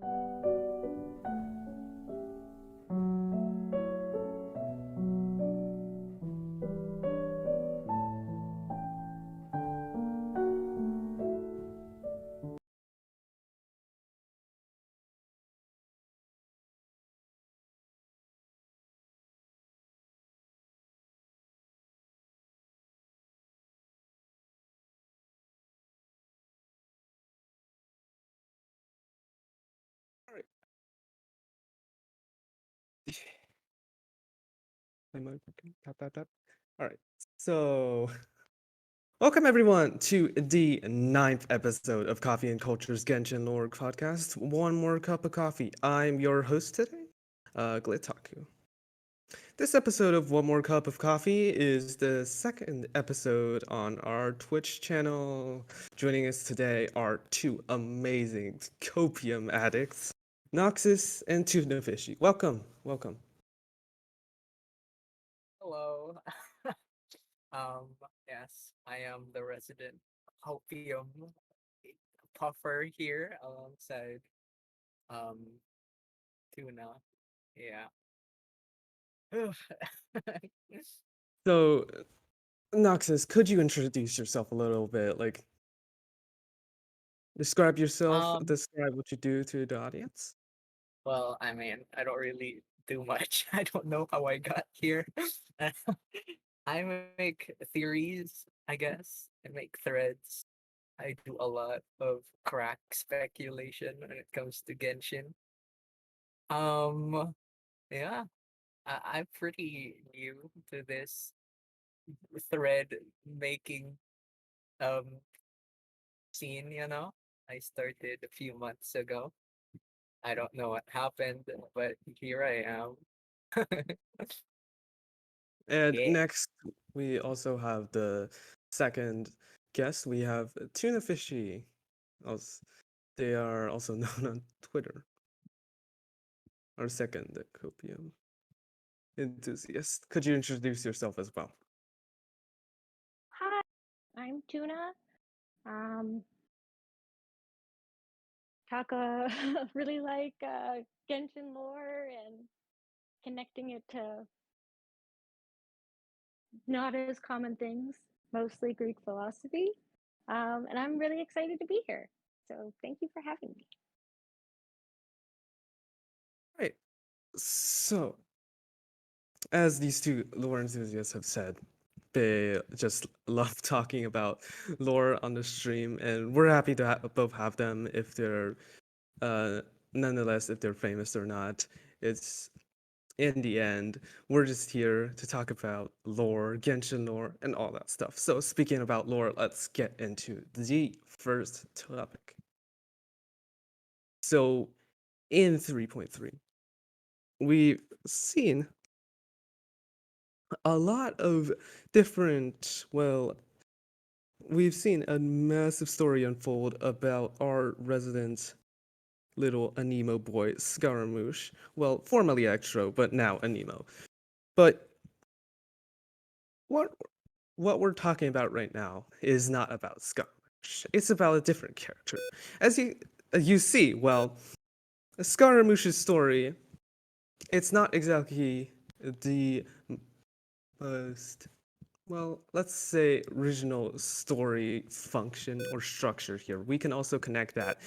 All right. Am I working? Tap, tap, tap. All right. So, welcome everyone to the ninth episode of Coffee and Culture's Genshin Lore podcast. One more cup of coffee. I'm your host today, Glitaku. This episode of One More Cup of Coffee is the second episode on our Twitch channel. Joining us today are two amazing copium addicts, Noxis and Tunaafishyy. Welcome, welcome. Hello. um, yes, I am the resident opium puffer here alongside um Tuna. Yeah. So, Noxus, could you introduce yourself a little bit? Like, describe yourself, um, describe what you do to the audience. well, I mean, I don't really do much. I don't know how I got here. I make theories, I guess. I make threads. I do a lot of crack speculation when it comes to Genshin. Um, yeah, I'm pretty new to this thread making um scene, you know. I started a few months ago. I don't know what happened, but here I am. And Yeah. next, we also have the second guest. We have Tunaafishyy. They are also known on Twitter. Our second copium enthusiast. Could you introduce yourself as well? Hi, I'm Tuna. Um, talk really like Genshin lore and connecting it to not as common things, mostly Greek philosophy. And I'm really excited to be here. So thank you for having me. Right. So, as these two lore enthusiasts have said, they just love talking about lore on the stream, and we're happy to both have them if they're, uh, nonetheless, if they're famous or not. It's in the end, we're just here to talk about lore, Genshin lore, and all that stuff. So, speaking about lore, let's get into the first topic. So, in 3.3, we've seen a lot of different, well, we've seen a massive story unfold about our resident little Anemo boy, Scaramouche. Well, formerly Extro, but now Anemo. But what what we're talking about right now is not about Scaramouche. It's about a different character. As you see, well, Scaramouche's story, it's not exactly the most, well, let's say original story function or structure here. We can also connect that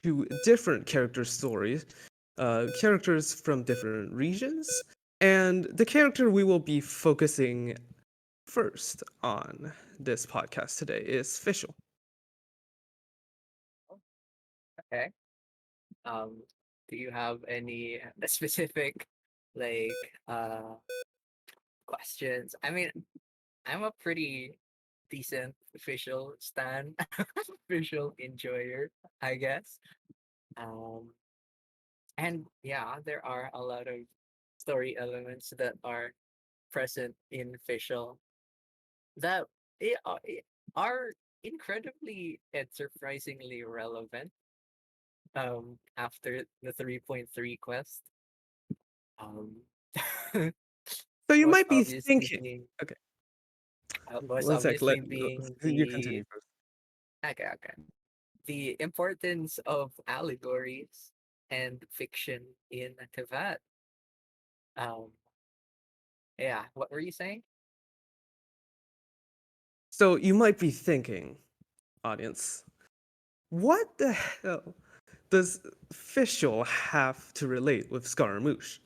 to different character stories, characters from different regions, and the character we will be focusing first on this podcast today is Fischl. Okay. Um, do you have any specific like uh questions? I mean, I'm a pretty decent official stan, official enjoyer, I guess. Um, and yeah, there are a lot of story elements that are present in official that are incredibly and surprisingly relevant after the 3.3 quest. Um, So you most might be obviously thinking, being okay, most one sec, obviously being you continue first. okay, the importance of allegories. and fiction in Tivat. Um, yeah, what were you saying? So you might be thinking, audience, what the hell does Fischl have to relate with Scaramouche?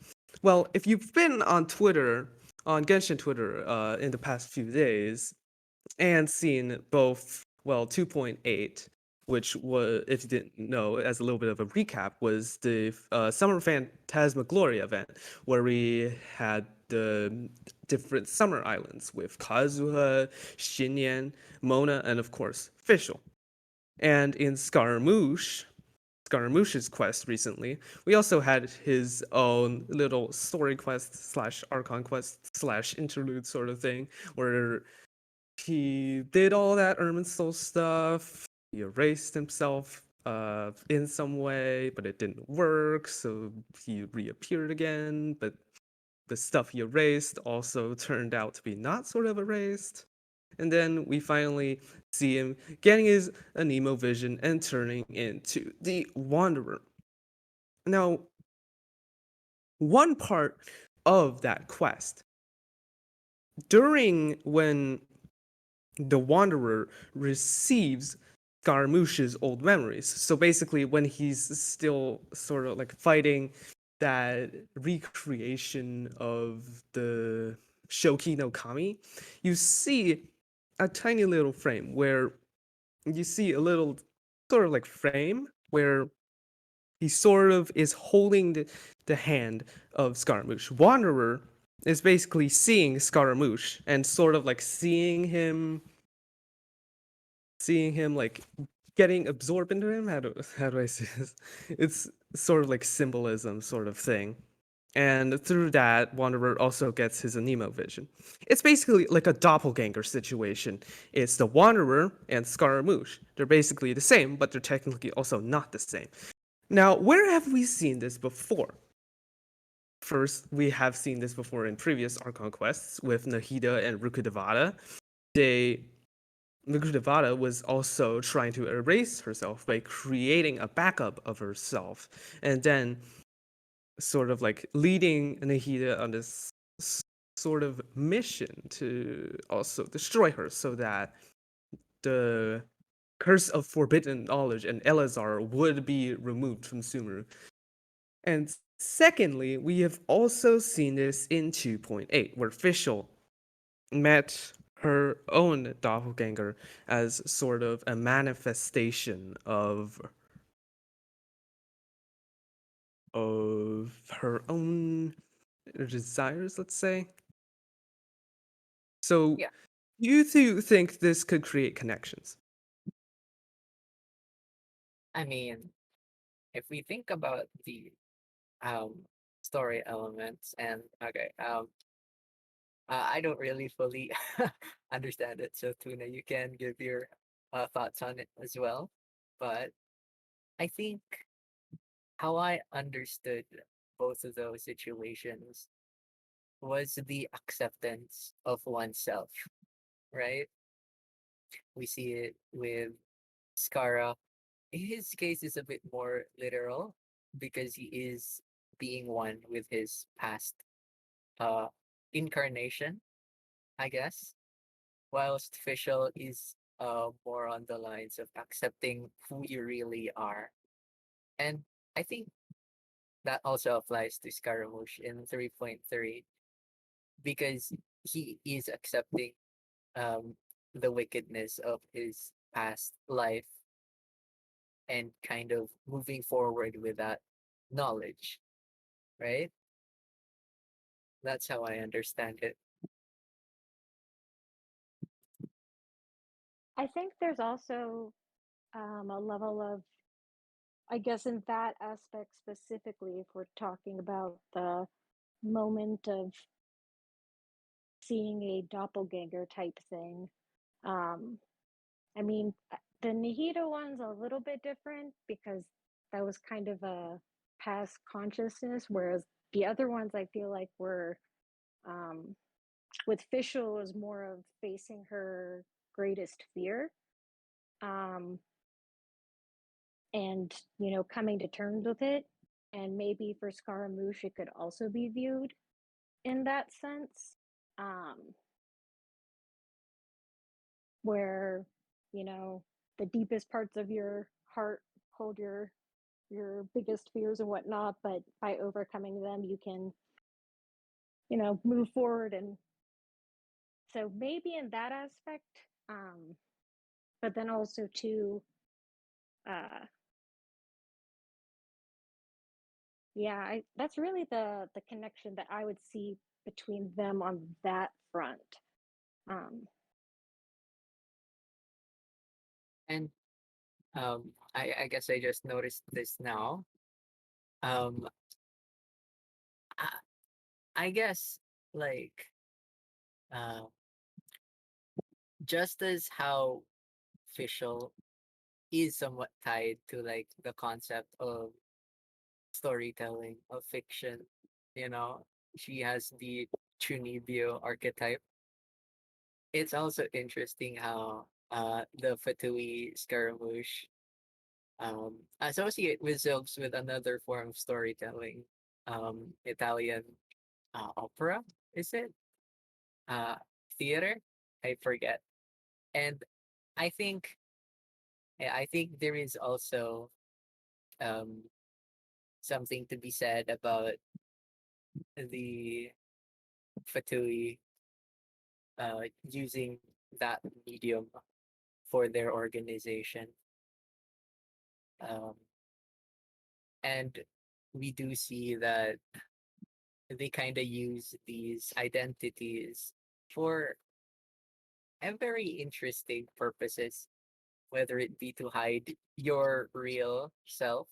Well, if you've been on Twitter, on Genshin Twitter, in the past few days, and seen both, well, 2.8, which was, if you didn't know, as a little bit of a recap, was the Summer Phantasmagoria event, where we had the different summer islands with Kazuha, Xinyan, Mona, and of course, Fischl. And in Scaramouche's quest recently, we also had his own little story quest slash Archon quest slash interlude sort of thing, where he did all that Irminsul stuff. He erased himself in some way, but it didn't work, so he reappeared again. But the stuff he erased also turned out to be not sort of erased. And then we finally see him getting his Anemo vision and turning into the Wanderer. Now, one part of that quest, during when the Wanderer receives Scaramouche's old memories. So basically, when he's still sort of like fighting that recreation of the Shoki no Kami, you see a tiny little frame where you see a little sort of like frame where he sort of is holding the hand of Scaramouche. Wanderer is basically seeing Scaramouche and sort of like seeing him like getting absorbed into him. How do I say this? It's sort of like symbolism sort of thing. And through that, Wanderer also gets his Anemo vision. It's basically like a doppelganger situation. It's the Wanderer and Scaramouche. They're basically the same, but they're technically also not the same. Now, where have we seen this before? First, we have seen this before in previous Archon quests with Nahida and Rukkhadevata. Rukkhadevata was also trying to erase herself by creating a backup of herself, and then sort of like leading Nahida on this sort of mission to also destroy her so that the curse of forbidden knowledge and Elazar would be removed from Sumeru. And secondly, we have also seen this in 2.8, where Fischl met her own doppelganger as sort of a manifestation of her own desires, let's say. So Yeah, you two think this could create connections? I mean, if we think about the um story elements and okay, I don't really fully understand it, so Tuna, you can give your thoughts on it as well. But I think how I understood both of those situations was the acceptance of oneself, right? We see it with Skara. His case is a bit more literal because he is being one with his past uh incarnation, I guess. Whilst Fischl is more on the lines of accepting who you really are. And I think that also applies to Scaramouche in 3.3 because he is accepting um the wickedness of his past life and kind of moving forward with that knowledge, right? That's how I understand it. I think there's also a level of, I guess, in that aspect specifically, if we're talking about the moment of seeing a doppelganger type thing. Um, I mean, the Nihito one's a little bit different because that was kind of a past consciousness, whereas the other ones I feel like were um, with Fischl was more of facing her greatest fear, um, and coming to terms with it. and maybe for Scaramouche it could also be viewed in that sense, um, where you know the deepest parts of your heart hold your biggest fears and whatnot, but by overcoming them, you can move forward. And so maybe in that aspect, um, but then also too, uh, yeah, that's really the connection that I would see between them on that front. Um, And I guess I just noticed this now. Um, I, I guess like uh, just as how official is somewhat tied to like the concept of storytelling of fiction, you know, she has the Chunibyo archetype. It's also interesting how the Fatui Scaramouche associate themselves with another form of storytelling, Italian opera, is it? Uh, Theater? I forget. And I think yeah, I think there is also um something to be said about the Fatui using that medium for their organization. Um, and we do see that they kind of use these identities for a very interesting purposes, whether it be to hide your real self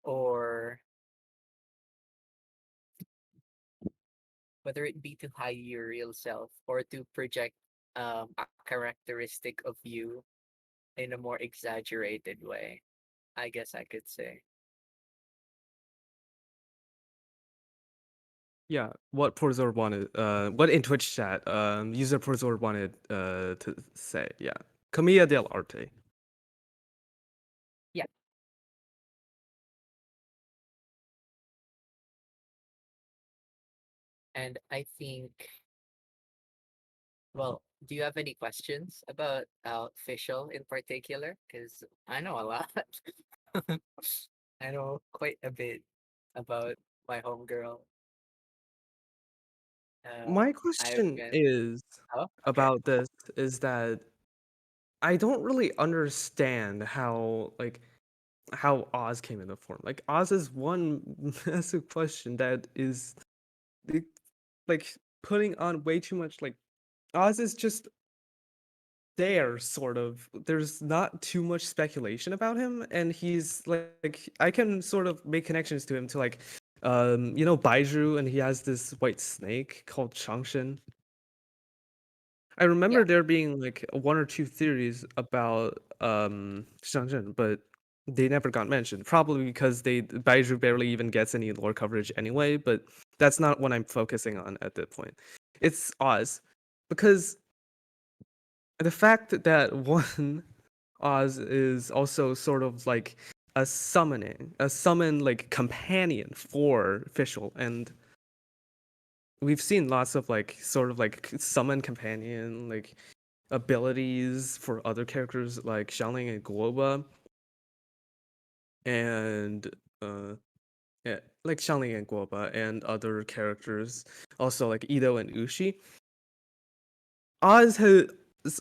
or whether it be to hide your real self or to project a characteristic of you in a more exaggerated way, I guess I could say. Yeah, what Porzor wanted, what in Twitch chat, user Porzor wanted to say, yeah. Commedia dell'arte. Yeah. And I think, well, do you have any questions about official in particular? Because I know a lot. I know quite a bit about my homegirl. My I've question been, is oh, okay. about this is that I don't really understand how Oz came into form. Like Oz is one massive question that is it- like putting on way too much. Like Oz is just there, sort of. There's not too much speculation about him, and he's like I can sort of make connections to him to like Baizhu, and he has this white snake called Changshen. I Yeah. remember there being like one or two theories about Xiangjin, but they never got mentioned. Probably because they Baizhu barely even gets any lore coverage anyway, but that's not what I'm focusing on at that point. It's Oz. Because the fact that one Oz is also sort of like a summon like companion for Fischl, and we've seen lots of like sort of like summon companion like abilities for other characters like Xiangling and Guoba, and yeah, like Xiangling and Guoba and other characters, also like Ido and Ushi. Oz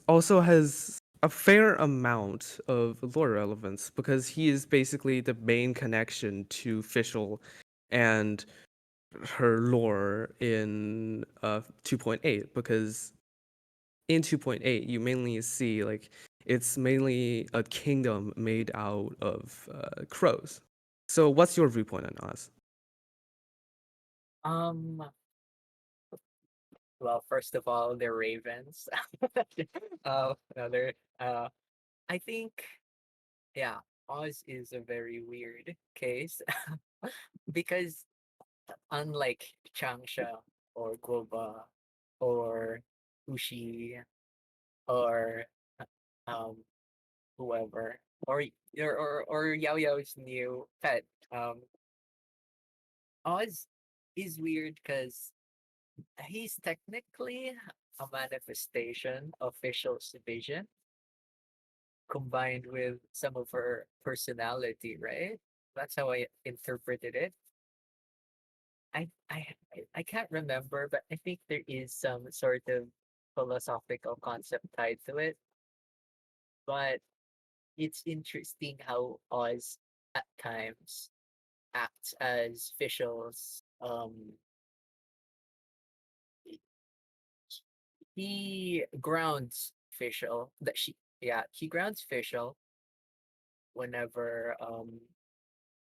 also has a fair amount of lore relevance because he is basically the main connection to Fischl and her lore in 2.8, because in 2.8 you mainly see like it's mainly a kingdom made out of crows. So what's your viewpoint on Oz? Um, well, first of all, they're ravens. No, they're, I think, yeah, Oz is a very weird case because unlike Changsha or Goba or Ushi or uh, um whoever, or Yao Yao's new pet. Um, Oz is weird because he's technically a manifestation of Fischl's vision combined with some of her personality, right? That's how I interpreted it. I can't remember, but I think there is some sort of philosophical concept tied to it. But it's interesting how Oz at times acts as Fischl's he grounds Fischl that she yeah, he grounds Fischl whenever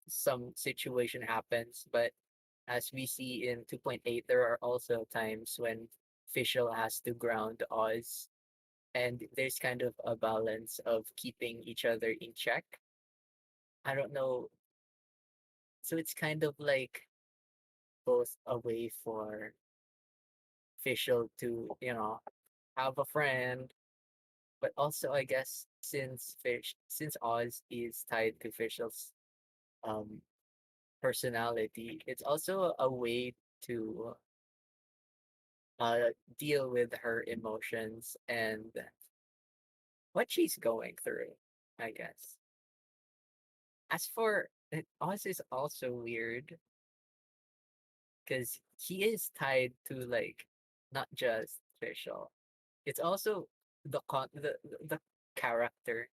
some situation happens. But as we see in 2.8, there are also times when Fischl has to ground Oz, and there's kind of a balance of keeping each other in check. I don't know. So it's kind of like both a way for Fischl to, have a friend, but also I guess since Oz is tied to Fischl's um personality, it's also a way to uh deal with her emotions and what she's going through, I guess. As for Oz is also weird because he is tied to like not just visual. It's also the character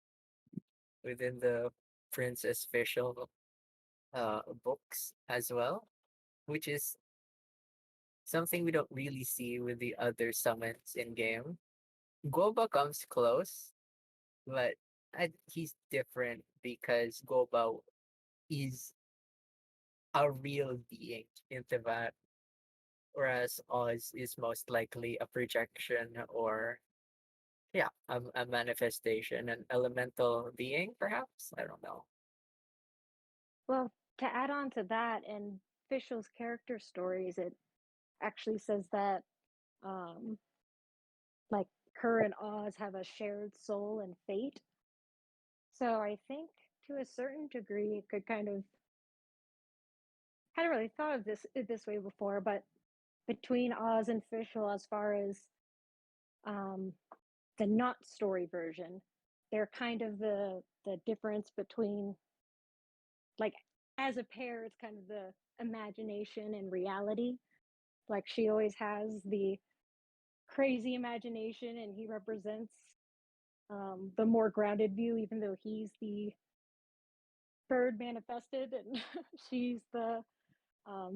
within the Princess Visual books as well, which is something we don't really see with the other summons in game. Goba comes close, but he's different because Goba is a real being in Tibet, whereas Oz is most likely a projection or yeah, a manifestation, an elemental being, perhaps. I don't know. Well, to add on to that, in Fischl's character stories, it actually says that um, like her and Oz have a shared soul and fate. So I think to a certain degree, it could kind of hadn't really thought of this way before, but between Oz and Fischl, as far as um, the not story version, they're kind of the difference between like as a pair, it's kind of the imagination and reality. Like she always has the crazy imagination, and he represents the more grounded view, even though he's the bird manifested and she's the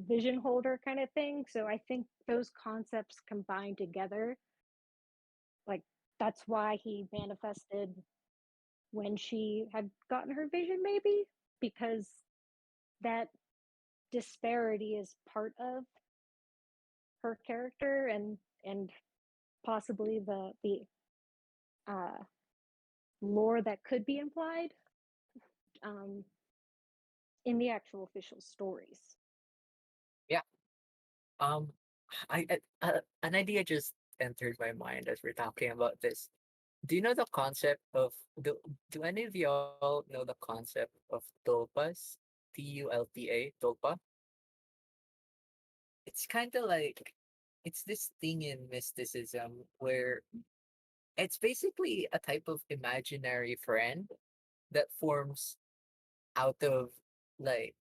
vision holder kind of thing. So I think those concepts combined together, like that's why he manifested when she had gotten her vision, maybe because that disparity is part of her character and possibly the uh, lore that could be implied um, in the actual official stories. Yeah. Um, an idea just entered my mind as we're talking about this. Do you know the concept of do any of y'all know the concept of tulpas? Tulpa, tulpa. It's kind of like it's this thing in mysticism where it's basically a type of imaginary friend that forms out of like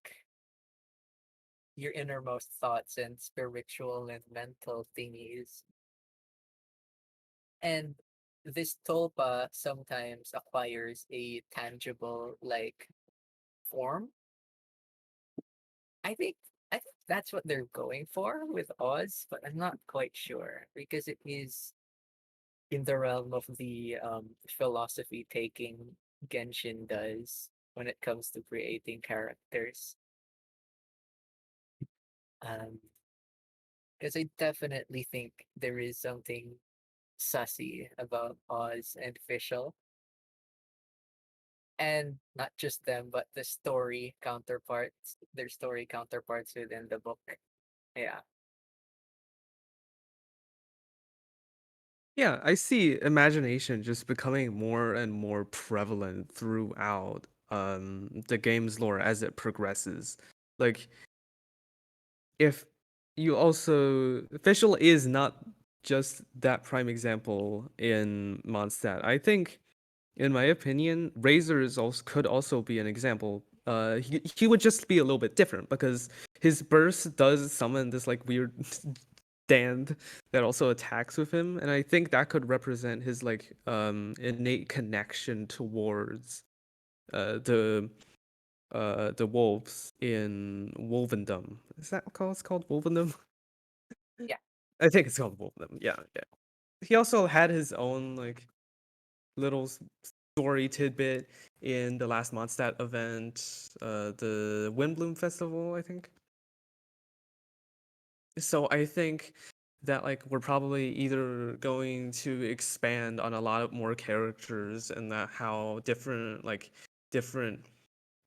your innermost thoughts and spiritual and mental thingies. And this tulpa sometimes acquires a tangible like form. I think I think that's what they're going for with Oz, but I'm not quite sure because it is in the realm of the philosophy taking Genshin does when it comes to creating characters. Um, because I definitely think there is something sussy about Oz and Fischl, and not just them, but the story counterparts, their story counterparts within the book. Yeah. Yeah, I see imagination just becoming more and more prevalent throughout the game's lore as it progresses. Like if you also Fischl is not just that prime example in Mondstadt. I think in my opinion, Razor is also could also be an example. He would just be a little bit different because his burst does summon this like weird stand that also attacks with him, and I think that could represent his like innate connection towards the the wolves in Wolvendom. Is that called? It's called Wolvendom. Yeah. I think it's called Wolvendom. Yeah, yeah. He also had his own like little story tidbit in the last Mondstadt event, the Windbloom Festival, I think. So I think that like we're probably either going to expand on a lot of more characters and that how different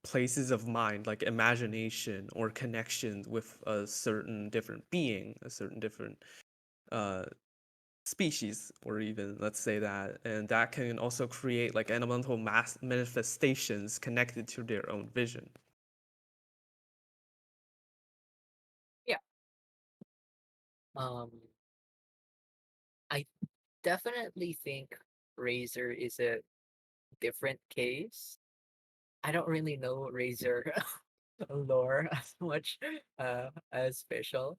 places of mind, like imagination or connection with a certain different being, a certain different uh species, or even let's say that, and that can also create like elemental mass manifestations connected to their own vision. Yeah. Um, I definitely think Razor is a different case. I don't really know Razor lore as much as Fischl,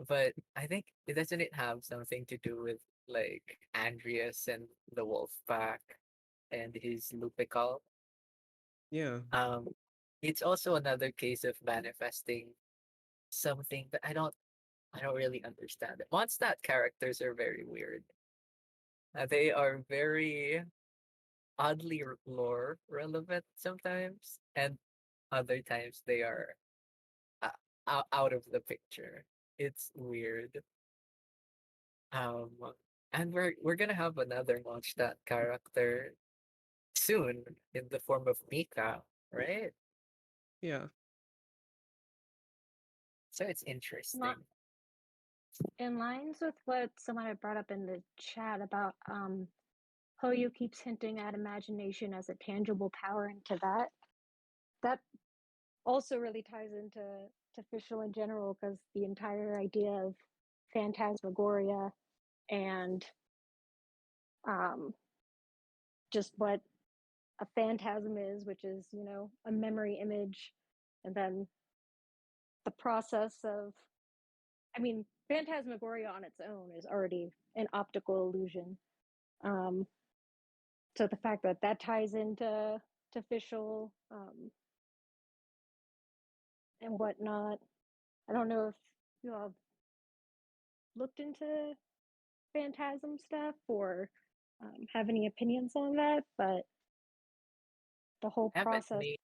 but I think doesn't it have something to do with like Andreas and the wolf pack and his Lupical? Yeah. Um, it's also another case of manifesting something that I don't really understand. Mondstadt characters are very weird. They are very oddly lore relevant sometimes, and other times they are out of the picture. It's weird. Um, and we're gonna have another Mondstadt character soon in the form of Mika, right? Yeah. So it's Not interesting. in lines with what someone had brought up in the chat about Hoyu keeps hinting at imagination as a tangible power into that. That also really ties into Fischl in general because the entire idea of phantasmagoria and um, just what a phantasm is, which is, a memory image, and then the process of, I mean, phantasmagoria on its own is already an optical illusion. Um, so the fact that that ties into Fischl and whatnot, I don't know if you all looked into phantasm stuff or have any opinions on that, but the whole Haven't process, made.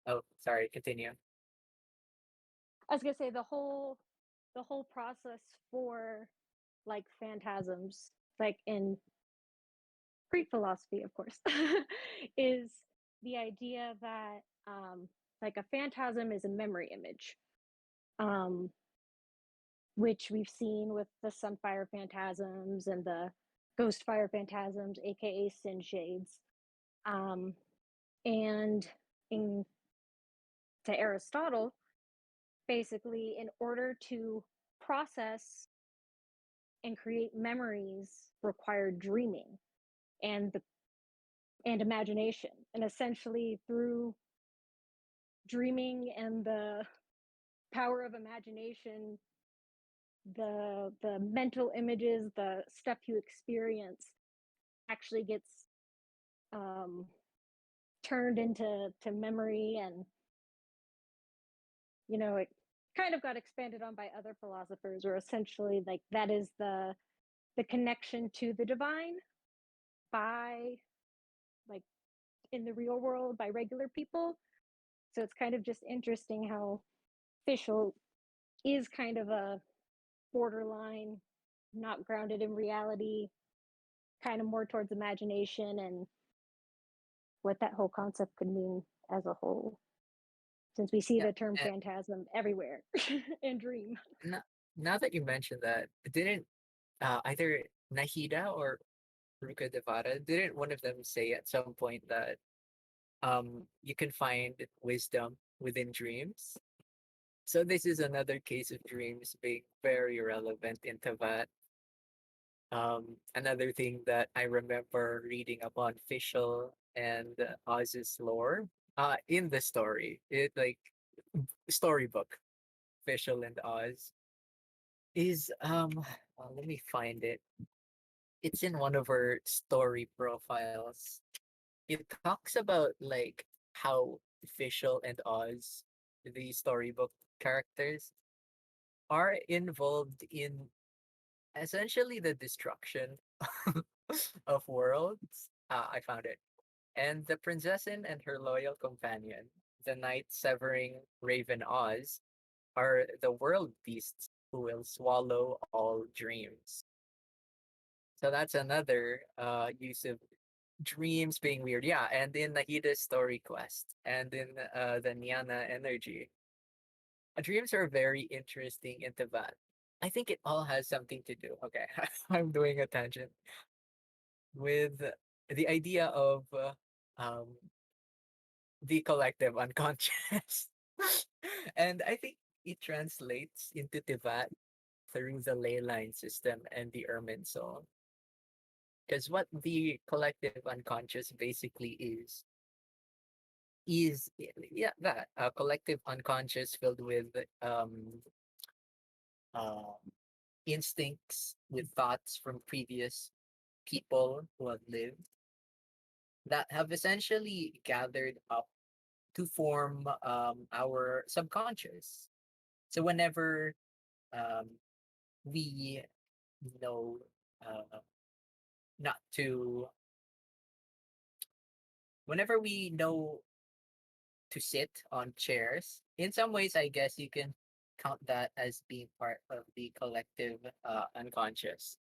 Oh, sorry. Continue. I was gonna say the whole process for like phantasms, like in Greek philosophy, of course, is the idea that like a phantasm is a memory image, um, which we've seen with the Sunfire phantasms and the Ghostfire phantasms, aka Sin Shades. Um, and in to Aristotle, basically, in order to process and create memories required dreaming and the and imagination. And essentially through dreaming and the power of imagination, the mental images, the stuff you experience actually gets um, turned into memory, and it kind of got expanded on by other philosophers, or essentially like that is the connection to the divine by like in the real world by regular people. So it's kind of just interesting how Fischl is kind of a borderline, not grounded in reality, kind of more towards imagination and what that whole concept could mean as a whole. Since we see Yeah. the term And phantasm everywhere and dream. now, now that you mentioned that, didn't either Nahida or Ruka Devara, didn't one of them say at some point that you can find wisdom within dreams? So this is another case of dreams being very relevant in Tavat. Another thing that I remember reading upon Fischl and Oz's lore, in the story, it like storybook, Fischl and Oz is let me find it. It's in one of her story profiles. It talks about like how Fischl and Oz, the storybook characters, are involved in essentially the destruction of worlds. I found it. And the princessen and her loyal companion, the knight severing Raven Oz, are the world beasts who will swallow all dreams. So that's another use of dreams being weird. Yeah, and in Nahida's story quest and in the Niana energy, dreams are very interesting into that. I think it all has something to do. Okay, I'm doing a tangent with the idea of the collective unconscious. And I think it translates into Tivat through the ley line system and the Ermin soul. Because what the collective unconscious basically is yeah, that a collective unconscious filled with uh, instincts, with thoughts from previous people who have lived that have essentially gathered up to form our subconscious. So whenever um, we know not to, whenever we know to sit on chairs, in some ways, I guess you can count that as being part of the collective unconscious.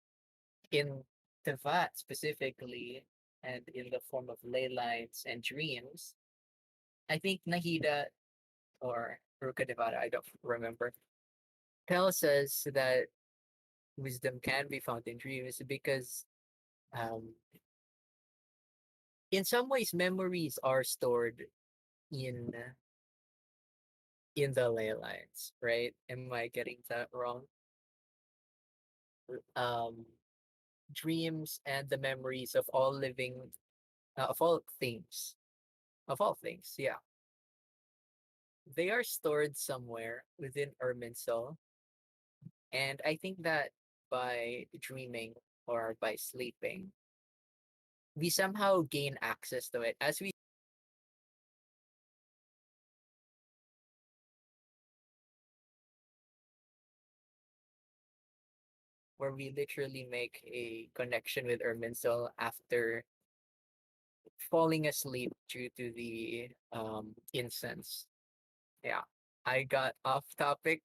In Tevat specifically, and in the form of ley lines and dreams, I think Nahida or Ruka Devara, I don't remember, tells us that wisdom can be found in dreams because um, in some ways memories are stored in the ley lines, right? Am I getting that wrong? Um, Dreams and the memories of all living, of all things, yeah, they are stored somewhere within Erminsul, and I think that by dreaming or by sleeping, we somehow gain access to it as we where we literally make a connection with Erminsul after falling asleep due to the incense. Yeah, I got off topic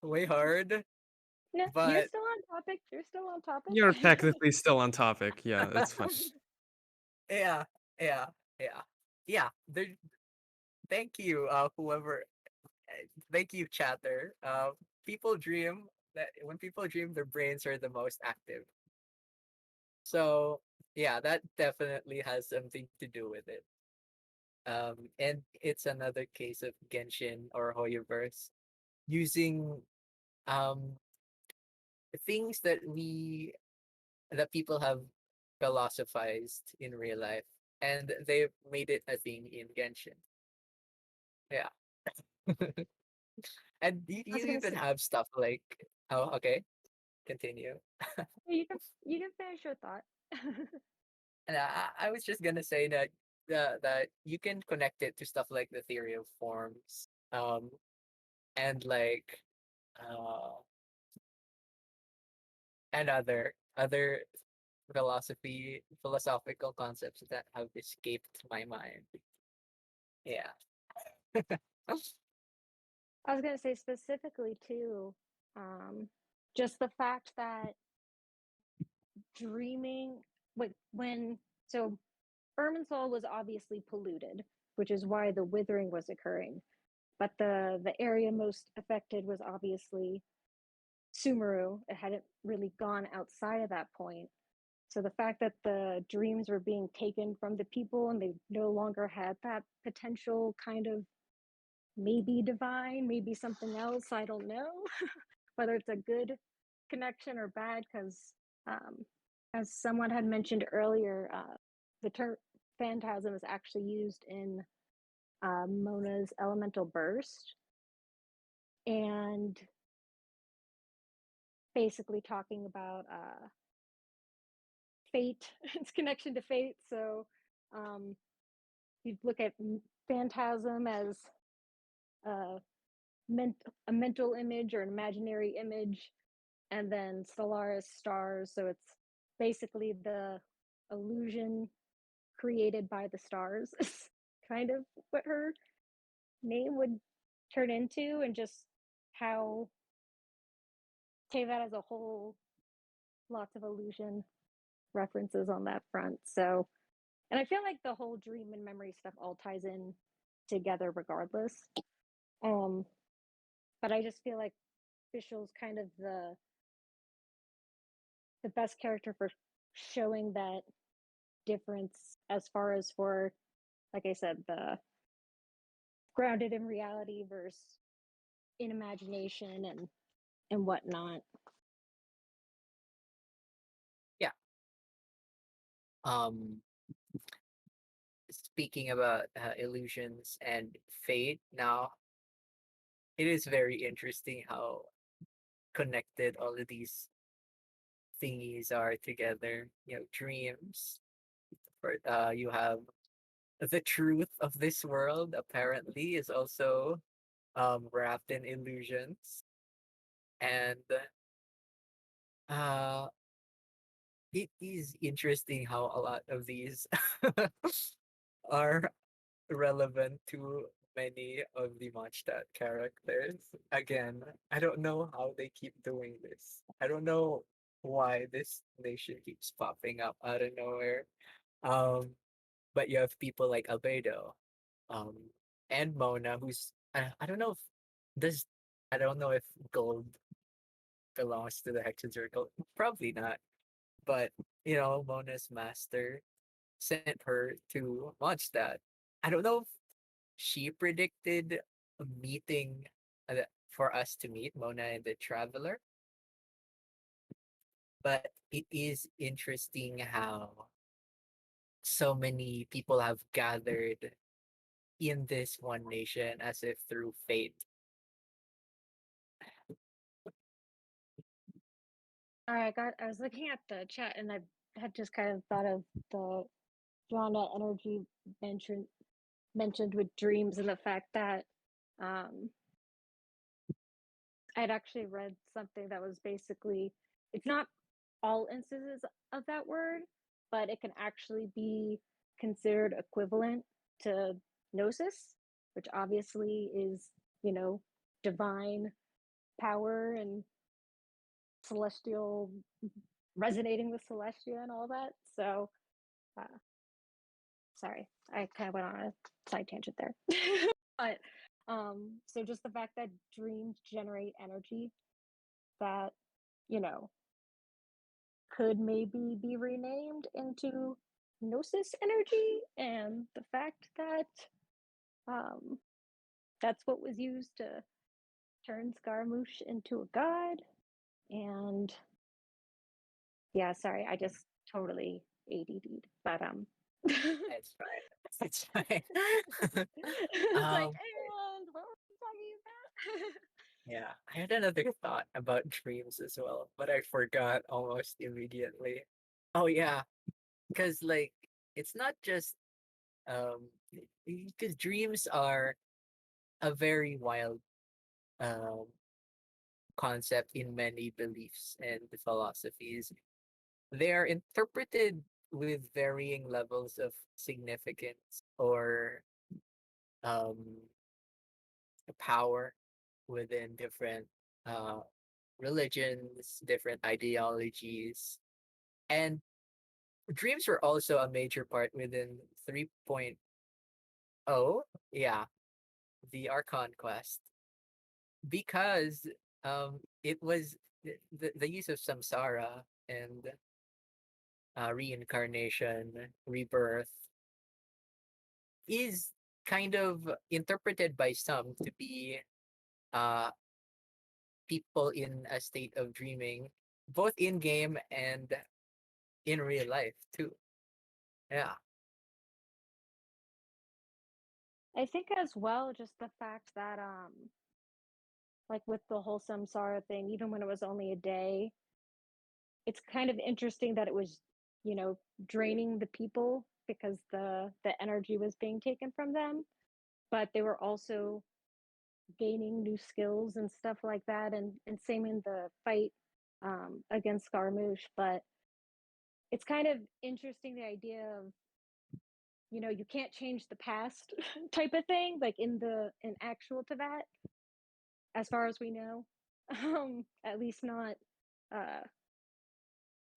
way hard, No, you're but still on topic. You're still on topic. You're technically still on topic. Yeah, it's fine. yeah, yeah, yeah, yeah. There, thank you, whoever. Thank you, chatter. People dream that when people dream, their brains are the most active. So yeah, that definitely has something to do with it. And it's another case of Genshin or Hoyoverse using um things that people have philosophized in real life, and they've made it a thing in Genshin. Yeah. And I was you gonna even say have stuff like, oh, okay, continue. you can finish your thought. And I was just gonna say that that you can connect it to stuff like the theory of forms, and like uh and other philosophical concepts that have escaped my mind. Yeah. I was gonna say specifically too, um, just the fact that dreaming, when so Irminsul was obviously polluted, which is why the withering was occurring. But the area most affected was obviously Sumeru. It hadn't really gone outside of that point. So the fact that the dreams were being taken from the people and they no longer had that potential kind of maybe divine, maybe something else, I don't know whether it's a good connection or bad, because um, as someone had mentioned earlier, the term phantasm is actually used in Mona's elemental burst, and basically talking about fate, its connection to fate. So um, you look at phantasm as a, a mental image or an imaginary image, and then Stellaris stars. So it's basically the illusion created by the stars, is kind of what her name would turn into, and just how take that as a whole, lots of illusion references on that front. So, and I feel like the whole dream and memory stuff all ties in together regardless. Um, but I just feel like Fischl's kind of the best character for showing that difference as far as for, like I said, the grounded in reality versus in imagination and whatnot. Yeah. Um, Speaking about illusions and fate, now it is very interesting how connected all of these thingies are together. You know, dreams. You have the truth of this world apparently is also wrapped in illusions, and uh it is interesting how a lot of these are relevant to many of the Mondstadt characters. Again, I don't know how they keep doing this. I don't know why this nation keeps popping up out of nowhere. Um, but you have people like Albedo, um, and Mona, who's I don't know if does I don't know if gold belongs to the Hexen Circle. Probably not. But Mona's master sent her to Mondstadt. I don't know if she predicted a meeting for us to meet Mona and the Traveler, but it is interesting how so many people have gathered in this one nation as if through fate. I was looking at the chat and I had just kind of thought of the genre energy mentioned mentioned with dreams and the fact that um I'd actually read something that was basically, it's not all instances of that word, but it can actually be considered equivalent to gnosis, which obviously is, you know, divine power and celestial, resonating with celestia and all that. So, uh, sorry, I kind of went on a side tangent there. But so just the fact that dreams generate energy that, you know, could maybe be renamed into gnosis energy, and the fact that um, that's what was used to turn Scaramouche into a god. And yeah, sorry, I just totally ADD'd, but It's fine. It's fine. it's like, um, and what were we talking about? yeah, I had another thought about dreams as well, but I forgot almost immediately. Oh yeah, because like it's not just um because dreams are a very wild um concept in many beliefs and philosophies. They are interpreted with varying levels of significance or um power within different uh religions, different ideologies. And dreams were also a major part within 3.0. Yeah, the Archon quest, because it was the use of samsara and reincarnation, rebirth is kind of interpreted by some to be uh people in a state of dreaming, both in game and in real life too. Yeah, I think as well, just the fact that like with the whole samsara thing, even when it was only a day, it's kind of interesting that it was, you know, draining the people because the energy was being taken from them, but they were also gaining new skills and stuff like that, and same in the fight against Scaramouche. But it's kind of interesting the idea of, you know, you can't change the past type of thing, like in actual to that, as far as we know. At least not uh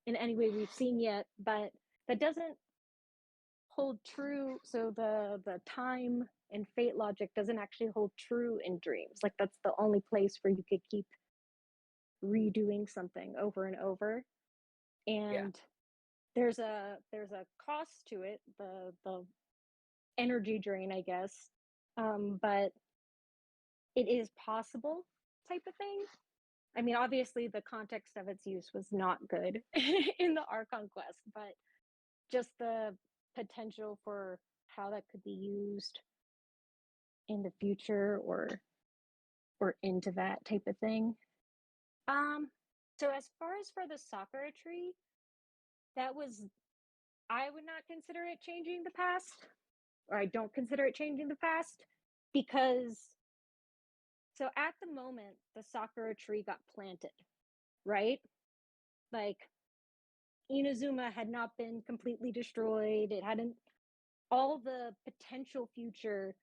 in any way we've seen yet, but that doesn't hold true. So the time and fate logic doesn't actually hold true in dreams. Like that's the only place where you could keep redoing something over and over. yeah, And there's a cost to it, the energy drain, I guess. But it is possible type of thing. I mean, obviously the context of its use was not good in the Archon quest, but just the potential for how that could be used in the future or into that type of thing. Um, so as far as for the Sakura tree, that was, I would not consider it changing the past, or I don't consider it changing the past because so at the moment the Sakura tree got planted, right? Like Inazuma had not been completely destroyed. It hadn't, all the potential future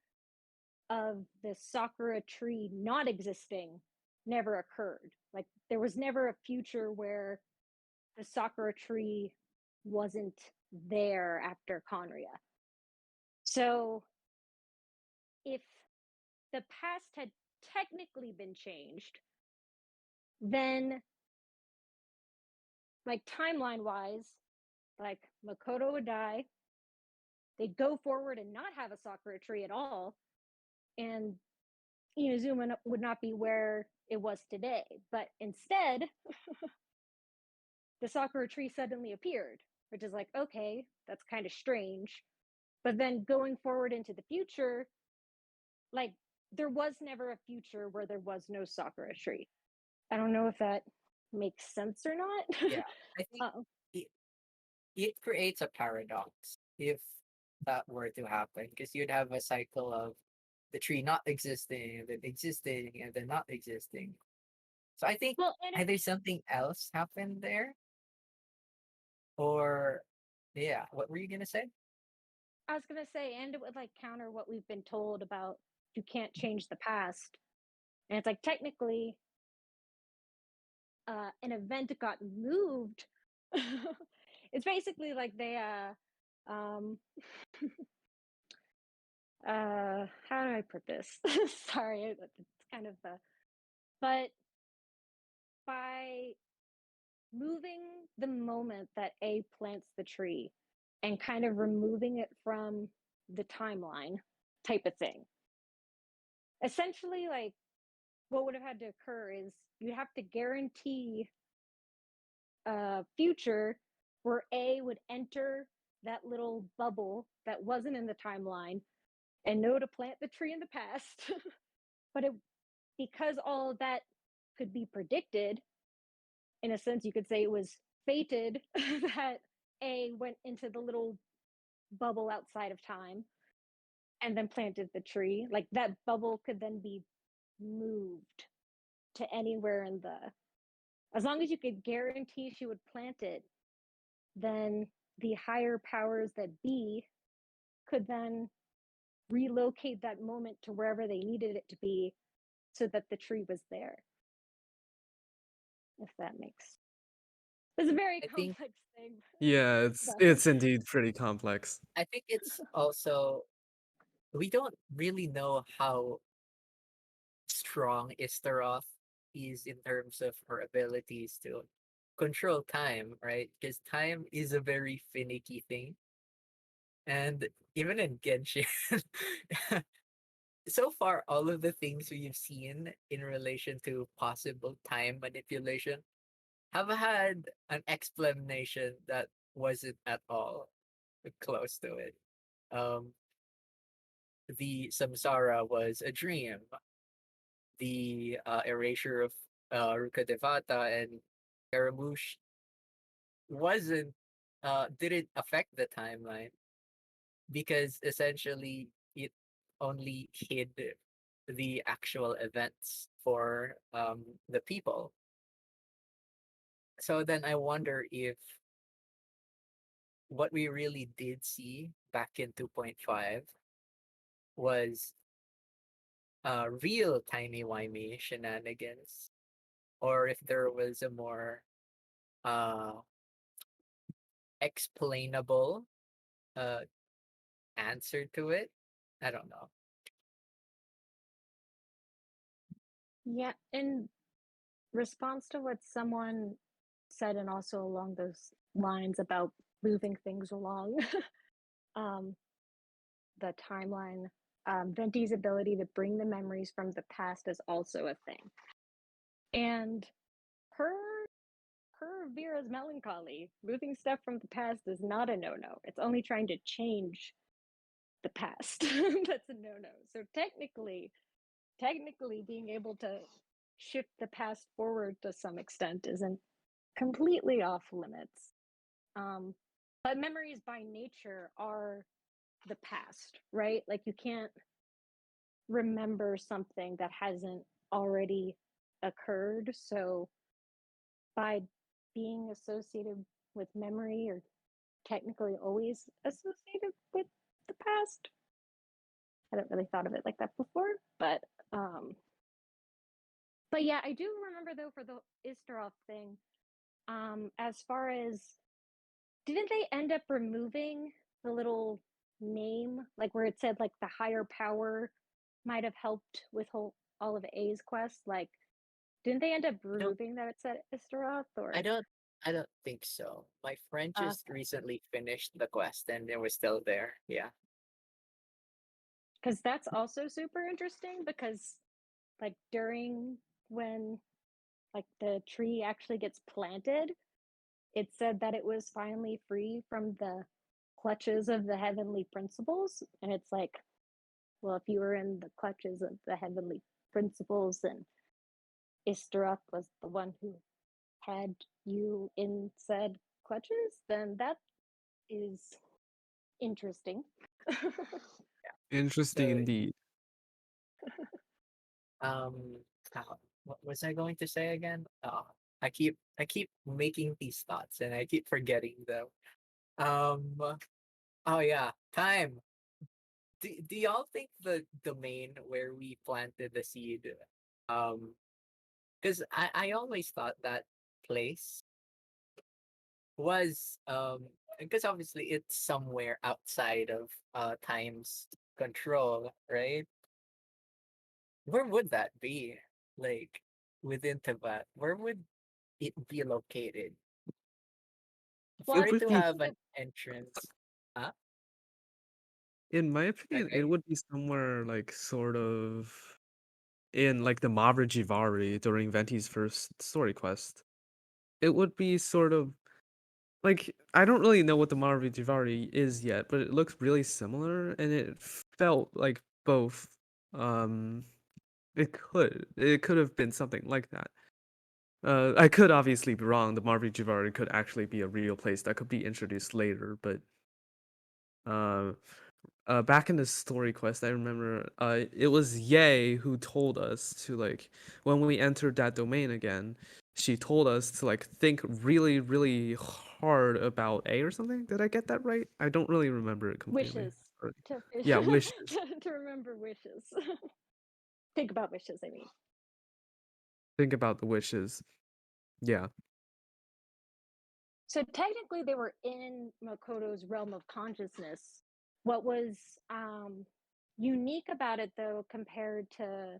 of the Sakura tree not existing never occurred. Like there was never a future where the Sakura tree wasn't there after Conria. So if the past had technically been changed, then like timeline wise, like Makoto would die, they'd go forward and not have a Sakura tree at all, and Inazuma would not be where it was today. But instead, the Sakura tree suddenly appeared, which is like, okay, that's kind of strange. But then going forward into the future, like there was never a future where there was no Sakura tree. I don't know if that makes sense or not. yeah. I think it, it creates a paradox if that were to happen, because you'd have a cycle of the tree not existing and then existing and then not existing. So I think Well, and either something else happened there, or yeah, what were you gonna say? I was gonna say, and it would like counter what we've been told about you can't change the past. And it's like technically an event got moved. It's basically like they um how do I put this? Sorry, it's kind of but by moving the moment that A plants the tree and kind of removing it from the timeline type of thing. Essentially, like what would have had to occur is you'd have to guarantee a future where A would enter that little bubble that wasn't in the timeline and know to plant the tree in the past. But it, because all of that could be predicted, in a sense, you could say it was fated that A went into the little bubble outside of time and then planted the tree. Like that bubble could then be moved to anywhere in the, as long as you could guarantee she would plant it, then the higher powers that be could then relocate that moment to wherever they needed it to be so that the tree was there. If that makes, it's a very I think complex thing. Yeah, But it's indeed pretty complex. I think it's also, we don't really know how strong Istaroth is in terms of her abilities to control time, right? Because time is a very finicky thing. And even in Genshin, so far, all of the things we've seen in relation to possible time manipulation have had an explanation that wasn't at all close to it. Um, the samsara was a dream. The erasure of Rukadevata and Karamush wasn't didn't affect the timeline because essentially it only hid the actual events for the people. So then I wonder if what we really did see back in 2.5 was real timey-wimey shenanigans, or if there was a more uh, explainable uh, answer to it. I don't know. Yeah, in response to what someone said, and also along those lines about moving things along, um, the timeline, Venti's ability to bring the memories from the past is also a thing. And per Vera's melancholy, moving stuff from the past is not a no-no. It's only trying to change the past that's a no-no. So technically being able to shift the past forward to some extent isn't completely off limits. But memories by nature are the past, right? Like you can't remember something that hasn't already occurred. So by being associated with memory or technically always associated with the past. I hadn't really thought of it like that before, um but yeah, I do remember though for the Isterov thing, as far as didn't they end up removing the little name, like where it said like the higher power might have helped with all of A's quests? Like, didn't they end up I don't. removing that it said Isteroth I or don't. I don't think so. My friend just okay? recently finished the quest and it was still there. Yeah. Because that's also super interesting because like during when like the tree actually gets planted, it said that it was finally free from the clutches of the heavenly principles. And it's like, well, if you were in the clutches of the heavenly principles and Isteroth was the one who had you in said clutches, then that is interesting. Interesting So indeed. um, what was I going to say again? I keep making these thoughts and I keep forgetting them. Um. Oh yeah, time. Do y'all think the domain where we planted the seed, um, because I always thought that place was because obviously it's somewhere outside of time's control, right? Where would that be? Like within Tibet, where would it be located? Well, For It I it would to be, think have that an entrance, huh? in my opinion, it Okay. would be somewhere like sort of in like the Mavra during Venti's first story quest. It would be sort of like I don't really know what the Mavra is yet, but it looks really similar, and it felt like both. Um, it could have been something like that. I could obviously be wrong. The Mavra could actually be a real place that could be introduced later, but uh, back in the story quest, I remember it was Ye who told us to like when we entered that domain again. She told us to like think really, really hard about A or something. Did I get that right? I don't really remember it completely. wishes Or- to Yeah, wishes. to remember wishes. Think about wishes, I mean. Think about the wishes. Yeah. So technically they were in Makoto's realm of consciousness. What was unique about it though compared to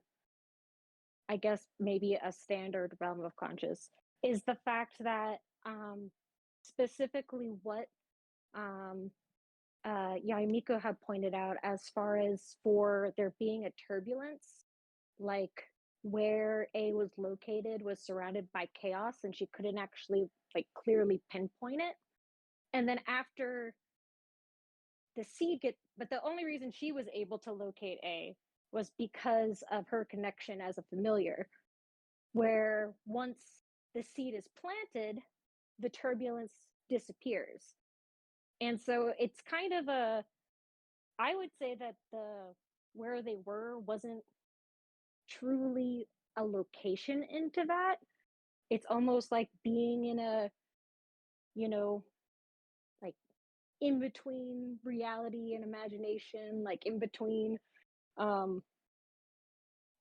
I guess maybe a standard realm of conscious, is the fact that specifically what um, Yaimiko had pointed out as far as for there being a turbulence, like where A was located was surrounded by chaos and she couldn't actually like clearly pinpoint it. And then after the seed but the only reason she was able to locate A was because of her connection as a familiar, where once the seed is planted, the turbulence disappears. And so it's kind of I would say that the where they were wasn't truly a location into that. It's almost like being in a, you know, like in between reality and imagination, like in between um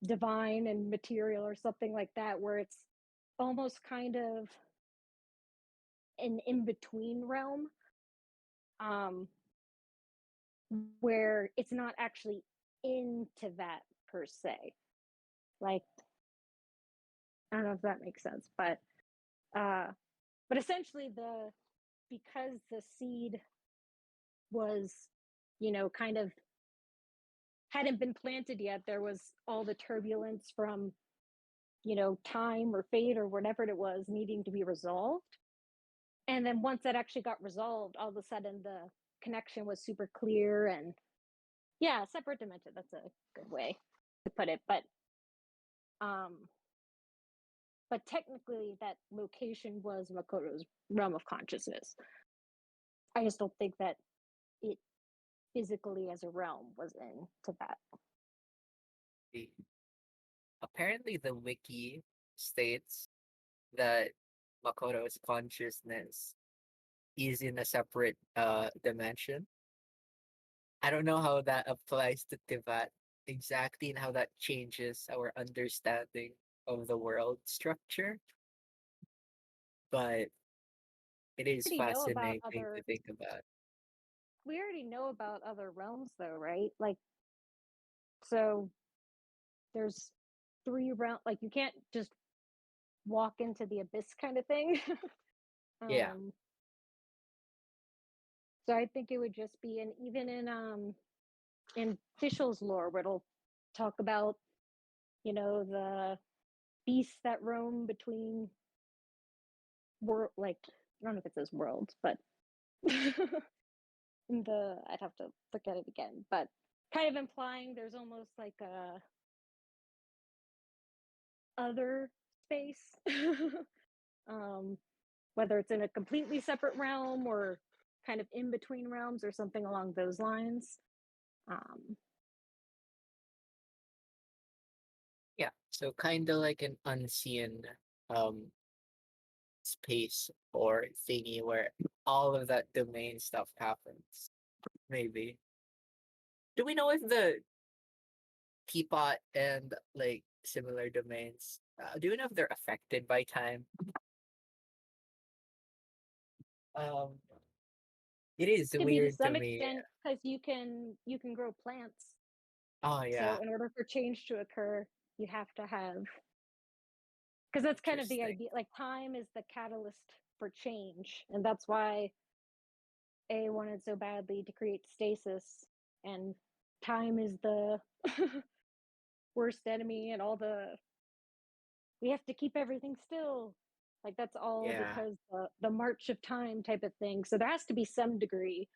divine and material or something like that, where it's almost kind of an in between realm, um where it's not actually into that per se. Like, I don't know if that makes sense, uh but essentially because the seed was, kind of hadn't been planted yet, there was all the turbulence from, time or fate or whatever it was needing to be resolved. And then once that actually got resolved, all of a sudden the connection was super clear. And yeah, separate dimension, that's a good way to put it. Um but technically that location was Makoto's realm of consciousness. I just don't think that it physically as a realm was into that. Apparently, the wiki states that Makoto's consciousness is in a separate dimension. I don't know how that applies to Tivat exactly and how that changes our understanding of the world structure, but it is We already know about fascinating to think about. we already know about other realms though, right? Like, so there's three realm, like you can't just walk into the abyss kind of thing. Yeah. um so I think it would just be, and even in Fischl's lore where it'll talk about, the beasts that roam between world, like I don't know if it says worlds, but I'd have to look at it again, but kind of implying there's almost like a other space. um whether it's in a completely separate realm or kind of in between realms or something along those lines. um Yeah. So kind of like an unseen um space or thingy where all of that domain stuff happens. Maybe. Do we know if the teapot and like similar domains, do we know if they're affected by time? Um, it is could be to weird to some me. extent because you can grow plants, Oh so yeah, in order for change to occur you have to have, because that's kind of the interesting. idea, like time is the catalyst for change, and that's why A wanted so badly to create stasis, and time is the worst enemy, and all we have to keep everything still. Like that's all Yeah. because the march of time type of thing. So there has to be some degree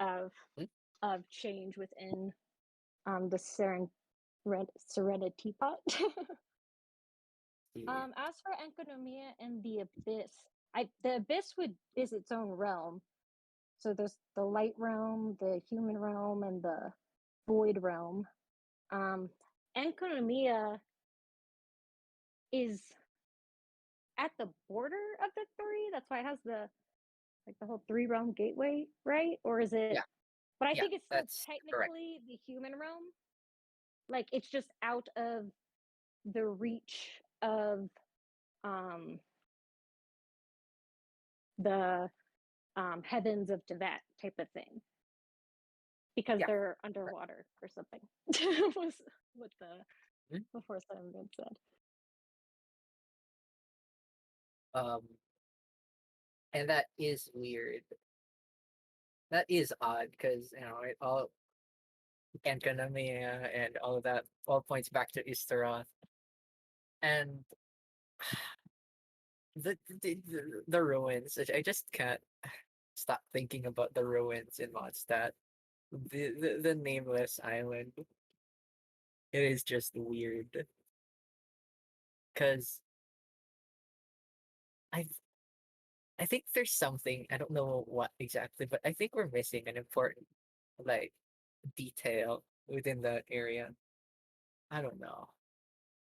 of Hmm? change within the Serenity Pot. Yeah. As for Enkonomia and the Abyss, the Abyss is its own realm. So there's the light realm, the human realm, and the void realm. Um, Enkonomia is at the border of the three. That's why it has the whole three realm gateway, right? Or is it? Yeah. But I Yeah. think it's still That's correct. technically the human realm. Like it's just out of the reach of um the heavens of Tibet type of thing, because Yeah. they're Correct. underwater or something. Was what the Mhm. before Simon said. Um, and that is weird. That is odd because it all Enkanomiya and all of that all points back to Istaroth. And the ruins. I just can't stop thinking about the ruins in Mondstadt. The nameless island. It is just weird because I I think there's something, I don't know what exactly, but I think we're missing an important like detail within that area. I don't know.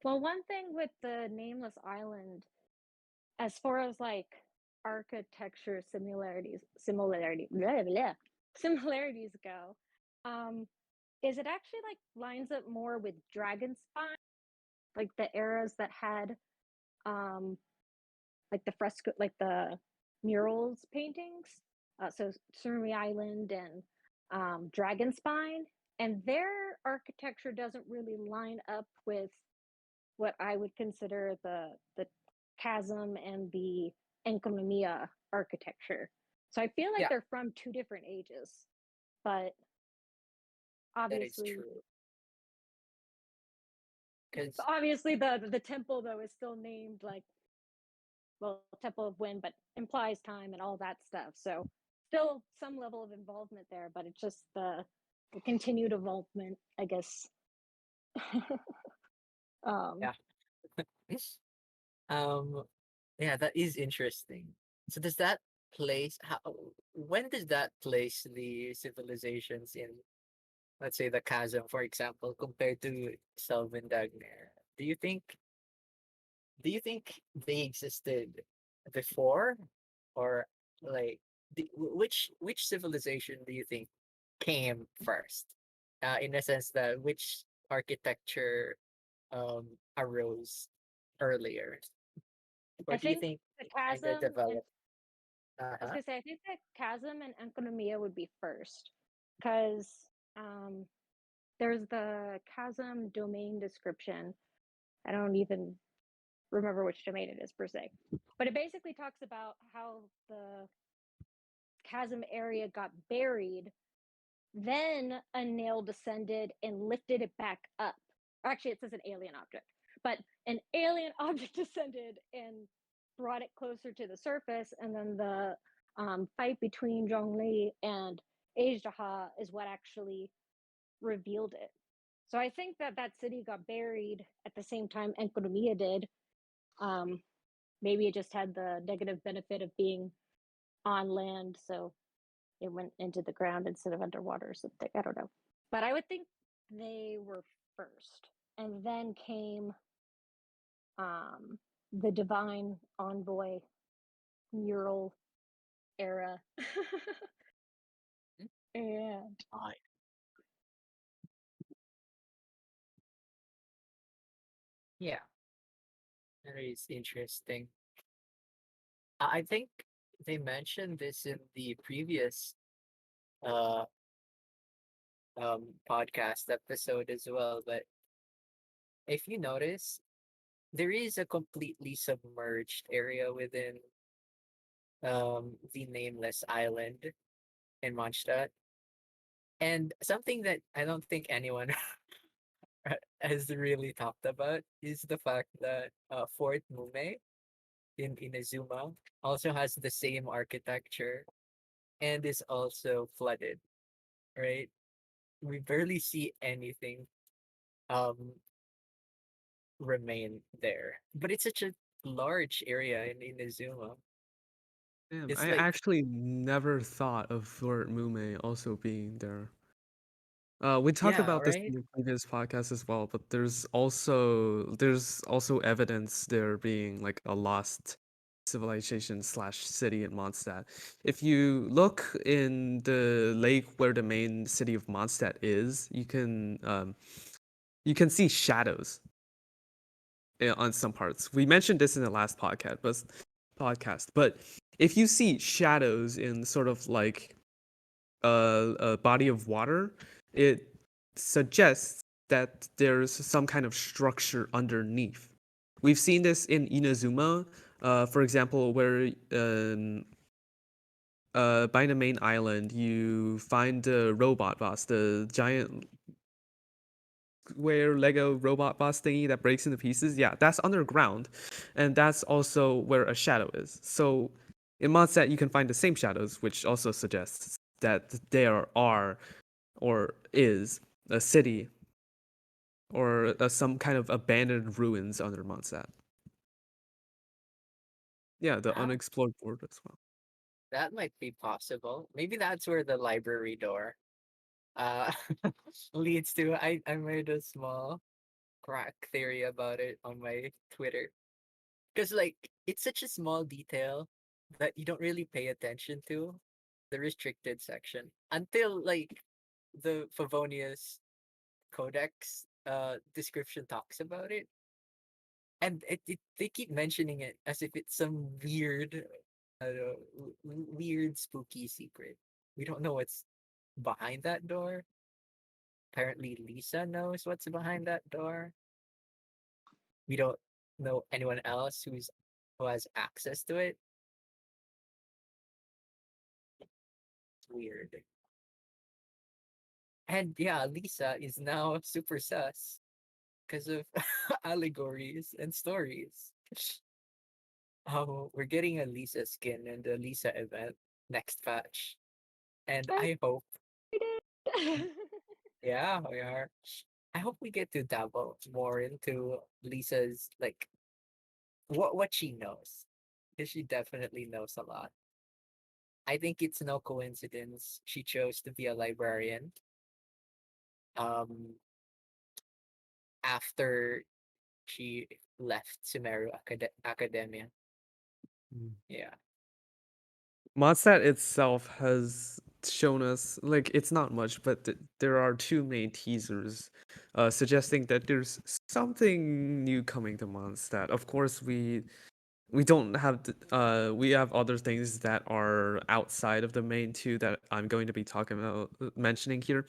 Well, one thing with the Nameless Island, as far as like architecture similarities go, um, is it actually like lines up more with Dragon Spine, like the eras that had um like the fresco, like the murals paintings. So Surrey Island and Dragonspine, and their architecture doesn't really line up with what I would consider the chasm and the Enconomia architecture. So I feel like Yeah, they're from two different ages, but that is obviously, true. Because obviously the temple though is still named like, well, Temple of Wind, but implies time and all that stuff. So still some level of involvement there, but it's just the continued involvement, I guess. um, yeah. um yeah, that is interesting. So does that place how when does that place the civilizations in, let's say, the chasm, for example, compared to Selvin Dagner? Do you think they existed before, or like which civilization do you think came first? In a sense that which architecture arose earlier, or I do you think think the it kind of chasm and developed? I was Uh-huh. gonna say I think that chasm and Enconomia would be first because um, there's the chasm domain description. I don't even remember which domain it is per se, but it basically talks about how the chasm area got buried. Then a nail descended and lifted it back up. Actually, it says an alien object, but an alien object descended and brought it closer to the surface. And then the fight between Zhongli and Ageha is what actually revealed it. So I think that that city got buried at the same time Enconomia did. Um, Maybe it just had the negative benefit of being on land, so it went into the ground instead of underwater or something. I don't know. But I would think they were first. And then came um, the Divine Envoy mural era. And Ah, yeah, that is interesting. I think they mentioned this in the previous uh podcast episode as well, but if you notice, there is a completely submerged area within the nameless island in Mondstadt. And something that I don't think anyone has really talked about is the fact that Fort Mume in Inazuma also has the same architecture and is also flooded, right? We barely see anything um remain there. But it's such a large area in Inazuma. Damn, It's I like, actually never thought of Fort Mume also being there. We talked yeah, about this in right? the previous podcast as well, but there's also evidence there being like a lost civilization slash city in Mondstadt. If you look in the lake where the main city of Mondstadt is, you can see shadows on some parts. We mentioned this in the last podcast, but if you see shadows in sort of like a body of water, it suggests that there's some kind of structure underneath. We've seen this in Inazuma For example, where by the main island, you find the robot boss, the giant square Lego robot boss thingy that breaks into pieces. Yeah, that's underground, and that's also where a shadow is. So in Mondstadt, you can find the same shadows, which also suggests that there are or is a city or some kind of abandoned ruins under Mondstadt. Yeah, the Ah, unexplored world as well. that might be possible. Maybe that's where the library door uh leads to. I made a small crack theory about it on my Twitter. Because like it's such a small detail that you don't really pay attention to the restricted section until like the Favonius Codex description talks about it. And they keep mentioning it as if it's some weird, weird spooky secret. We don't know what's behind that door. Apparently, Lisa knows what's behind that door. We don't know anyone else who has access to it. It's weird. And yeah, Lisa is now super sus because of allegories and stories. Oh, we're getting a Lisa skin in the Lisa event next patch. And I'm I hope, excited. yeah, we are. I hope we get to dabble more into Lisa's like what she knows. Because she definitely knows a lot. I think it's no coincidence she chose to be a librarian. Um, after she left Sumeru Academia. Mm. Yeah. Mondstadt itself has shown us like it's not much, but there are two main teasers, suggesting that there's something new coming to Mondstadt. Of course, we don't have we have other things that are outside of the main two that I'm going to be talking about mentioning here.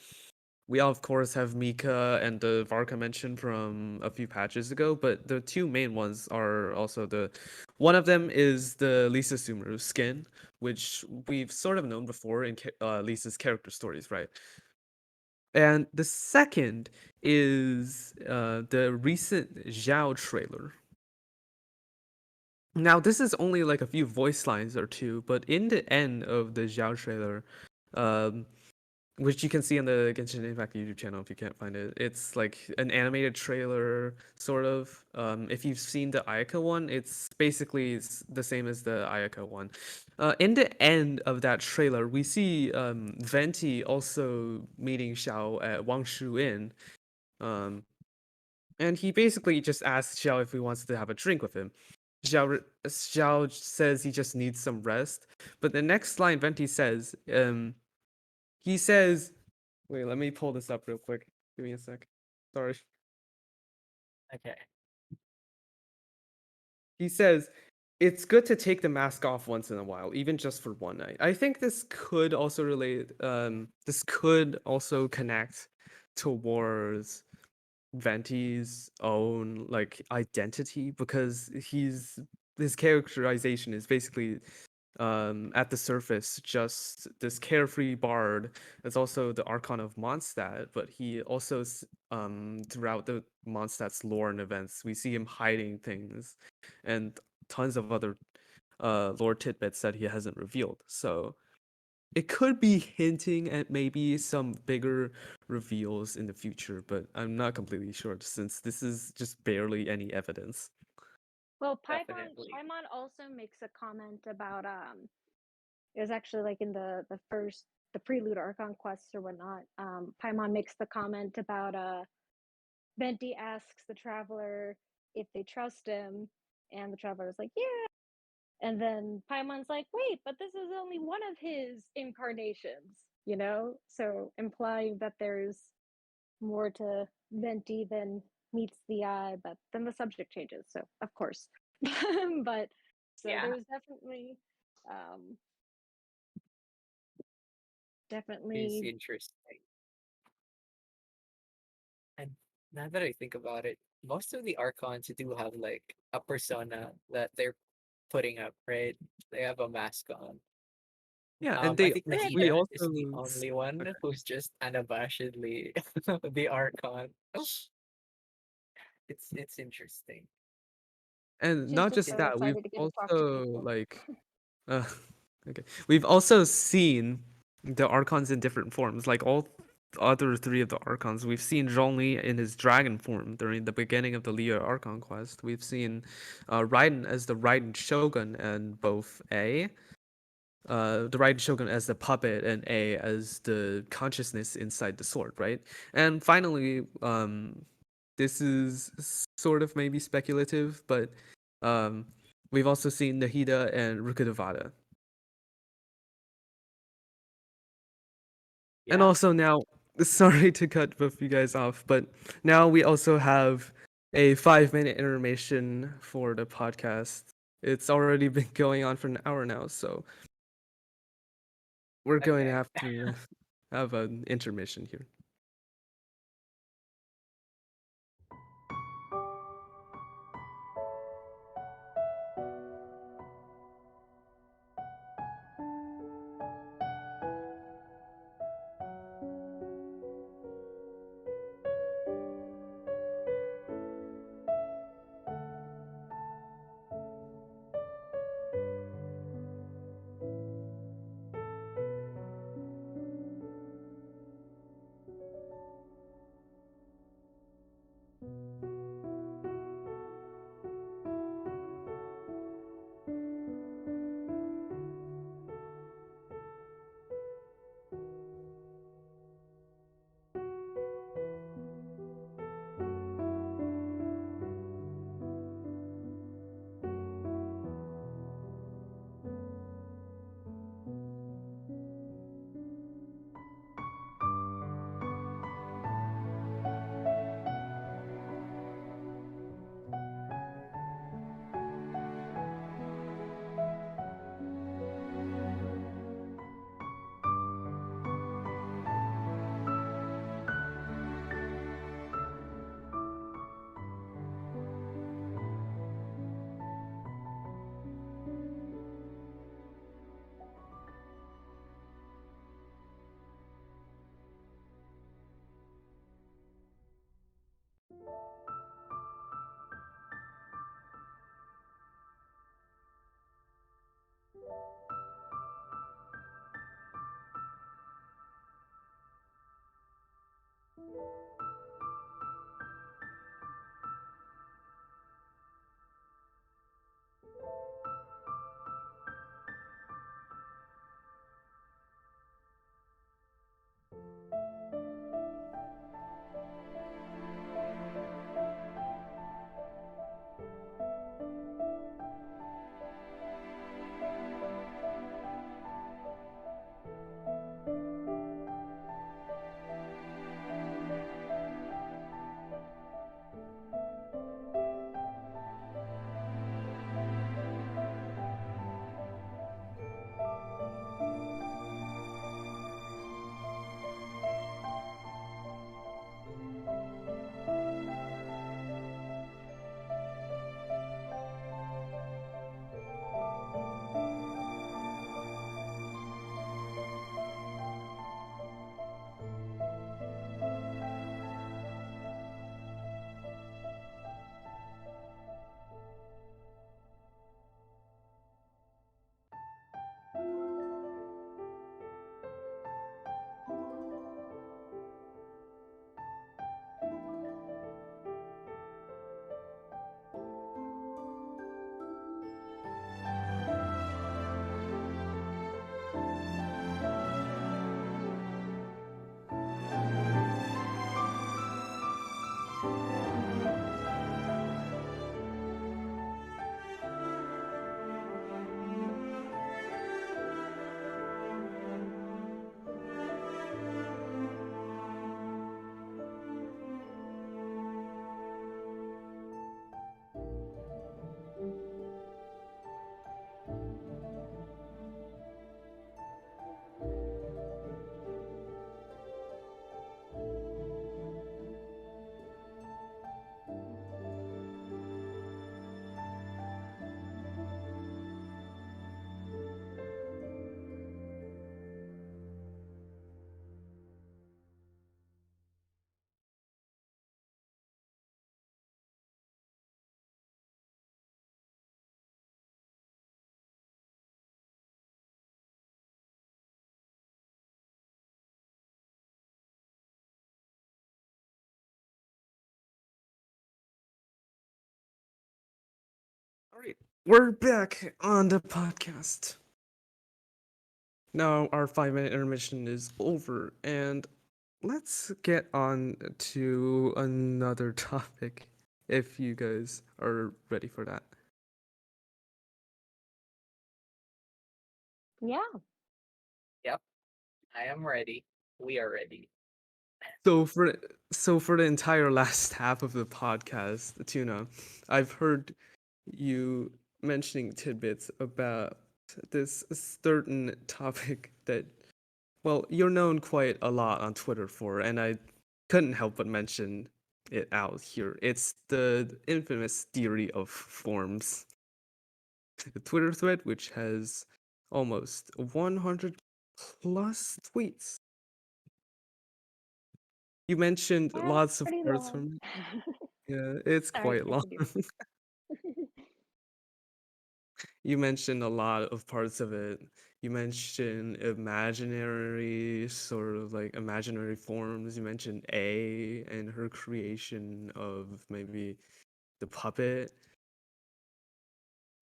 We of course have Mika and the Varka mentioned from a few patches ago, but the two main ones are also the one of them is the Lisa Sumeru skin, which we've sort of known before in Lisa's character stories, right? And the second is the recent Zhao trailer. Now, this is only like a few voice lines or two, but in the end of the Zhao trailer, um, which you can see on the Genshin Impact YouTube channel if you can't find it. It's like an animated trailer, sort of. If you've seen the Ayaka one, it's basically the same as the Ayaka one. In the end of that trailer, we see Venti also meeting Xiao at Wangshu Inn. Um, and he basically just asks Xiao if he wants to have a drink with him. Xiao says he just needs some rest. But the next line Venti says, he says, wait, let me pull this up real quick. Give me a sec. Sorry. Okay. He says, it's good to take the mask off once in a while, even just for one night. I think this could also this could also connect towards Venti's own like identity because his characterization is basically at the surface just this carefree bard that's also the archon of Mondstadt, but he also throughout the Mondstadt's lore and events we see him hiding things and tons of other lore tidbits that he hasn't revealed. So it could be hinting at maybe some bigger reveals in the future, but I'm not completely sure since this is just barely any evidence. Well, Definitely. Paimon also makes a comment about it was actually like in the first the prelude Archon quests or whatnot. Paimon makes the comment about Venti asks the traveler if they trust him, and the traveler's like, yeah. And then Paimon's like, wait, but this is only one of his incarnations, you know? So implying that there's more to Venti than meets the eye, but then the subject changes, so of course. But so Yeah. there's um Is definitely interesting. And now that I think about it, most of the archons do have like a persona that they're putting up, right? They have a mask on. Yeah, and I they think we Nahida is also the only one okay. who's just unabashedly the Archon. It's interesting. And She's not just It, just so that, we've excited to get to talk to also people. like uh okay. We've also seen the Archons in different forms. Like all other three of the Archons. We've seen Zhongli in his dragon form during the beginning of the Leah Archon quest. We've seen Raiden as the Raiden Shogun and both A. The Raiden Shogun as the puppet and A as the consciousness inside the sword, right? And finally, this is sort of maybe speculative, but um, we've also seen Nahida and Rukkhadevata. And yeah. also now, sorry to cut both of you guys off, but now we also have a 5 minute intermission for the podcast. It's already been going on for an hour now, so we're going to Okay. have to have an intermission here. All right, we're back on the podcast. Now our 5 minute intermission is over, and let's get on to another topic if you guys are ready for that. Yeah. Yep, I am ready. We are ready. So for the entire last half of the podcast, Tuna, I've heard you mentioning tidbits about this certain topic that, well, you're known quite a lot on Twitter for, and I couldn't help but mention it out here. It's the infamous theory of forms. The Twitter thread, which has almost 100 plus tweets. You mentioned That's lots of pretty parts long. from it. Yeah, it's Sorry, quite long. continue. You mentioned a lot of parts of it. You mentioned imaginary, sort of like imaginary forms. You mentioned A and her creation of maybe the puppet.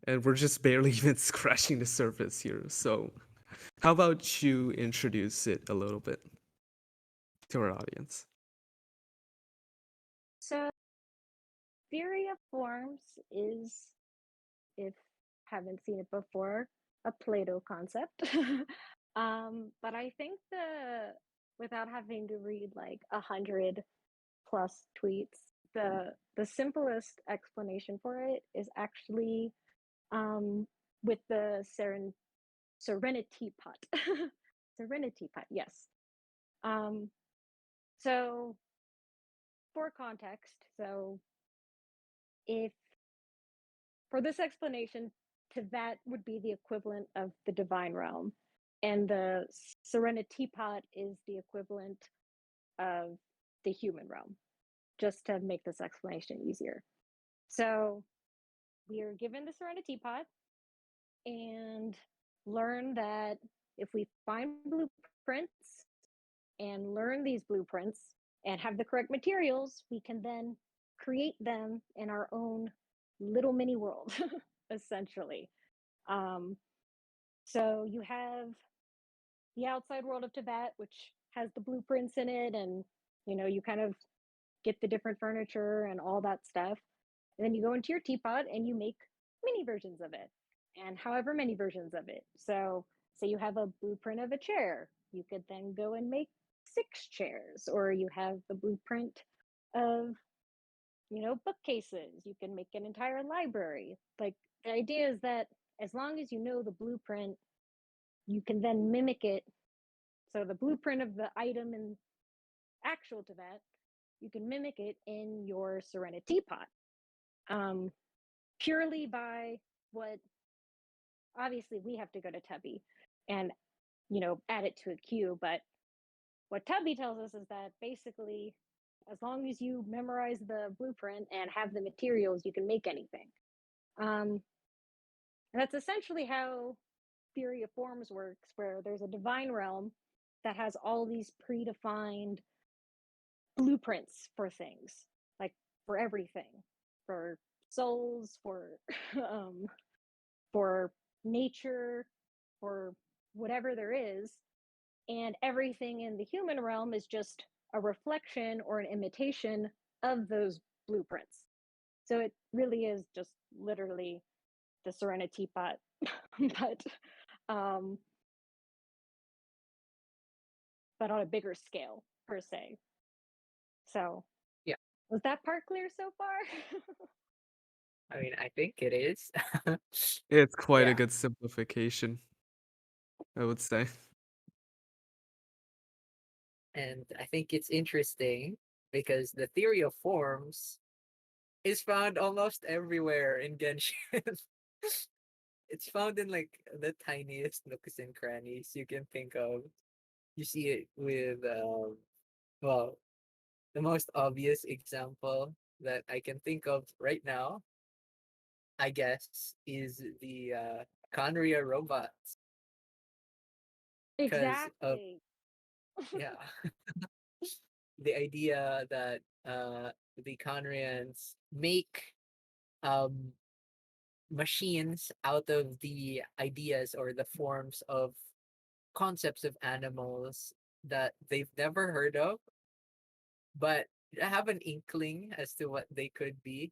And we're just barely even scratching the surface here. So, how about you introduce it a little bit to our audience? So, theory of forms is, if haven't seen it before, a Plato concept. But I think without having to read like 100 plus tweets, the simplest explanation for it is actually um, with the Serenity Pot. Serenity Pot, yes. Um, so for context, so if for this explanation, Tivat would be the equivalent of the divine realm, and the Serenity Pot is the equivalent of the human realm, just to make this explanation easier. So we are given the Serenity Pot and learn that if we find blueprints and learn these blueprints and have the correct materials, we can then create them in our own little mini world, essentially. Um, so you have the outside world of Tibet, which has the blueprints in it, and you kind of get the different furniture and all that stuff. And then you go into your teapot and you make mini versions of it, and however many versions of it. So, say you have a blueprint of a chair, you could then go and make 6 chairs, or you have the blueprint of bookcases, you can make an entire library. Like, the idea is that as long as you know the blueprint, you can then mimic it. So the blueprint of the item in actual Tibet, you can mimic it in your Serenity Pot, um, purely by what, obviously we have to go to Tubby and add it to a queue. But what Tubby tells us is that basically, as long as you memorize the blueprint and have the materials, you can make anything. Um, and that's essentially how theory of forms works, where there's a divine realm that has all these predefined blueprints for things, like for everything, for souls, for um, for nature, for whatever there is, and everything in the human realm is just a reflection or an imitation of those blueprints. So it really is just literally the Serenity Pot, but um, but on a bigger scale per se. So Yeah, was that part clear so far? I mean, I think it is. It's quite a Yeah, good simplification, I would say. and I think it's interesting because the theory of forms is found almost everywhere in Genshin. It's found in like the tiniest nooks and crannies you can think of. You see it with well, the most obvious example that I can think of right now, I guess, is the Conria robots. Because of, Exactly. yeah, the idea that the Conrians make um machines out of the ideas or the forms of concepts of animals that they've never heard of, but have an inkling as to what they could be.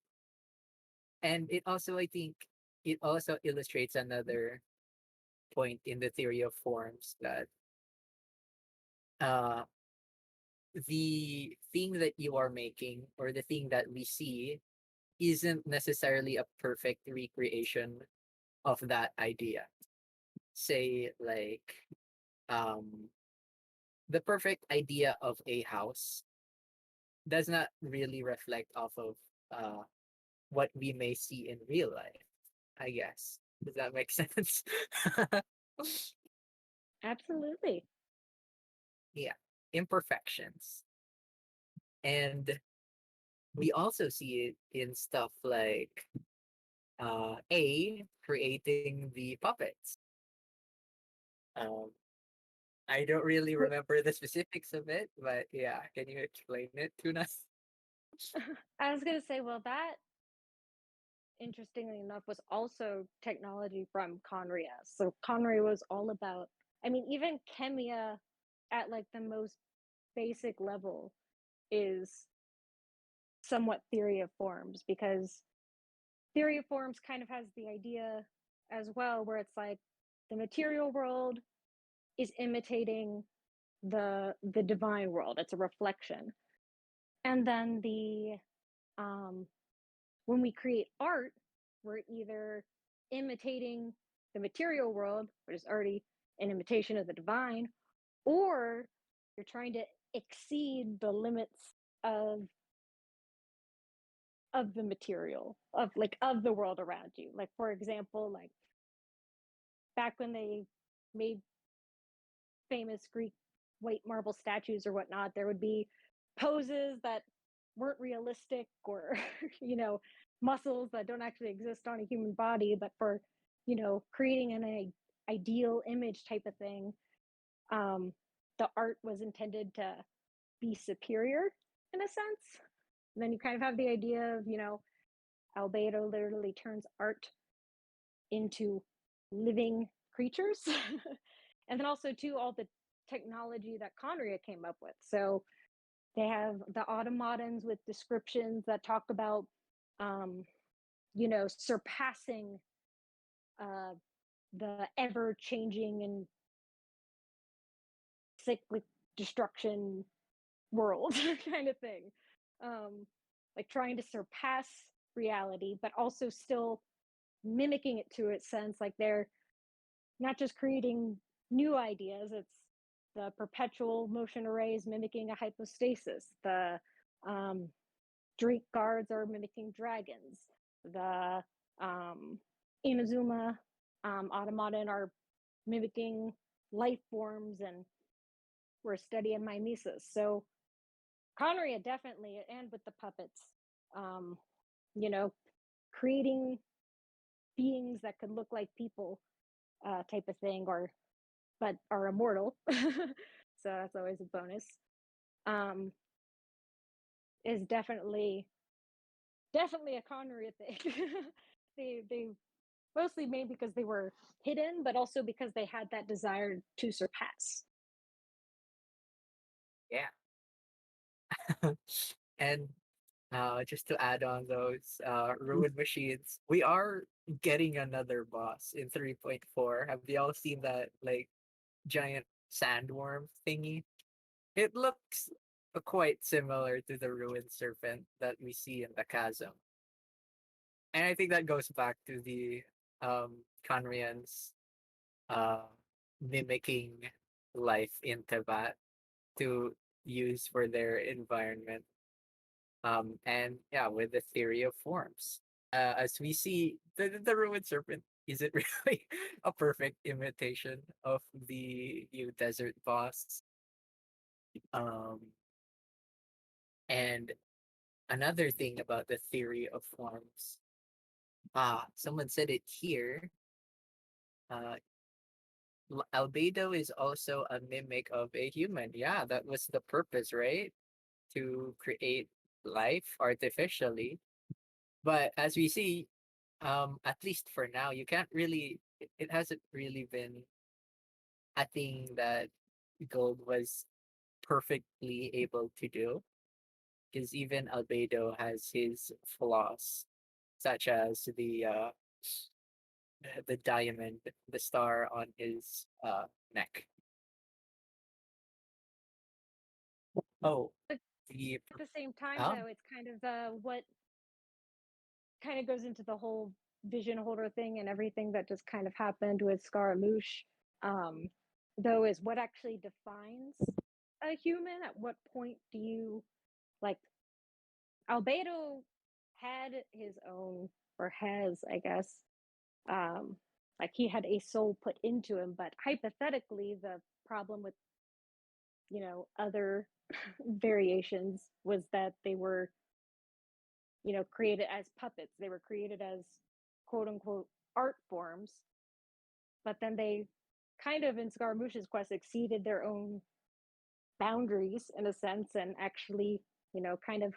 And it also, I think, it also illustrates another point in the theory of forms that uh, the thing that you are making or the thing that we see isn't necessarily a perfect recreation of that idea. Say, like, um, the perfect idea of a house does not really reflect off of uh, what we may see in real life, I guess. Does that make sense? Absolutely. Yeah, imperfections. And we also see it in stuff like A creating the puppets. Um, I don't really Wh- remember the specifics of it, but yeah, can you explain it to us? I was gonna say, well, that interestingly enough was also technology from Conria. So Conria was all about, I mean, even Chemia at like the most basic level is somewhat theory of forms, because theory of forms kind of has the idea as well where it's like the material world is imitating the divine world. It's a reflection. And then the um when we create art, we're either imitating the material world, which is already an imitation of the divine, or you're trying to exceed the limits of the material, of like of the world around you. Like for example, like back when they made famous Greek white marble statues or whatnot, there would be poses that weren't realistic, or muscles that don't actually exist on a human body, but for creating an ideal image type of thing, um, the art was intended to be superior in a sense. And then you kind of have the idea of Albedo literally turns art into living creatures. And then also too all the technology that Conria came up with. So they have the automatons with descriptions that talk about um, surpassing uh, the ever changing and cyclic destruction world kind of thing. um, like trying to surpass reality but also still mimicking it to its sense. Like they're not just creating new ideas, it's the perpetual motion arrays mimicking a hypostasis. The Drake guards are mimicking dragons. The Inazuma automaton are mimicking life forms, and we're studying mimesis. So Conria definitely, and with the puppets, um, you know, creating beings that could look like people, type of thing, or but are immortal. So that's always a bonus. Um, is definitely a Connery thing. They mostly made because they were hidden, but also because they had that desire to surpass. Yeah. And just to add on those ruined machines, we are getting another boss in 3.4. Have you all seen that like giant sandworm thingy? It looks quite similar to the ruined serpent that we see in the chasm. And I think that goes back to the Conrians uh mimicking life in Tibet to use for their environment. And yeah, with the theory of forms. As we see, the ruined serpent isn't really a perfect imitation of the new desert boss. Um, and another thing about the theory of forms, someone said it here. Uh, Albedo is also a mimic of a human. Yeah, that was the purpose, right? To create life artificially. But as we see, At least for now, you can't really. It hasn't really been a thing that Gold was perfectly able to do, because even Albedo has his flaws, such as the diamond, the star on his neck. Oh, But the at the same time, ah, though, it's kind of what kind of goes into the whole vision holder thing and everything that just kind of happened with Scaramouche. Um, though, is what actually defines a human. At what point do you like Albedo had his own, or has, I guess, um, like he had a soul put into him, but hypothetically, the problem with other variations was that they were created as puppets. They were created as quote unquote art forms, but then they kind of in Scaramouche's quest exceeded their own boundaries in a sense and actually, kind of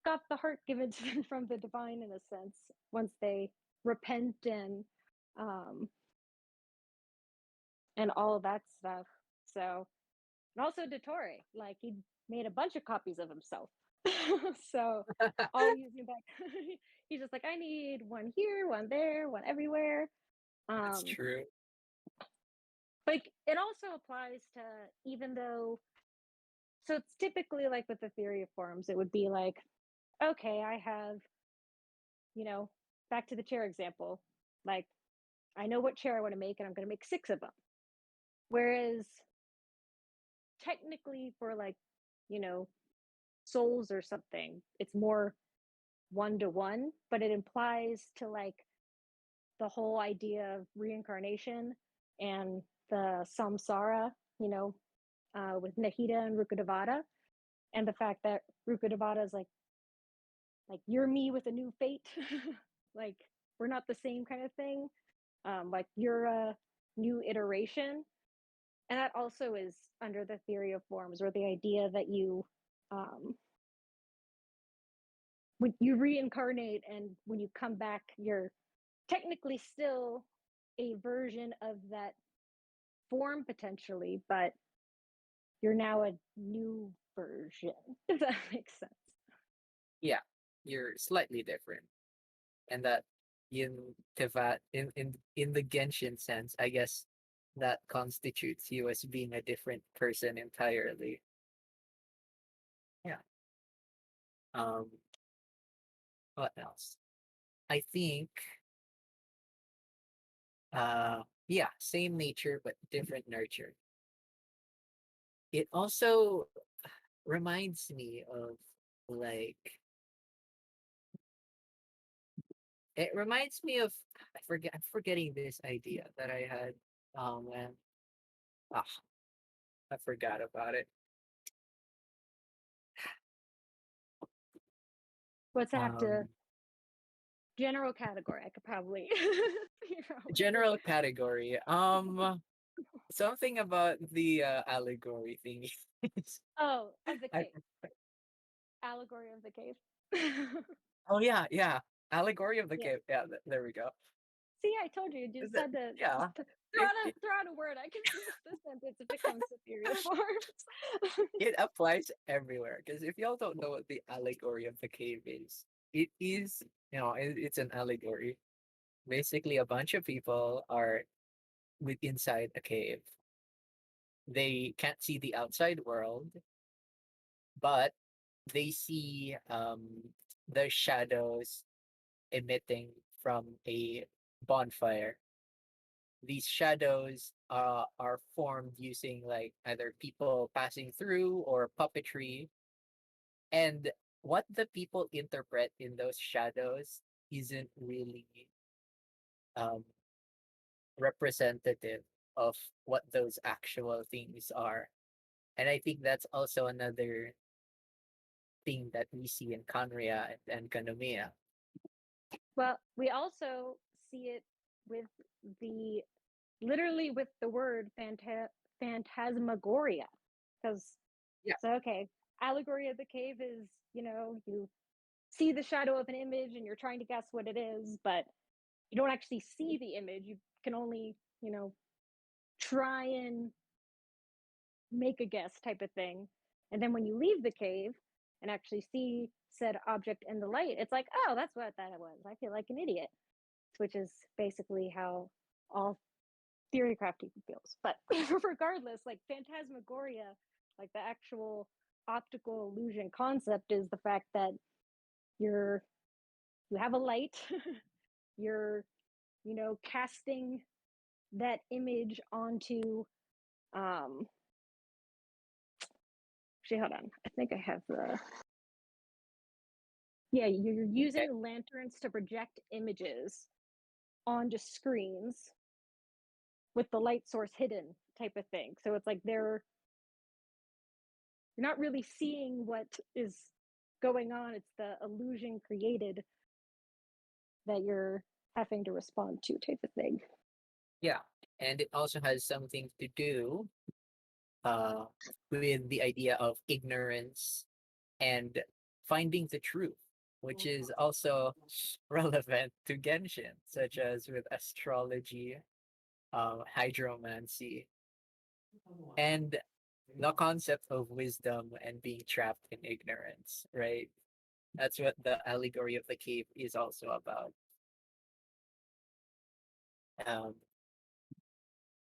got the heart given to them from the divine in a sense once they repent um and all of that stuff. So, and also Dottore, like he made a bunch of copies of himself. So all using back he's just like, I need one here, one there, one everywhere. that's Um true. like it also applies to, even though, so it's typically like with the theory of forms, it would be like, okay, I have, back to the chair example, like I know what chair I want to make and I'm going to make 6 of them. Whereas technically for like, you know, souls or something, it's more one to one, but it implies to like the whole idea of reincarnation and the samsara, with Nahida and Rukkhadevata, and the fact that Rukkhadevata is like you're me with a new fate, like we're not the same kind of thing. Like you're a new iteration, and that also is under the theory of forms, or the idea that um, when you reincarnate and when you come back, you're technically still a version of that form potentially, but you're now a new version, if that makes sense. Yeah, you're slightly different, and that in in the Genshin sense, I guess that constitutes you as being a different person entirely. Yeah. Um. What else? I think. Yeah, same nature but different nurture. It also reminds me of like it reminds me of I'm forgetting this idea that I had. Oh man. Ah, I forgot about it. What's that have to Um general category? I could probably figure out what it is. general category. Something about the allegory thing. Oh, of the I, cave. Allegory of the cave. oh yeah, yeah. Allegory of the Yeah. cave. Yeah, there we go. See, I told you. You Is just it? had to Yeah. just It, it, throw out a word. I can finish the sentence if it comes to theory of forms. it applies everywhere, because if y'all don't know what the allegory of the cave is, it is, it's an allegory. Basically, a bunch of people are inside a cave. They can't see the outside world, but they see the shadows emitting from a bonfire. These shadows are formed using like either people passing through or puppetry. And what the people interpret in those shadows isn't really um, representative of what those actual things are. And I think that's also another thing that we see in Kanria and Kanomiya. Well, we also see it with the literally with the word phantasmagoria, because Yeah. so okay, allegory of the cave is you see the shadow of an image and you're trying to guess what it is, but you don't actually see the image. You can only, try and make a guess type of thing. And then when you leave the cave and actually see said object in the light, it's like, oh, that's what that was. I feel like an idiot, which is basically how all theory crafting feels. But regardless, like phantasmagoria, like the actual optical illusion concept is the fact that you're you have a light, you're casting that image onto actually hold on, I think I have the yeah, you're Okay. using lanterns to project images onto screens with the light source hidden type of thing. So it's like you're not really seeing what is going on. It's the illusion created that you're having to respond to type of thing. Yeah, and it also has something to do uh, with the idea of ignorance and finding the truth, which is also relevant to Genshin, such as with astrology, hydromancy, and the concept of wisdom and being trapped in ignorance, right? That's what the allegory of the cave is also about. Um,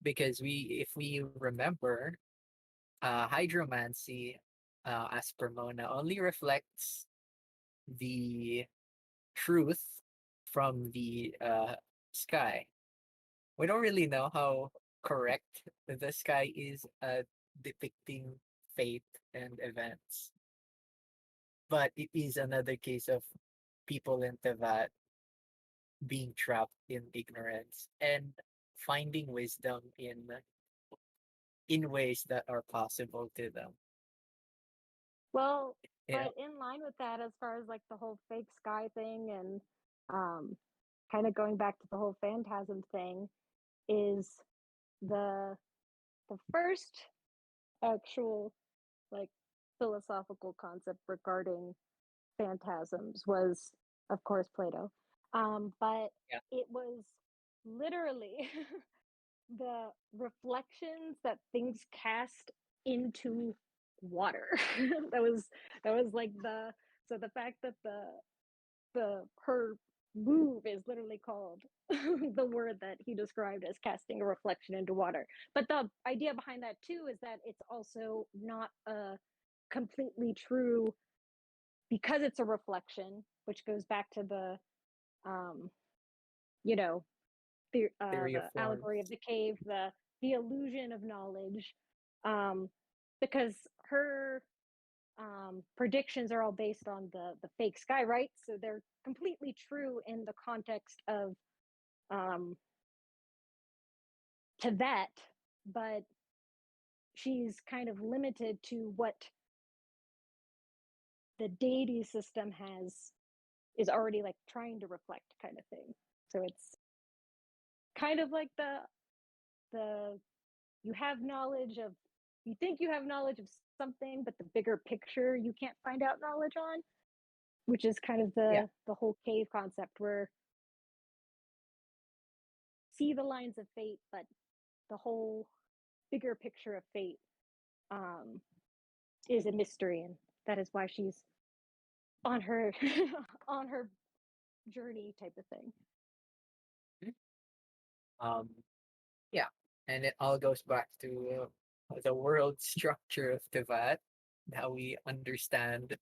because if we remember, hydromancy, as per Mona, only reflects the truth from the sky. We don't really know how correct the sky is at depicting fate and events, but it is another case of people in Tevat being trapped in ignorance and finding wisdom in ways that are possible to them. Well, You know, but in line with that, as far as like the whole fake sky thing and kind of going back to the whole phantasm thing, is the the first actual like philosophical concept regarding phantasms was, of course, Plato. But yeah, it was literally the reflections that things cast into water. that was that was like the fact that the her move is literally called the word that he described as casting a reflection into water. But the idea behind that too is that it's also not a completely true, because it's a reflection, which goes back to the um you know theory of the forms. allegory of the cave, the illusion of knowledge, um because her predictions are all based on the fake sky, right? So they're completely true in the context of um to that, but she's kind of limited to what the deity system is already like trying to reflect kind of thing. So it's kind of like the you have knowledge of, you think you have knowledge of something, but the bigger picture you can't find out knowledge on, which is kind of Yeah, the whole cave concept where see the lines of fate, but the whole bigger picture of fate um, is a mystery, and that is why she's on her on her journey type of thing. mhm. um, yeah, and it all goes back to the world structure of Tevat, how we understand,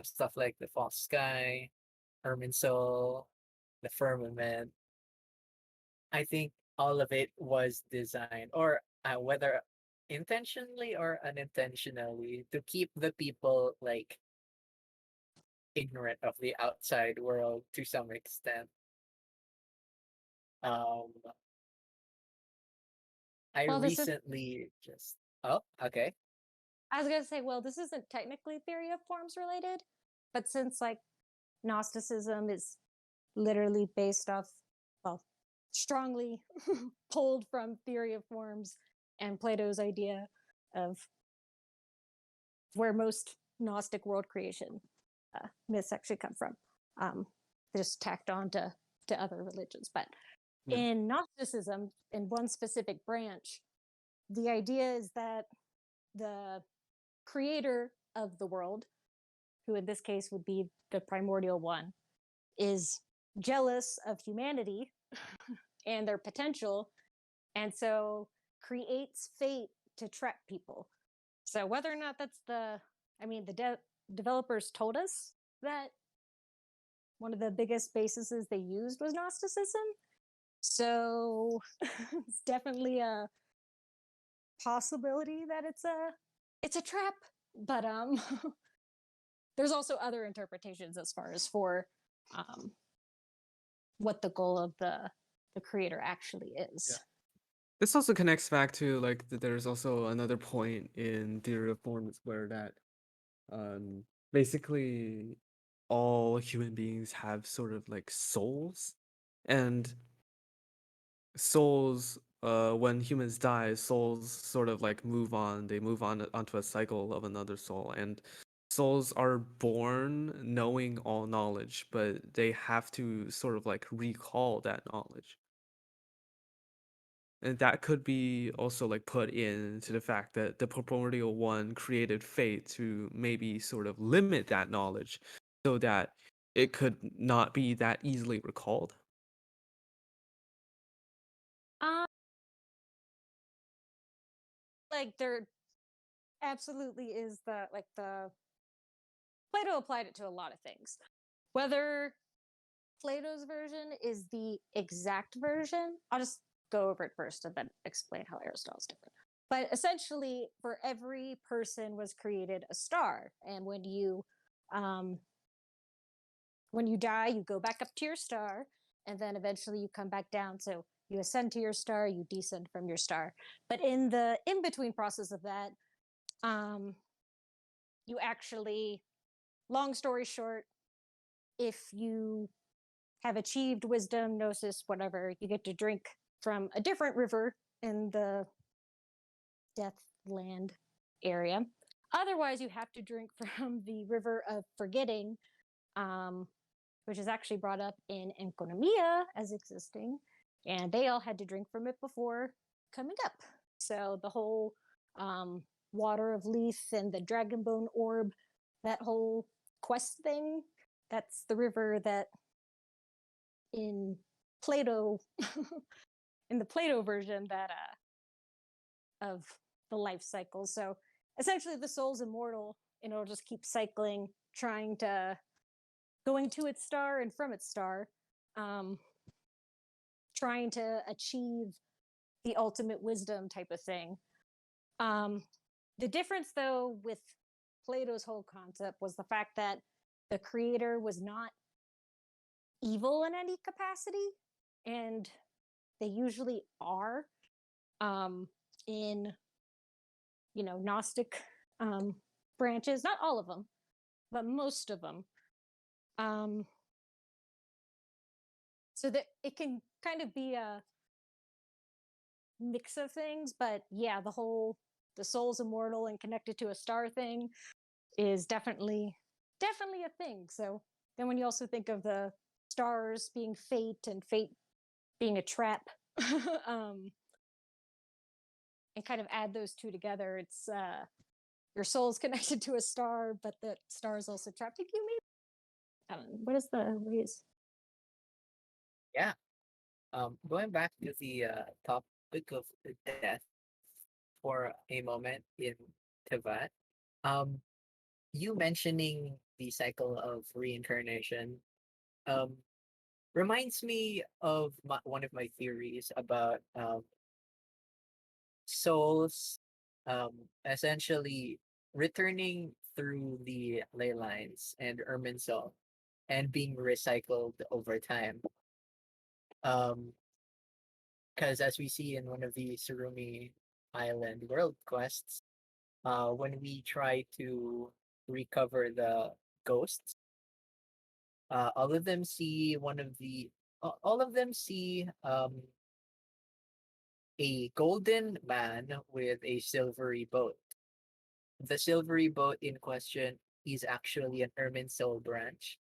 stuff like the false sky, Irminsul, the firmament. I think all of it was designed, or whether intentionally or unintentionally, to keep the people like ignorant of the outside world to some extent. Um, I Well, this is, recently just oh, okay. I was going to say, well, this isn't technically theory of forms related, but since like Gnosticism is literally based off, well, strongly pulled from theory of forms and Plato's idea of where most Gnostic world creation myths actually come from. Just tacked on to other religions. But Yeah. in Gnosticism, in one specific branch, the idea is that the creator of the world, who in this case would be the primordial one, is jealous of humanity and their potential, and so creates fate to trap people. So whether or not that's the developers told us that one of the biggest bases they used was Gnosticism. So it's definitely a possibility that it's a trap. But there's also other interpretations as far as for what the goal of the creator actually is. Yeah. This also connects back to like there's also another point in theory of forms where that basically all human beings have sort of like souls, and souls when humans die, souls sort of like move on, they move on onto a cycle of another soul, and souls are born knowing all knowledge, but they have to sort of like recall that knowledge. And that could be also like put into the fact that the primordial one created fate to maybe sort of limit that knowledge so that it could not be that easily recalled. Um, like there absolutely is the Plato applied it to a lot of things. Whether Plato's version is the exact version, I'll just go over it first and then explain how Aristotle's different. But essentially, for every person was created a star, and when you die, you go back up to your star, and then eventually you come back down. So you ascend to your star, you descend from your star. But in the in between process of that, you actually, long story short, if you have achieved wisdom, gnosis, whatever, you get to drink from a different river in the Deathland area. Otherwise, you have to drink from the river of forgetting, which is actually brought up in Enconomia as existing, and they all had to drink from it before coming up. So the whole water of Leaf and the Dragonbone orb, that whole quest thing, that's the river that in Plato, in the Plato version that of the life cycle. So essentially, the soul's immortal, and it'll just keep cycling, going to its star and from its star, trying to achieve the ultimate wisdom type of thing. The difference, though, with Plato's whole concept was the fact that the creator was not evil in any capacity, and they usually are in Gnostic branches, not all of them, but most of them. So that it can kind of be a mix of things, but yeah, the soul's immortal and connected to a star thing is definitely a thing. So then when you also think of the stars being fate and fate being a trap, and kind of add those two together, it's your soul's connected to a star, but the star is also trapped. Think you maybe I don't know, what is Yeah. Going back to the topic of death for a moment in Tibet, um, you mentioning the cycle of reincarnation um, reminds me of one of my theories about souls essentially returning through the ley lines and Irminsul and being recycled over time. Because as we see in one of the Surumi Island world quests, when we try to recover the ghosts, all of them see all of them see a golden man with a silvery boat. The silvery boat in question is actually an Irminsul branch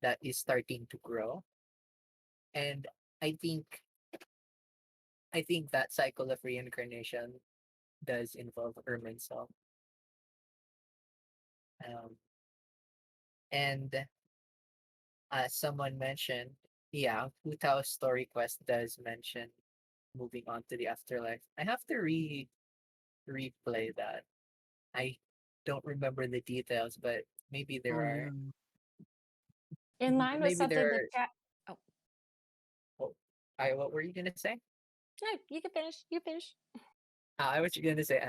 that is starting to grow. And I think I think that cycle of reincarnation does involve Irminsul. Um, and as someone mentioned, yeah, Hutao's story quest does mention moving on to the afterlife. I have to replay that. I don't remember the details, but maybe there Oh are yeah. In line with maybe there something the are chat. Oh, oh, I what were you gonna say? no, you can finish. You finish. I was gonna say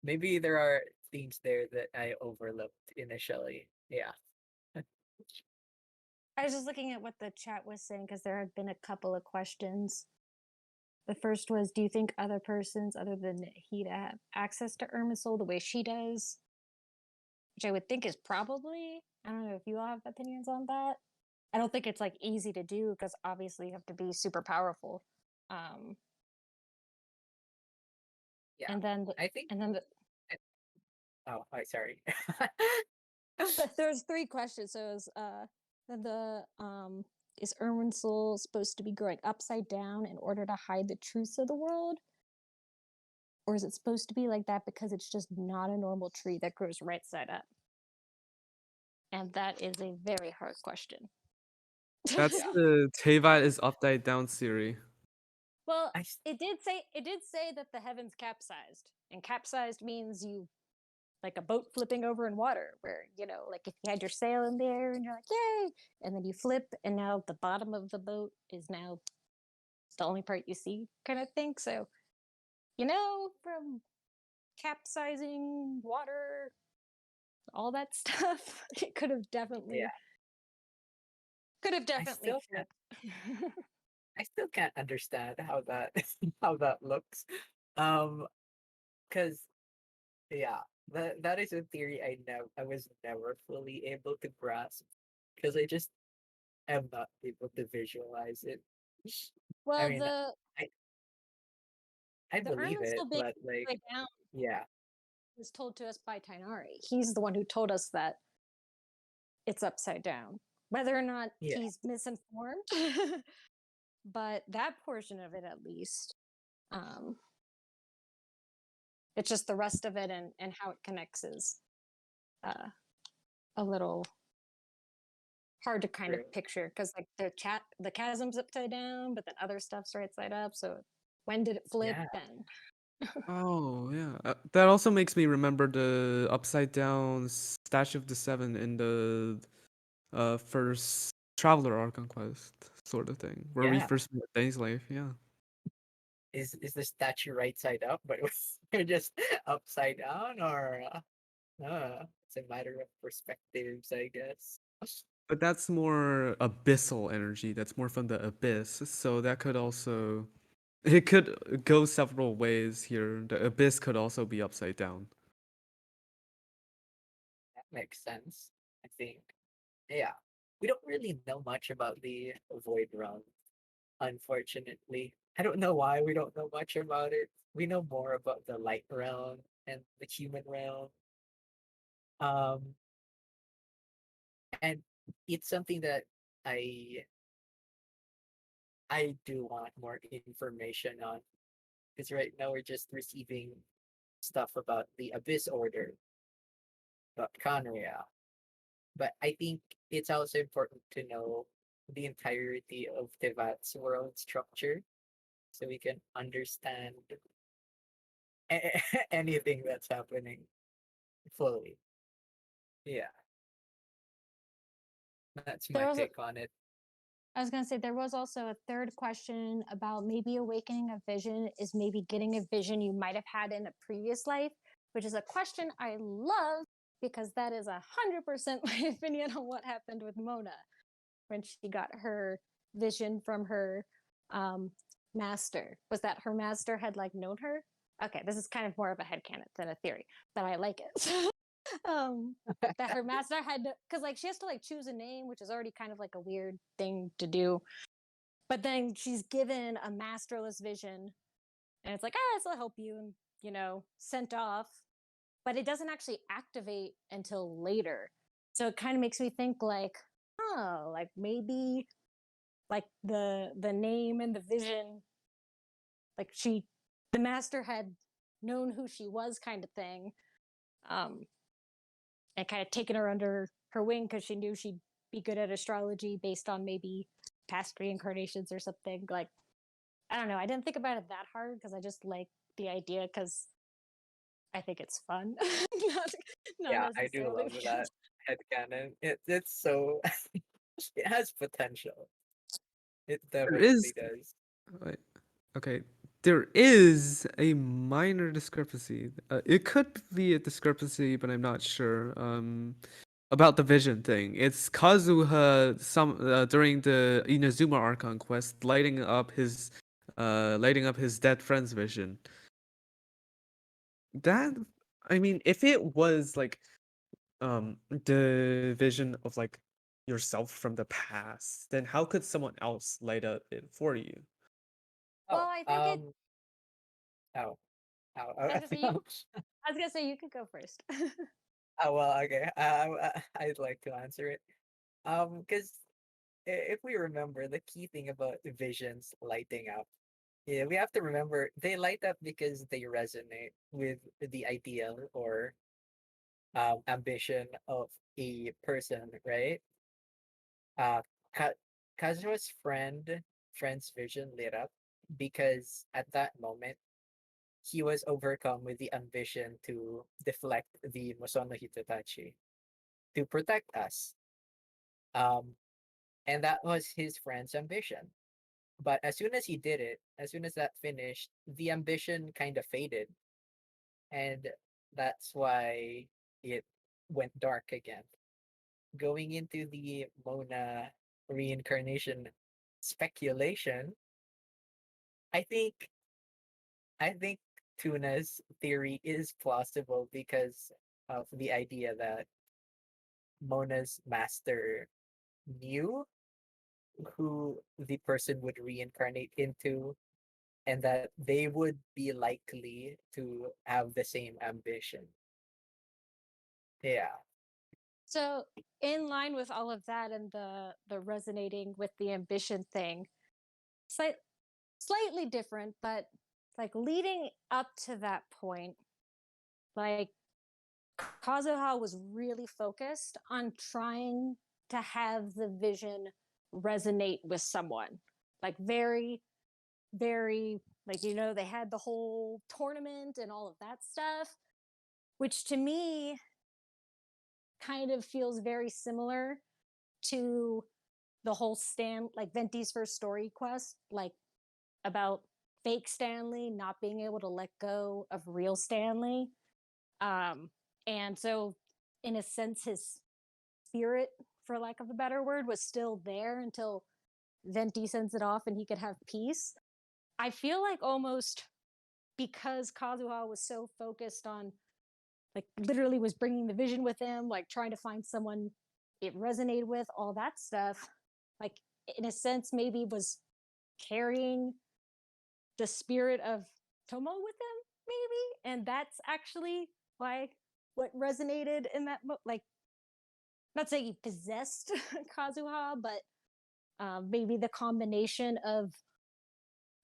maybe there are things there that I overlooked initially. Yeah. I was just looking at what the chat was saying because there had been a couple of questions. The first was, do you think other persons other than Hida have access to Irminsul the way she does? Which I would think is probably. I don't know if you all have opinions on that. I don't think it's like easy to do because obviously you have to be super powerful. Um, Yeah. and then, I think and then the, oh, I sorry. there's three questions. So it was is Irminsul supposed to be growing upside down in order to hide the truths of the world? Or is it supposed to be like that because it's just not a normal tree that grows right side up? And that is a very hard question. That's Yeah. the Tevat is upside down theory. Well, I s- it did say that the heavens capsized. And capsized means you like a boat flipping over in water, where, like if you had your sail in there and you're like, yay, and then you flip, and now the bottom of the boat is now the only part you see, kind of thing. So, from capsizing water, all that stuff, it yeah. could have I definitely still can't flipped. I still can't understand how that how that looks. Um, because yeah, that is a theory I was never fully able to grasp because I just am not able to visualize it. I Well, mean, I I the believe it, Irminsul being but like, upside down yeah, was told to us by Tainari. He's the one who told us that it's upside down. Whether or not yeah, he's misinformed, but that portion of it at least. Um, it's just the rest of it and how it connects is uh, a little hard to kind true. of picture because like the chasm's upside down, but then other stuff's right side up. So when did it flip? Yeah, Then Oh yeah, that also makes me remember the upside down Statue of the Seven in the first Traveler Archon quest sort of thing, where we yeah. first met Dainsleif. Yeah, Is the statue right side up, but it was just upside down, or it's a matter of perspectives, I guess. but that's more abyssal energy. That's more from the abyss. So that could also it could go several ways here. The abyss could also be upside down. That makes sense, I think. Yeah. We don't really know much about the Void Realm, unfortunately. I don't know why we don't know much about it. We know more about the Light Realm and the Human Realm. Um, and it's something that I I do want more information on because right now we're just receiving stuff about the Abyss Order, about Conria. But I think it's also important to know the entirety of Tevat's world structure so we can understand anything that's happening fully. Yeah, that's there my was take on it. I was going to say there was also a third question about maybe awakening a vision is maybe getting a vision you might have had in a previous life, which is a question I love because that is 100% my opinion on what happened with Mona when she got her vision from her um, master. Was that her master had like known her? Okay, this is kind of more of a headcanon than a theory, but I like it. um that her master had to, because like she has to like choose a name, which is already kind of like a weird thing to do, but then she's given a masterless vision and it's like, ah, this will help you, and sent off, but it doesn't actually activate until later. So it kind of makes me think like, oh, like maybe like the name and the vision, like the master had known who she was, kind of thing, um, and kind of taken her under her wing because she knew she'd be good at astrology based on maybe past reincarnations or something. Like, I don't know. I didn't think about it that hard because I just like the idea because I think it's fun, not, not Yeah, I do necessarily love because that headcanon. It's so it has potential. It There definitely is does. wait, okay. There is a minor discrepancy. It could be a discrepancy, but I'm not sure. About the vision thing. It's Kazuha during the Inazuma Archon quest lighting up his dead friend's vision. That I mean, if it was like the vision of like yourself from the past, then how could someone else light up it for you? well, Oh, I think it. oh, oh, I was gonna say you. I was gonna say you could go first. oh, well, okay. I'd like to answer it. Because if we remember the key thing about visions lighting up, yeah, we have to remember they light up because they resonate with the ideal or ambition of a person, right? Uh, Ka- Kazuha's friend's vision lit up because at that moment he was overcome with the ambition to deflect the Mosono Hitotadachi to protect us. Um, and that was his friend's ambition. But as soon as he did it, as soon as that finished, the ambition kind of faded, and that's why it went dark again. Going into the Mona reincarnation speculation, I think I think Tuna's theory is plausible because of the idea that Mona's master knew who the person would reincarnate into and that they would be likely to have the same ambition. Yeah. So, in line with all of that and the resonating with the ambition thing, slight, slightly different, but like leading up to that point, like Kazuha was really focused on trying to have the vision resonate with someone. Like very, very, like, they had the whole tournament and all of that stuff, which to me kind of feels very similar to the whole like Venti's first story quest, like about fake Stanley not being able to let go of real Stanley. Um, and so, in a sense, his spirit, for lack of a better word, was still there until Venti sends it off and he could have peace. I feel like almost because Kazuha was so focused on, like, literally was bringing the vision with him, like, trying to find someone it resonated with, all that stuff, like, in a sense, maybe was carrying the spirit of Tomo with him, maybe. And that's actually why what resonated in that, like, not saying he possessed Kazuha, but maybe the combination of,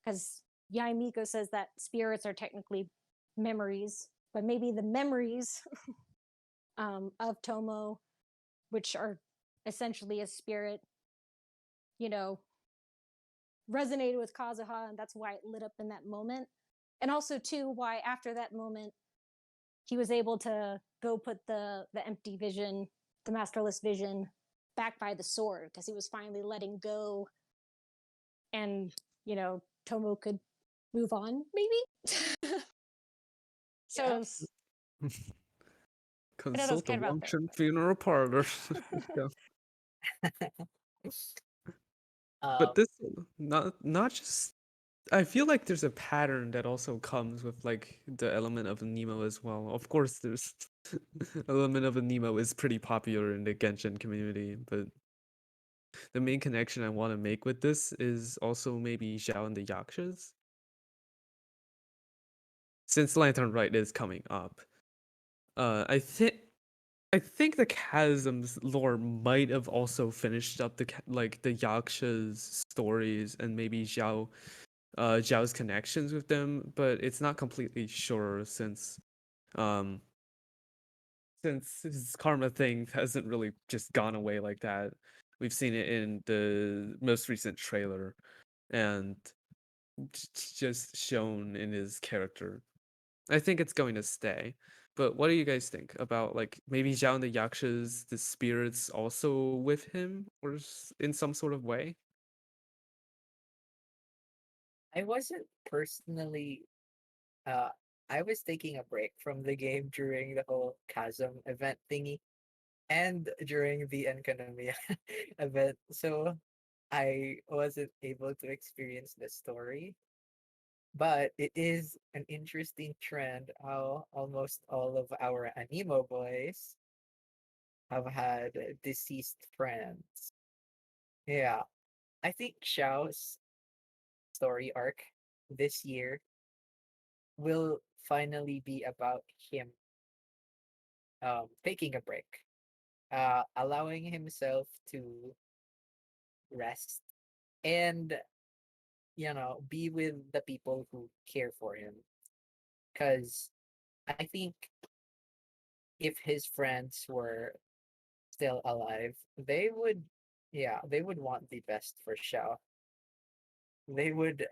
because Yaimiko says that spirits are technically memories, but maybe the memories of Tomo, which are essentially a spirit, you know, resonated with Kazuha, and that's why it lit up in that moment. And also, too, why after that moment he was able to go put the empty vision, the masterless vision, back by the sword because he was finally letting go, and Tomo could move on, maybe. Yeah. So I know that was Consult the kind of out there, Wangchun but funeral parlor. Yeah. But um, this not just I feel like there's a pattern that also comes with like the element of Nemo as well. Of course, there's element of a Nemo is pretty popular in the Genshin community, but the main connection I want to make with this is also maybe Xiao and the Yakshas. Since Lantern Rite is coming up, I think the Chasm's lore might have also finished up like the Yaksha's stories and maybe Zhao's connections with them, but it's not completely sure um since his karma thing hasn't really just gone away like that. We've seen it in the most recent trailer and just shown in his character. I think it's going to stay. But what do you guys think about like maybe Zhao and the Yakshas, the spirits also with him or in some sort of way? I wasn't personally uh I was taking a break from the game during the whole chasm event thingy and during the Enkanomiya event. So I wasn't able to experience the story. But it is an interesting trend how almost all of our animo boys have had deceased friends. Yeah, I think Xiao's story arc this year will finally be about him taking a break, allowing himself to rest and be with the people who care for him. Because I think if his friends were still alive, they would want the best for Xiao. They would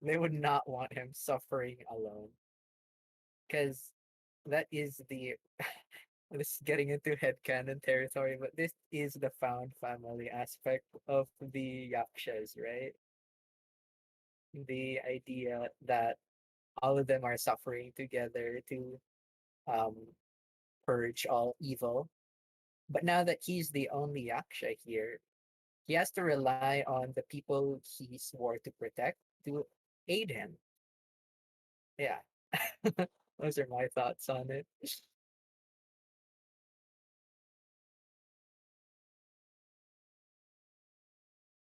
they would not want him suffering alone. Because that is the this is getting into headcanon territory, but this is the found family aspect of the Yakshas, right? The idea that all of them are suffering together to um purge all evil. But now that he's the only Yaksha here, he has to rely on the people he swore to protect to aid him. Yeah. Those are my thoughts on it.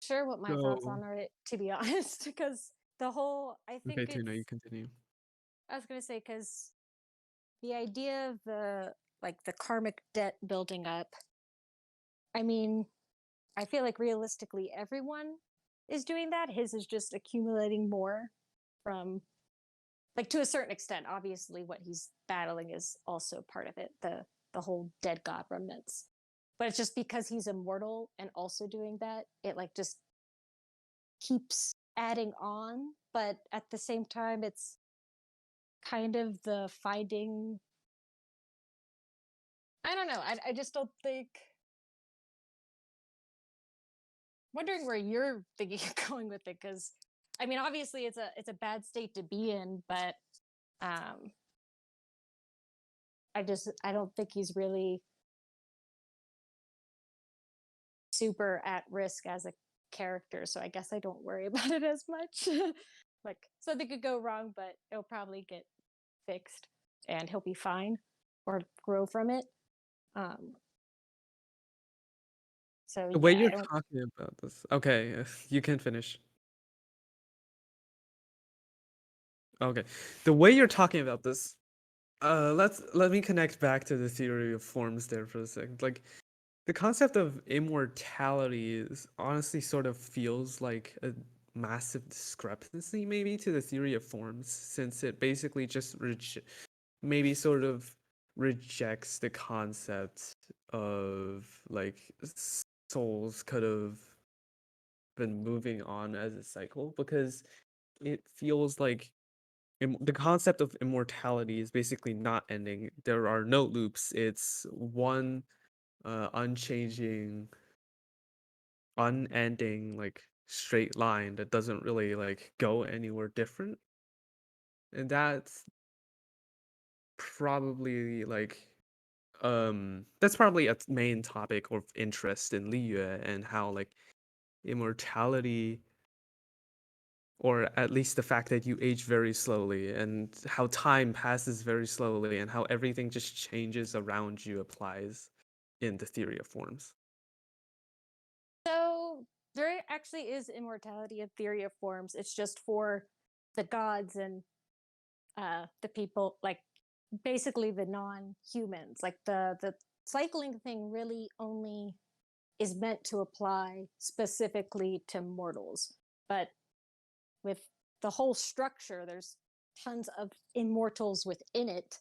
Sure what my thoughts So on it, to be honest, because the whole, I think okay, it's, Tuna, you continue. I was gonna say, because the idea of the like the karmic debt building up, I mean, I feel like realistically everyone is doing that. His is just accumulating more from, like, to a certain extent. Obviously what he's battling is also part of it, the whole dead god remnants. But it's just because he's immortal and also doing that, it like just keeps adding on. But at the same time, it's kind of the finding, I don't know. I just don't think, wondering where you're thinking of going with it, because I mean obviously it's a bad state to be in, but um I don't think he's really super at risk as a character, so I guess I don't worry about it as much. Like something could go wrong, but it'll probably get fixed and he'll be fine or grow from it. Um so The way yeah, I you're don't. talking about this. Okay, you can finish. Okay. The way you're talking about this, let me connect back to the theory of forms there for a second. Like the concept of immortality is honestly sort of feels like a massive discrepancy maybe to the theory of forms since it basically just maybe sort of rejects the concept of like souls could have been moving on as a cycle because it feels like the concept of immortality is basically not ending. There are no loops. It's one unchanging, unending, like straight line that doesn't really like go anywhere different. And that's probably that's probably a main topic of interest in Liyue and how like immortality or at least the fact that you age very slowly and how time passes very slowly and how everything just changes around you applies in the theory of forms. So there actually is immortality in theory of forms. It's just for the gods and the people, like basically the non-humans. Like the cycling thing really only is meant to apply specifically to mortals. But with the whole structure, there's tons of immortals within it.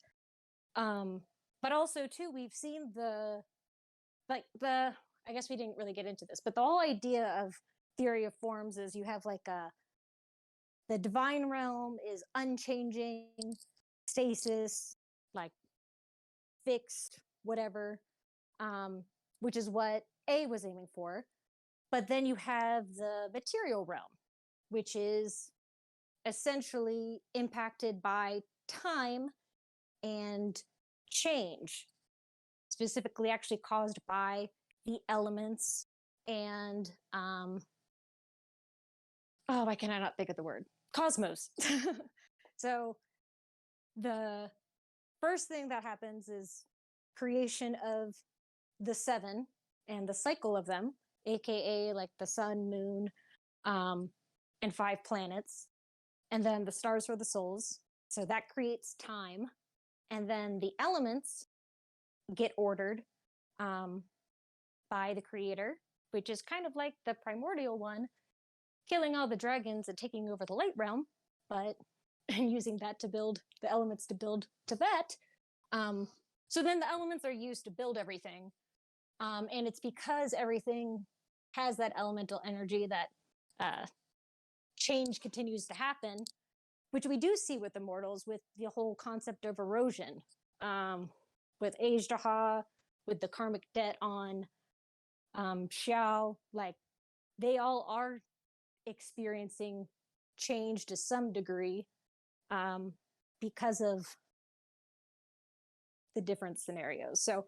But also too, we've seen I guess we didn't really get into this, but the whole idea of theory of forms is you have like the divine realm is unchanging, stasis, like fixed, whatever, which is what A was aiming for. But then you have the material realm, which is essentially impacted by time and change, specifically actually caused by the elements and why can I not think of the word? Cosmos. So the first thing that happens is creation of the seven and the cycle of them, aka like the sun, moon, and 5 planets, and then the stars for the souls. So that creates time, and then the elements get ordered by the creator, which is kind of like the primordial one, killing all the dragons and taking over the light realm, but and using that to build the elements to build to that. So then the elements are used to build everything. And it's because everything has that elemental energy that change continues to happen, which we do see with immortals with the whole concept of erosion, with Ajdaha, with the karmic debt on Xiao. Like, they all are experiencing change to some degree because of the different scenarios. So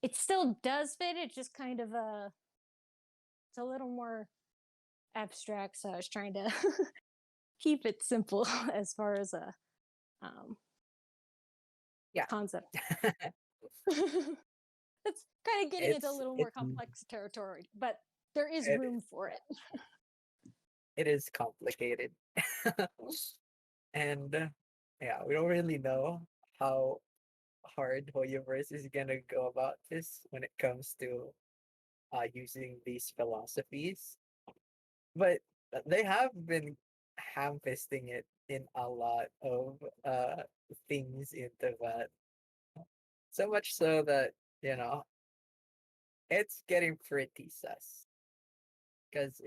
it still does fit. It's just kind of it's a little more abstract. So I was trying to keep it simple as far as a concept. It's kind of getting into a little more complex territory, but there is room for it. It is complicated. And yeah, we don't really know how hard Hoyoverse is gonna go about this when it comes to using these philosophies. But they have been ham-fisting it in a lot of things into that. So much so that, you know, it's getting pretty sus. Because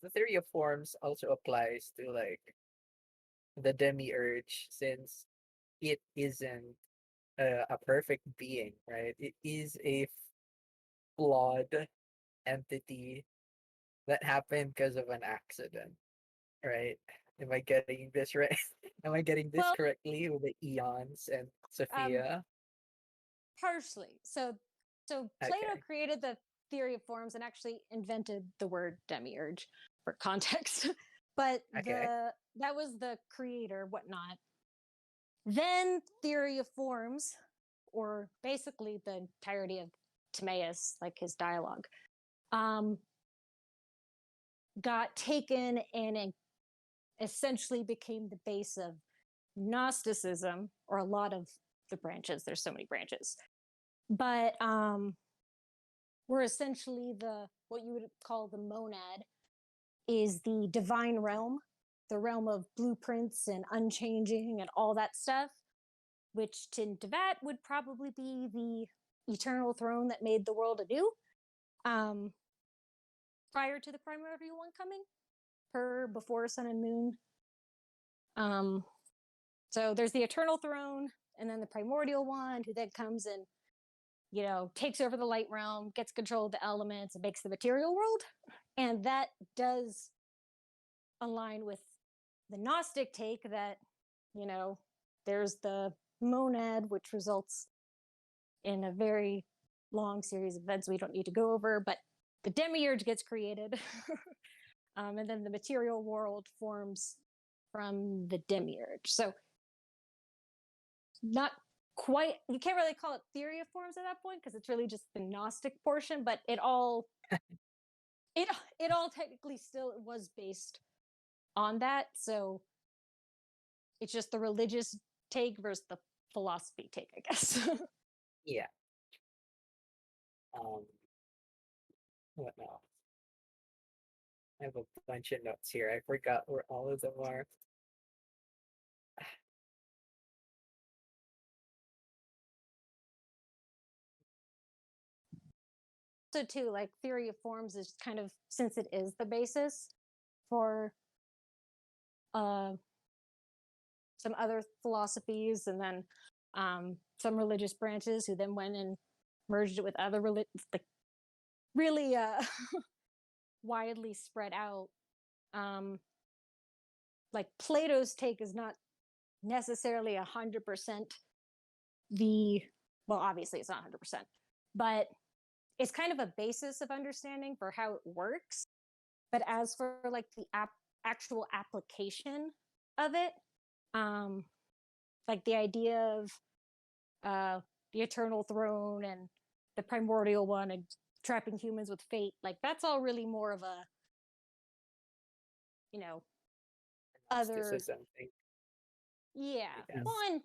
the theory of forms also applies to like the demiurge, since it isn't a perfect being, right? It is a flawed entity that happened because of an accident, right? Am I getting this right? Am I getting this Well, correctly with the eons and Sophia? partially. So Plato Okay. created the theory of forms and actually invented the word demiurge for context. But Okay. that was the creator, whatnot. Then theory of forms, or basically the entirety of Timaeus, like his dialogue, got taken and essentially became the base of Gnosticism, or a lot of the branches. There's so many branches, but we're essentially what you would call the monad is the divine realm, the realm of blueprints and unchanging and all that stuff, which to Devat would probably be the eternal throne that made the world anew, prior to the primordial one coming, before sun and moon. So there's the eternal throne, and then the primordial one, who then comes and, you know, takes over the light realm, gets control of the elements, and makes the material world. And that does align with the Gnostic take that, you know, there's the monad, which results in a very long series of events we don't need to go over, but the demiurge gets created. And then the material world forms from the demiurge. So not quite, you can't really call it theory of forms at that point, because it's really just the Gnostic portion, but it all technically still was based on that. So it's just the religious take versus the philosophy take, I guess. Yeah. Um, what now? I have a bunch of notes here. I forgot where all of them are. So too, like theory of forms is kind of, since it is the basis for uh some other philosophies, and then some religious branches who then went and merged it with other like really widely spread out. Um, like Plato's take is not necessarily 100% the, well, obviously it's not 100%, but it's kind of a basis of understanding for how it works. But as for like the actual application of it, um, like the idea of the eternal throne and the primordial one and trapping humans with fate, like that's all really more of a, you know, other, Gnosticism thing, yeah. I guess. Well, and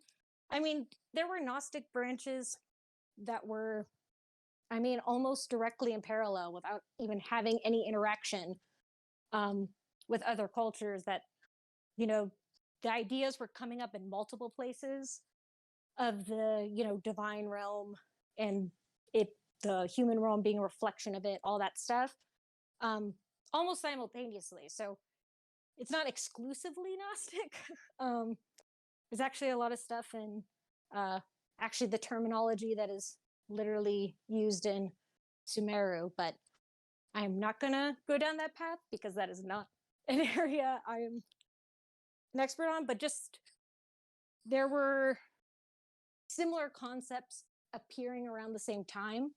I mean, there were Gnostic branches that were, I mean, almost directly in parallel without even having any interaction um, with other cultures. That, you know, the ideas were coming up in multiple places of the, you know, divine realm, and it, the human realm being a reflection of it, all that stuff, um, almost simultaneously. So it's not exclusively Gnostic. um, there's actually a lot of stuff in actually the terminology that is literally used in Sumeru, but I'm not gonna go down that path because that is not an area I am an expert on. But just, there were similar concepts appearing around the same time,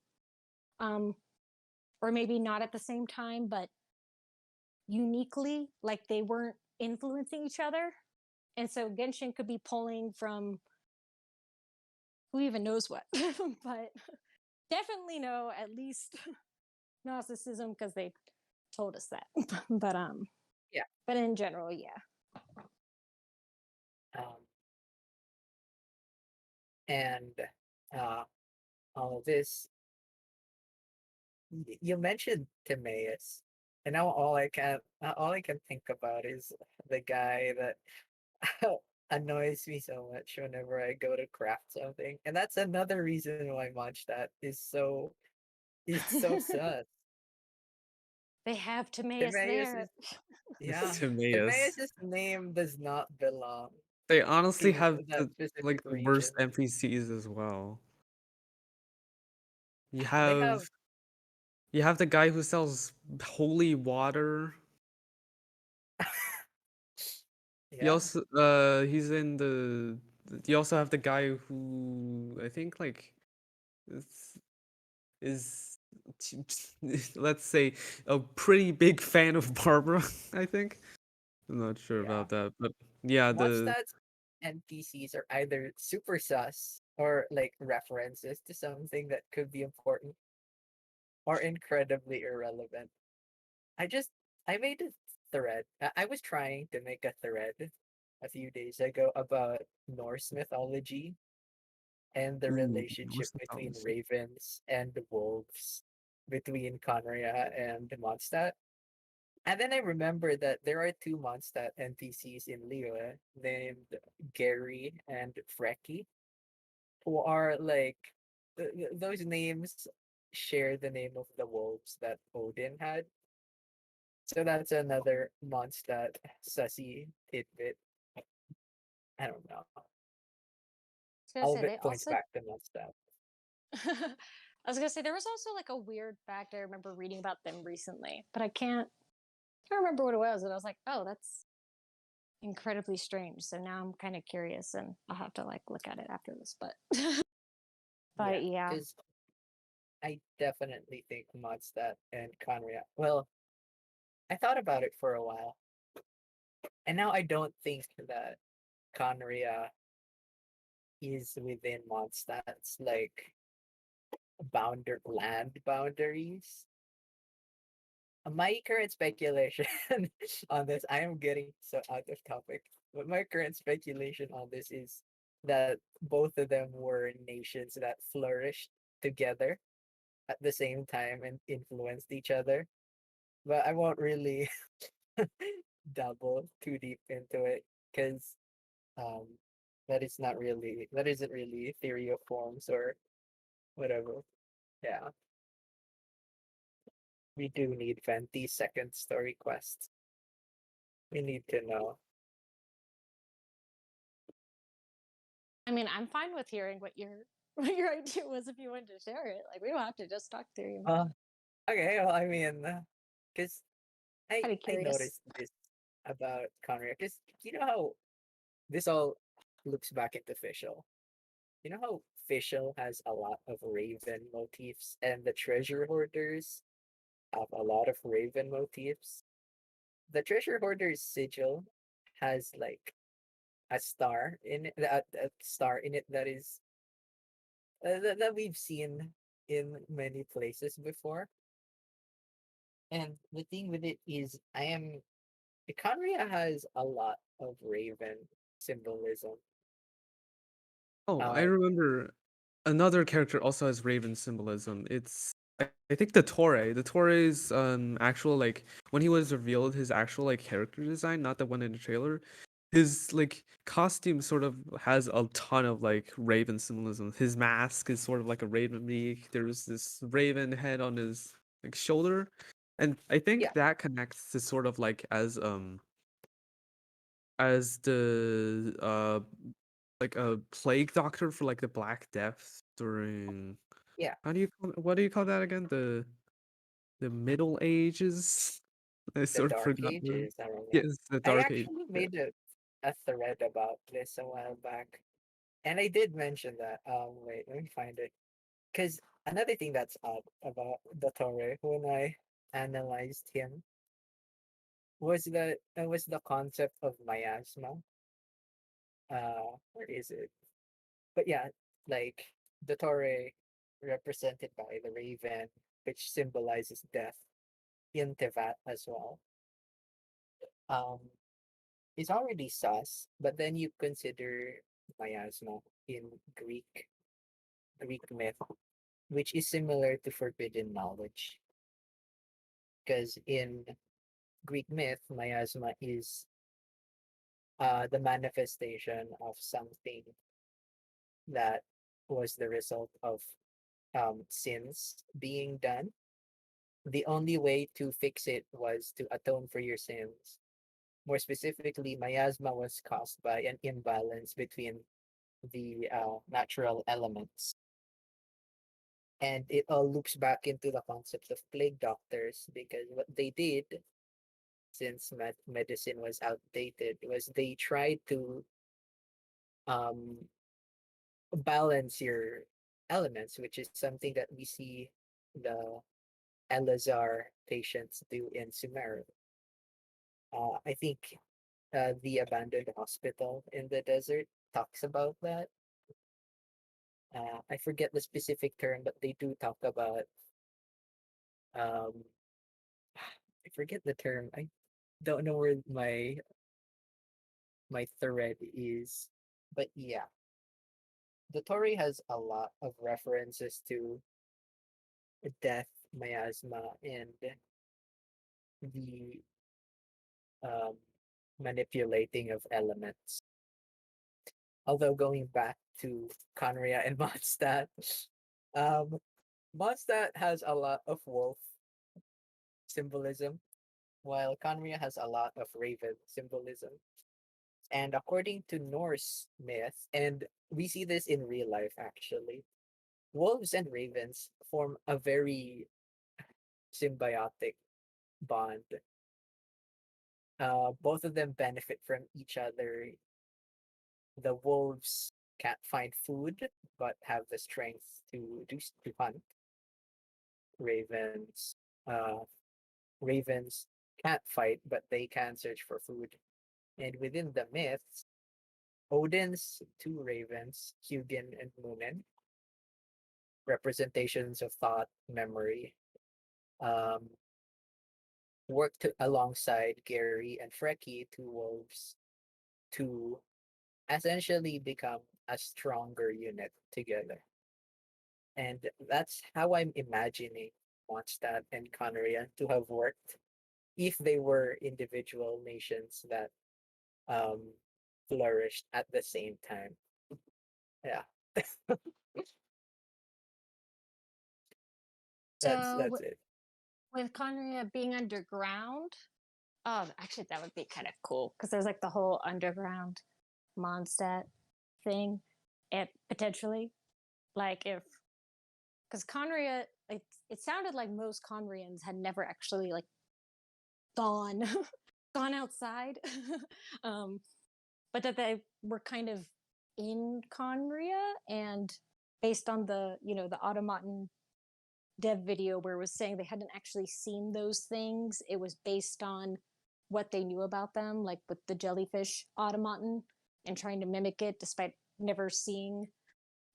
um, or maybe not at the same time, but uniquely, like they weren't influencing each other. And so Genshin could be pulling from who even knows what, but definitely know at least Gnosticism because they told us that. but Yeah. but in general, yeah. Um, and uh, all of this, you mentioned Timaeus, and now all I can think about is the guy that annoys me so much whenever I go to craft something, and that's another reason why Mondstadt is so sus. They have Timaeus Timaeus there. is, yeah, Timaeus. Timaeus' name does not belong They honestly to have that the specific like the region. worst NPCs as well. You They have have you have the guy who sells holy water. He yeah, also he's in the you also have the guy who I think like is, is let's say a pretty big fan of Barbara, I think. I'm not sure yeah. about that, but yeah, the Mondstadt's NPCs are either super sus or like references to something that could be important or incredibly irrelevant. I just I made a thread. I was trying to make a thread a few days ago about Norse mythology and the ooh, relationship Norse between mythology. ravens and wolves, between Conria and Mondstadt. And then I remembered that there are two Mondstadt NPCs in Liyue named Gary and Frecky, who are like those names share the name of the wolves that Odin had. So that's another Mondstadt sussy tidbit. I don't know. I was All gonna of say it they points also back to Mondstadt. I was gonna say there was also like a weird fact I remember reading about them recently, but I can't remember what it was. And I was like, oh, that's incredibly strange. So now I'm kind of curious, and I'll have to like look at it after this. But Yeah, but yeah. because I definitely think Mondstadt and Conria. Well, I thought about it for a while, and now I don't think that Conria is within Mondstadt's like land boundaries. My current speculation on this, I am getting so out of topic, but my current speculation on this is that both of them were nations that flourished together at the same time and influenced each other. But I won't really double too deep into it because um, that isn't really theory of forms or whatever. Yeah, we do need 20-second story quests. We need to know. I mean, I'm fine with hearing what your what your idea was if you wanted to share it. Like, we don't have to just talk theory. Uh, okay, well, I mean, because I'd be I curious. noticed this about Conrad, because you know how this all looks back into Fischl. You know how Fischl has a lot of Raven motifs, and the Treasure Hoarders have a lot of Raven motifs. The Treasure Hoarder's sigil has like a star in it, a star in it that is that we've seen in many places before. And the thing with it is, Conria has a lot of Raven symbolism. Oh, I Uh, remember another character also has Raven symbolism. I think the Torre. The Torre's actual like when he was revealed his actual like character design, not the one in the trailer, his like costume sort of has a ton of like Raven symbolism. His mask is sort of like a Raven beak. There's this Raven head on his like shoulder. And I think yeah, that connects to sort of like as the like a plague doctor for like the Black Death during yeah, how do you call it? What do you call that again? The Middle Ages? I the sort of Dark forgot the Ages. I don't know. yes, the I Dark Age. actually Yeah. made a thread about this a while back, and I did mention that. Wait, let me find it. Because another thing that's odd about the Torre when I analyzed him was the concept of miasma. Where is it? But yeah, like the Torre represented by the raven, which symbolizes death in Tevat as well. Um, is already sus, but then you consider miasma in Greek myth, which is similar to forbidden knowledge. Because in Greek myth, miasma is the manifestation of something that was the result of sins being done. The only way to fix it was to atone for your sins. More specifically, miasma was caused by an imbalance between the natural elements. And it all loops back into the concept of plague doctors because what they did, since medicine was outdated, was they tried to um, balance your elements, which is something that we see the Elazar patients do in Sumer. I think the abandoned hospital in the desert talks about that. I forget the specific term, but they do talk about. Um, I forget the term. I don't know where my thread is, but yeah, the Tory has a lot of references to death, miasma, and the um, manipulating of elements. Although going back to Conria and Mondstadt, um, Mondstadt has a lot of wolf symbolism, while Conria has a lot of raven symbolism. And according to Norse myth, and we see this in real life actually, wolves and ravens form a very symbiotic bond. Both of them benefit from each other. The wolves can't find food, but have the strength to hunt. Ravens, uh, ravens can't fight, but they can search for food. And within the myths, Odin's two ravens, Hugin and Munin, representations of thought, memory, um, worked alongside Gary and Freki, two wolves, to essentially become a stronger unit together. And that's how I'm imagining Mondstadt and Conria to have worked if they were individual nations that um flourished at the same time. Yeah. that's So that's it. with Conria being underground, oh, actually, that would be kind of cool because there's like the whole underground Mondstadt thing. It potentially, like, if because Conria, it sounded like most Conrians had never actually like gone gone outside, um, but that they were kind of in Conria, and based on the the automaton dev video where it was saying they hadn't actually seen those things, it was based on what they knew about them, like with the jellyfish automaton, and trying to mimic it despite never seeing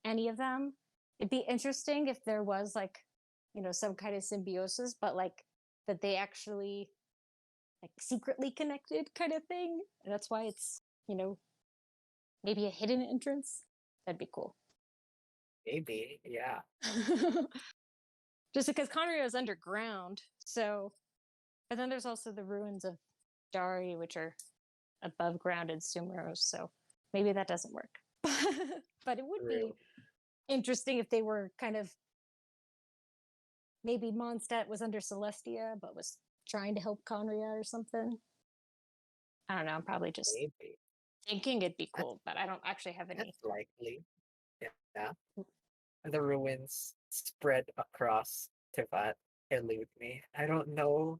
any of them. It'd be interesting if there was like, some kind of symbiosis, but like that they actually like secretly connected kind of thing. And that's why it's, maybe a hidden entrance. That'd be cool. Maybe, yeah. Just because Conria is underground. So, but then there's also the ruins of Dari, which are above ground in Sumeros. So maybe that doesn't work. But it would be True. interesting if they were kind of, maybe Mondstadt was under Celestia, but was trying to help Conria or something. I don't know. I'm probably just Maybe. thinking it'd be That's cool, but I don't actually have any. that's likely. Yeah. The ruins spread across Tivat elude me. I don't know.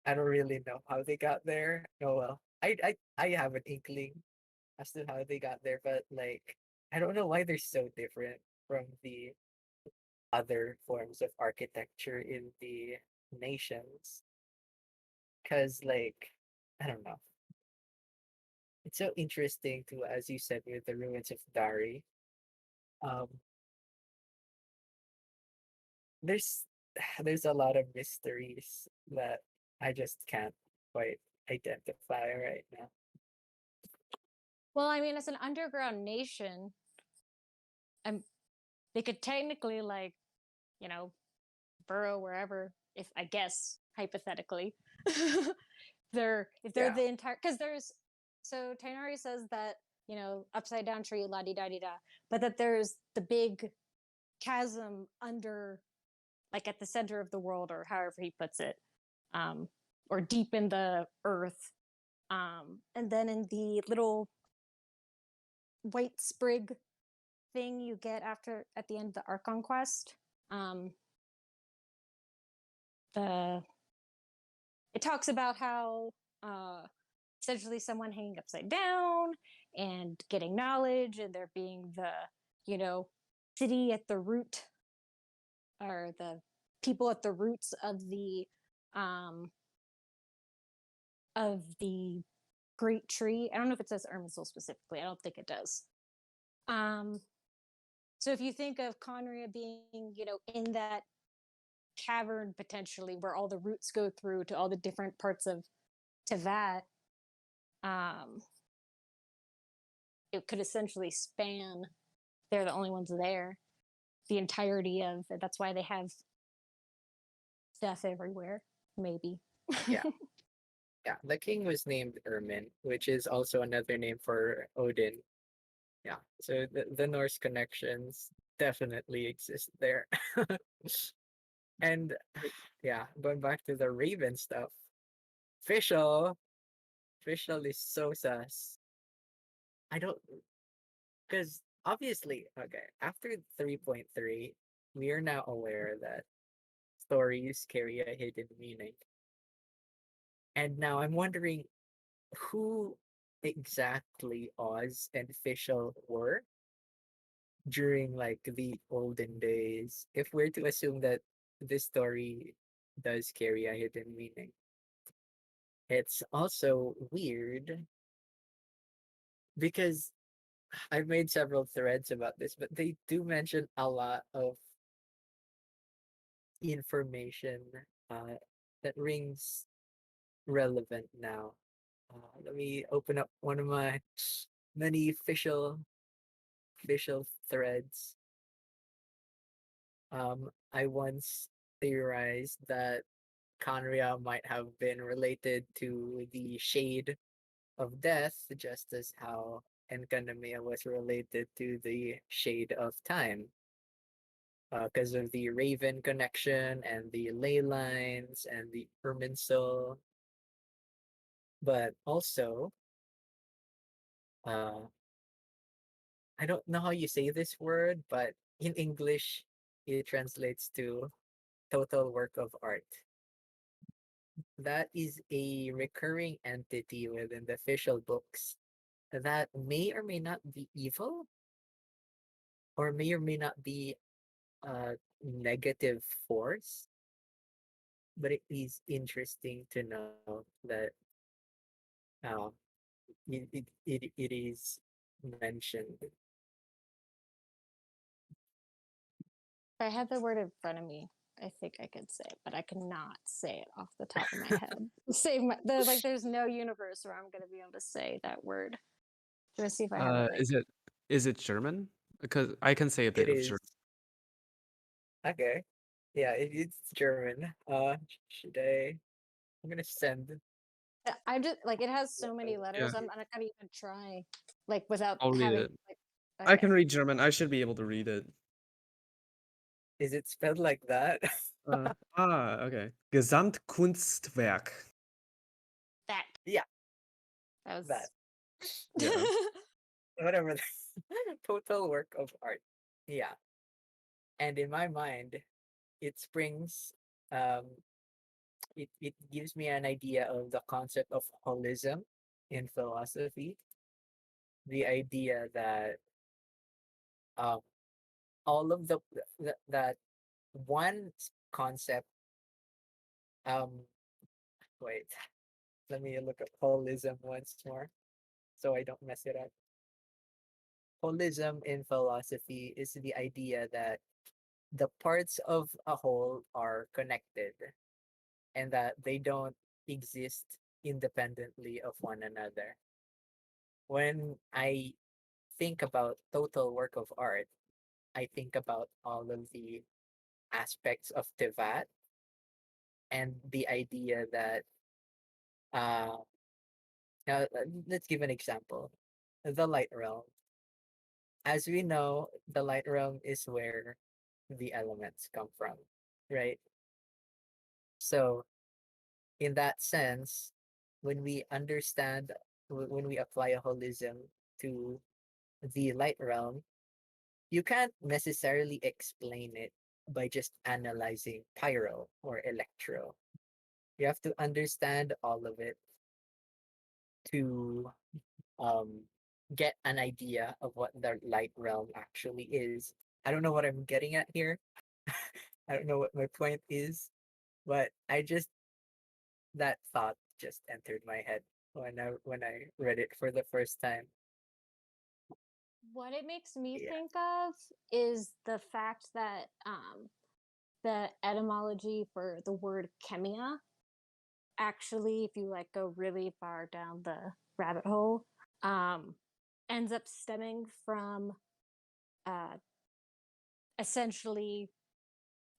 I don't really know how they got there. Oh well. I have an inkling as to how they got there, but like I don't know why they're so different from the other forms of architecture in the nations. Cause like I don't know. It's so interesting to, as you said, with the ruins of Dari. Um, there's there's a lot of mysteries that I just can't quite identify right now. Well, I mean, as an underground nation, um, they could technically like, you know, burrow wherever. If I guess hypothetically, they're if they're Yeah, the entire because there's so Tainari says that upside down tree la di da di da, but that there's the big chasm under, like at the center of the world, or however he puts it, um, or deep in the earth, and then in the little white sprig thing you get after at the end of the Archon quest. The It talks about how essentially someone hanging upside down and getting knowledge, and there being the city at the root, or the people at the roots um of the great tree. I don't know if it says Irminsul specifically. I don't think it does. Um, so if you think of Conria being, in that cavern potentially where all the roots go through to all the different parts of Tevat, um, it could essentially span. They're the only ones there. The entirety of it. That's why they have stuff everywhere. Maybe. yeah, yeah. The king was named Ermin, which is also another name for Odin. Yeah, so the Norse connections definitely exist there. And yeah, going back to the Raven stuff, Fischl, Fischl is so sus. I don't, because obviously, okay, after 3.3, we are now aware that stories carry a hidden meaning. And now I'm wondering who exactly Oz and Fischl were during like the olden days, if we're to assume that this story does carry a hidden meaning. It's also weird because I've made several threads about this, but they do mention a lot of information uh, that rings relevant now. Let me open up one of my many official official threads, I once theorized that Kanria might have been related to the shade of death, just as how Enkanomiya was related to the shade of time, because of the Raven connection and the ley lines and the Irminsul. But also, uh, I don't know how you say this word, but in English, it translates to total work of art. That is a recurring entity within the official books that may or may not be evil, or may not be a negative force, but it is interesting to know that uh, it is mentioned. If I had the word in front of me, I think I could say it, but I cannot say it off the top of my head. There's no universe where I'm gonna be able to say that word. Let's see if I have it right. Is it German? Because I can say a It bit of is German. okay. Yeah, it's German. Should I? I'm gonna send. I just like it has so many Yeah, letters. I'm not gonna even try like without I'll read having it. like. I Okay. can read German. I should be able to read it. Is it spelled like that? Okay. Gesamtkunstwerk. That Yeah, that that. Yeah. was. Whatever. Total work of art. Yeah. And in my mind, it springs um it gives me an idea of the concept of holism in philosophy. The idea that um all of that one concept um wait, let me look up holism once more so I don't mess it up. Holism in philosophy is the idea that the parts of a whole are connected and that they don't exist independently of one another. When I think about total work of art, I think about all of the aspects of Tivat and the idea that uh let's give an example. The light realm. As we know, the light realm is where the elements come from, right? So in that sense, when we understand, when we apply a holism to the light realm, you can't necessarily explain it by just analyzing pyro or electro. You have to understand all of it to um, get an idea of what the light realm actually is. I don't know what I'm getting at here. I don't know what my point is, but that thought just entered my head when I read it for the first time. What it makes me Yeah. think of is the fact that the etymology for the word chemia actually, if you like go really far down the rabbit hole, um, ends up stemming from uh, essentially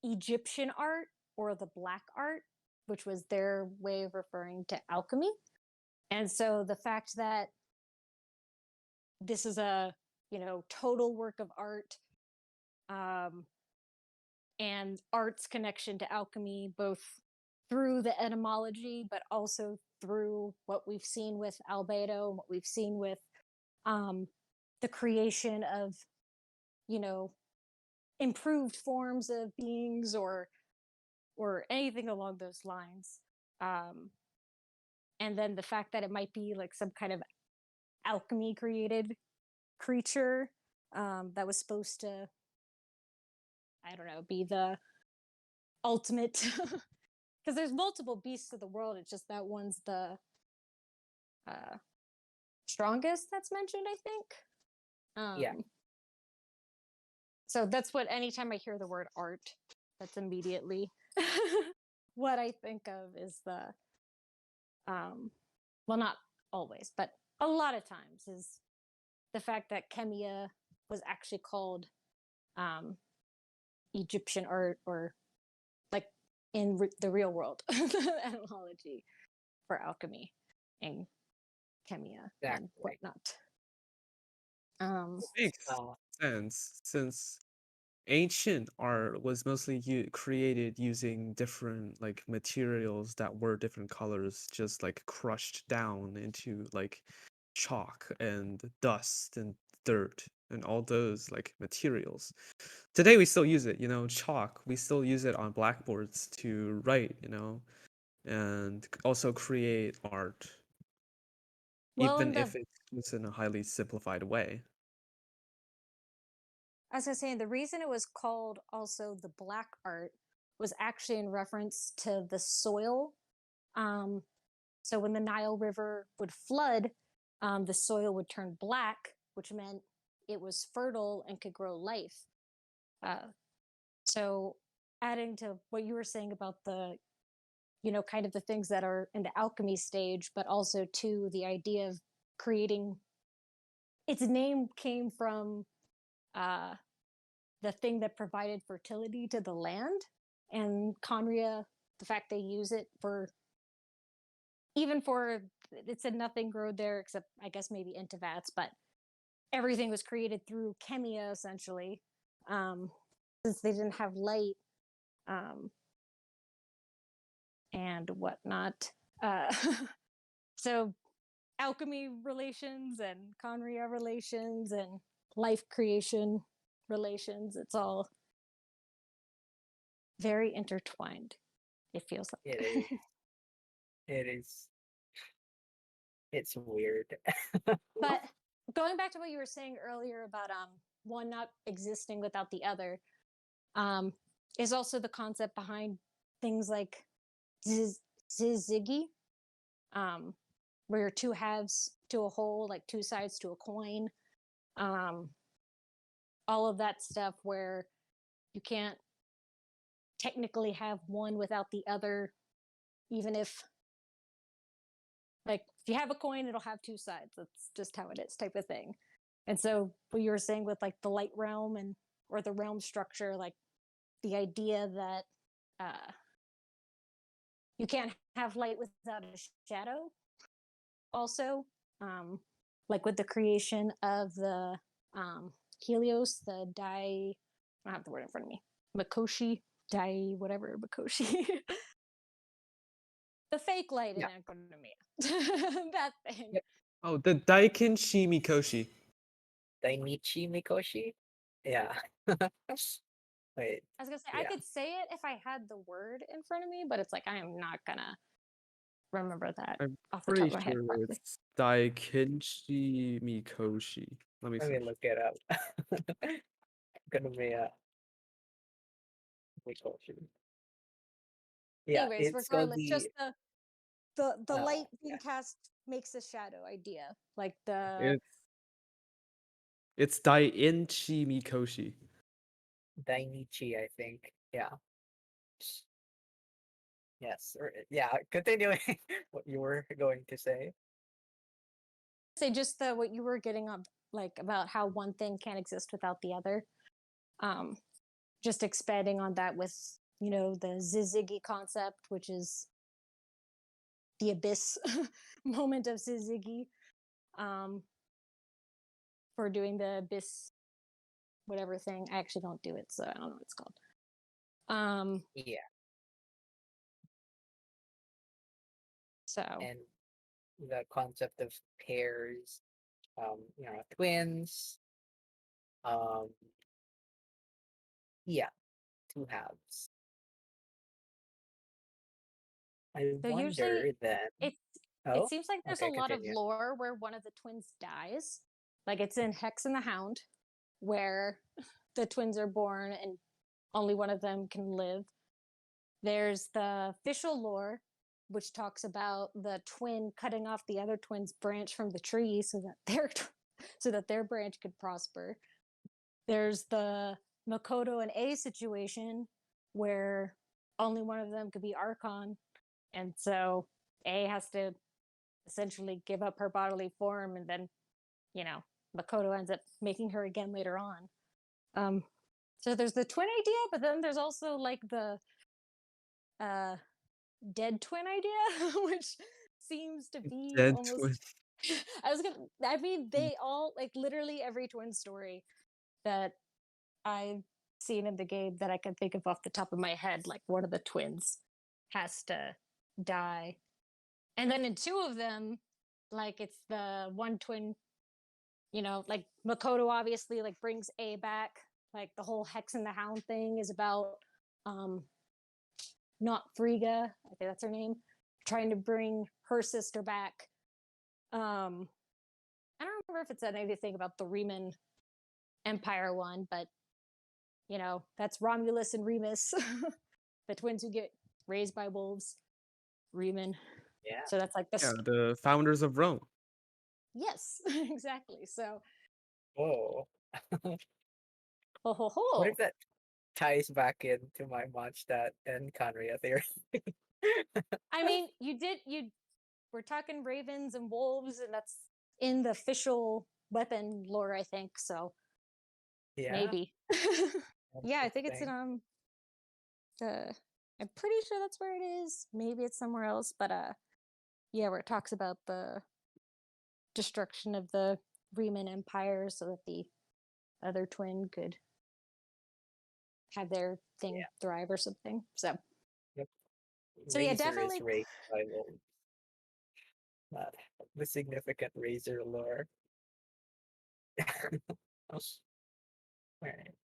Egyptian art or the black art, which was their way of referring to alchemy. And so the fact that this is a total work of art, um, and art's connection to alchemy, both through the etymology, but also through what we've seen with albedo and what we've seen with um, the creation of, you know, improved forms of beings or anything along those lines. Um, and then the fact that it might be like some kind of alchemy created creature that was supposed to, I don't know, be the ultimate because there's multiple beasts of the world. It's just that one's the uh, strongest that's mentioned, I think. Yeah. So that's what anytime I hear the word art, that's immediately what I think of is the well, not always, but a lot of times is the fact that chemia was actually called um, Egyptian art, or like in the real world etymology for alchemy and chemia and Exactly. whatnot. Um, Makes Uh, sense since ancient art was mostly created using different like materials that were different colors, just like crushed down into like chalk and dust and dirt and all those like materials. Today we still use it, chalk. We still use it on blackboards to write, and also create art, well, even if it's in a highly simplified way. as I was saying, the reason it was called also the black art was actually in reference to the soil. Um, so when the Nile River would flood, the soil would turn black, which meant it was fertile and could grow life. Uh, so adding to what you were saying about the, kind of the things that are in the alchemy stage, but also to the idea of creating, its name came from uh, the thing that provided fertility to the land, and Conria, the fact they use it for, even for, it said nothing growed there except I guess maybe intivats, but everything was created through chemia essentially, um, since they didn't have light, um, and whatnot. Uh, so alchemy relations and Conria relations and life creation relations, it's all very intertwined, it feels it like. is. It is. It's weird. But going back to what you were saying earlier about one not existing without the other, um is also the concept behind things like zizigi, um where you're two halves to a whole, like two sides to a coin, um all of that stuff where you can't technically have one without the other, even if, like, if you have a coin it'll have two sides, that's just how it is, type of thing. And so what you were saying with like the light realm and or the realm structure, like the idea that you can't have light without a shadow also, um like with the creation of the Helios, the Dai, I don't have the word in front of me, Makoshi, Dai whatever, Makoshi, the fake light in Yeah. Economia, that thing. Yep. Oh, the Daikinshi Mikoshi. Dainichi Mikoshi? Yeah. Wait. I was gonna say I Yeah. could say it if I had the word in front of me, but it's like I am not gonna remember that I'm off the top pretty of my head sure properly. it's Daikinshi Mikoshi. Let me Let me search. look it up. Gonna be Mikoshi. Yeah, Anyways, it's called regardless, the just the light being yeah, cast makes a shadow idea, like the It's Dainchi Mikoshi. Dainichi, I think. Yeah. Yes. Or, yeah. Continuing what you were going to say. say just the what you were getting up, like about how one thing can't exist without the other. Um, just expanding on that with, the Zizigi concept, which is the abyss moment of Zizigi, um, for doing the abyss whatever thing. I actually don't do it, so I don't know what it's called. Yeah. So And the concept of pairs, twins. Um, yeah, two halves. I so usually wonder then. it it Oh, seems like there's a okay, lot of continue. lore where one of the twins dies. Like it's in Hex and the Hound, where the twins are born and only one of them can live. There's the official lore, which talks about the twin cutting off the other twin's branch from the tree so that their branch could prosper. There's the Makoto and A situation where only one of them could be Archon, and so A has to essentially give up her bodily form and then, Makoto ends up making her again later on. So there's the twin idea, but then there's also like the dead twin idea, which seems to be Dead almost. twin. I mean, they all like literally every twin story that I've seen in the game that I can think of off the top of my head, like one of the twins has to die. And then in two of them, like it's the one twin, like Makoto obviously like brings A back. Like the whole Hex and the Hound thing is about not Frigga, I think that's her name, trying to bring her sister back. I don't remember if it said anything about the Riemann Empire one, but that's Romulus and Remus, the twins who get raised by wolves. Riemann. Yeah. So that's like the Yeah, the founders of Rome. yes, exactly. So Oh. ho ho What ho. if that ties back into my Mondstadt and Conria theory? I mean, you we're talking ravens and wolves, and that's in the official weapon lore, I think. So Yeah. maybe. Yeah, I think it's in interesting. the I'm pretty sure that's where it is. Maybe it's somewhere else, but yeah, where it talks about the destruction of the Riemann Empire so that the other twin could have their thing Yeah. thrive or something. So Yep. so yeah, Razor is definitely. raised by wolves. Not the significant razor lore. Alright.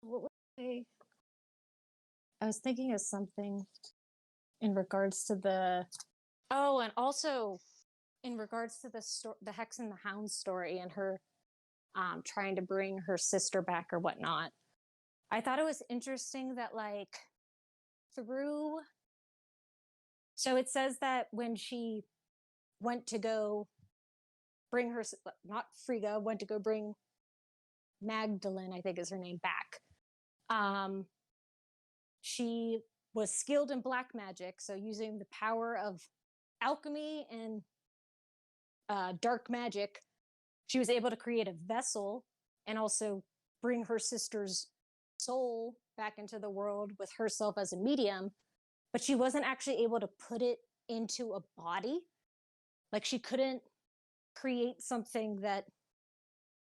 What was I was thinking of something in regards to the and also in regards to the Hex and the Hound story and her trying to bring her sister back or whatnot. I thought it was interesting that like through so it says that when she went to go bring her not Frigga went to go bring Magdalene, I think is her name, back. She was skilled in black magic, so using the power of alchemy and dark magic, she was able to create a vessel and also bring her sister's soul back into the world with herself as a medium, but she wasn't actually able to put it into a body. Like she couldn't create something that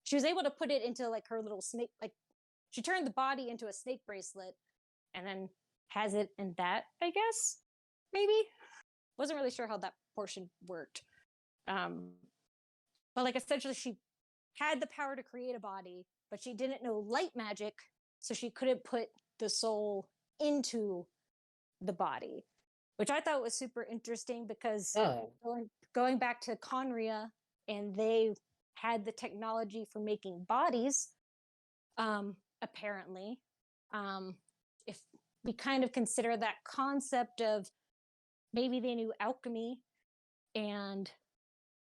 she was able to put it into like her little snake, like she turned the body into a snake bracelet and then has it in that, I guess. Maybe. Wasn't really sure how that portion worked. But like essentially she had the power to create a body, but she didn't know light magic, so she couldn't put the soul into the body, which I thought was super interesting because Oh. going back to Conria, and they had the technology for making bodies, apparently. If we kind of consider that concept of maybe they knew alchemy and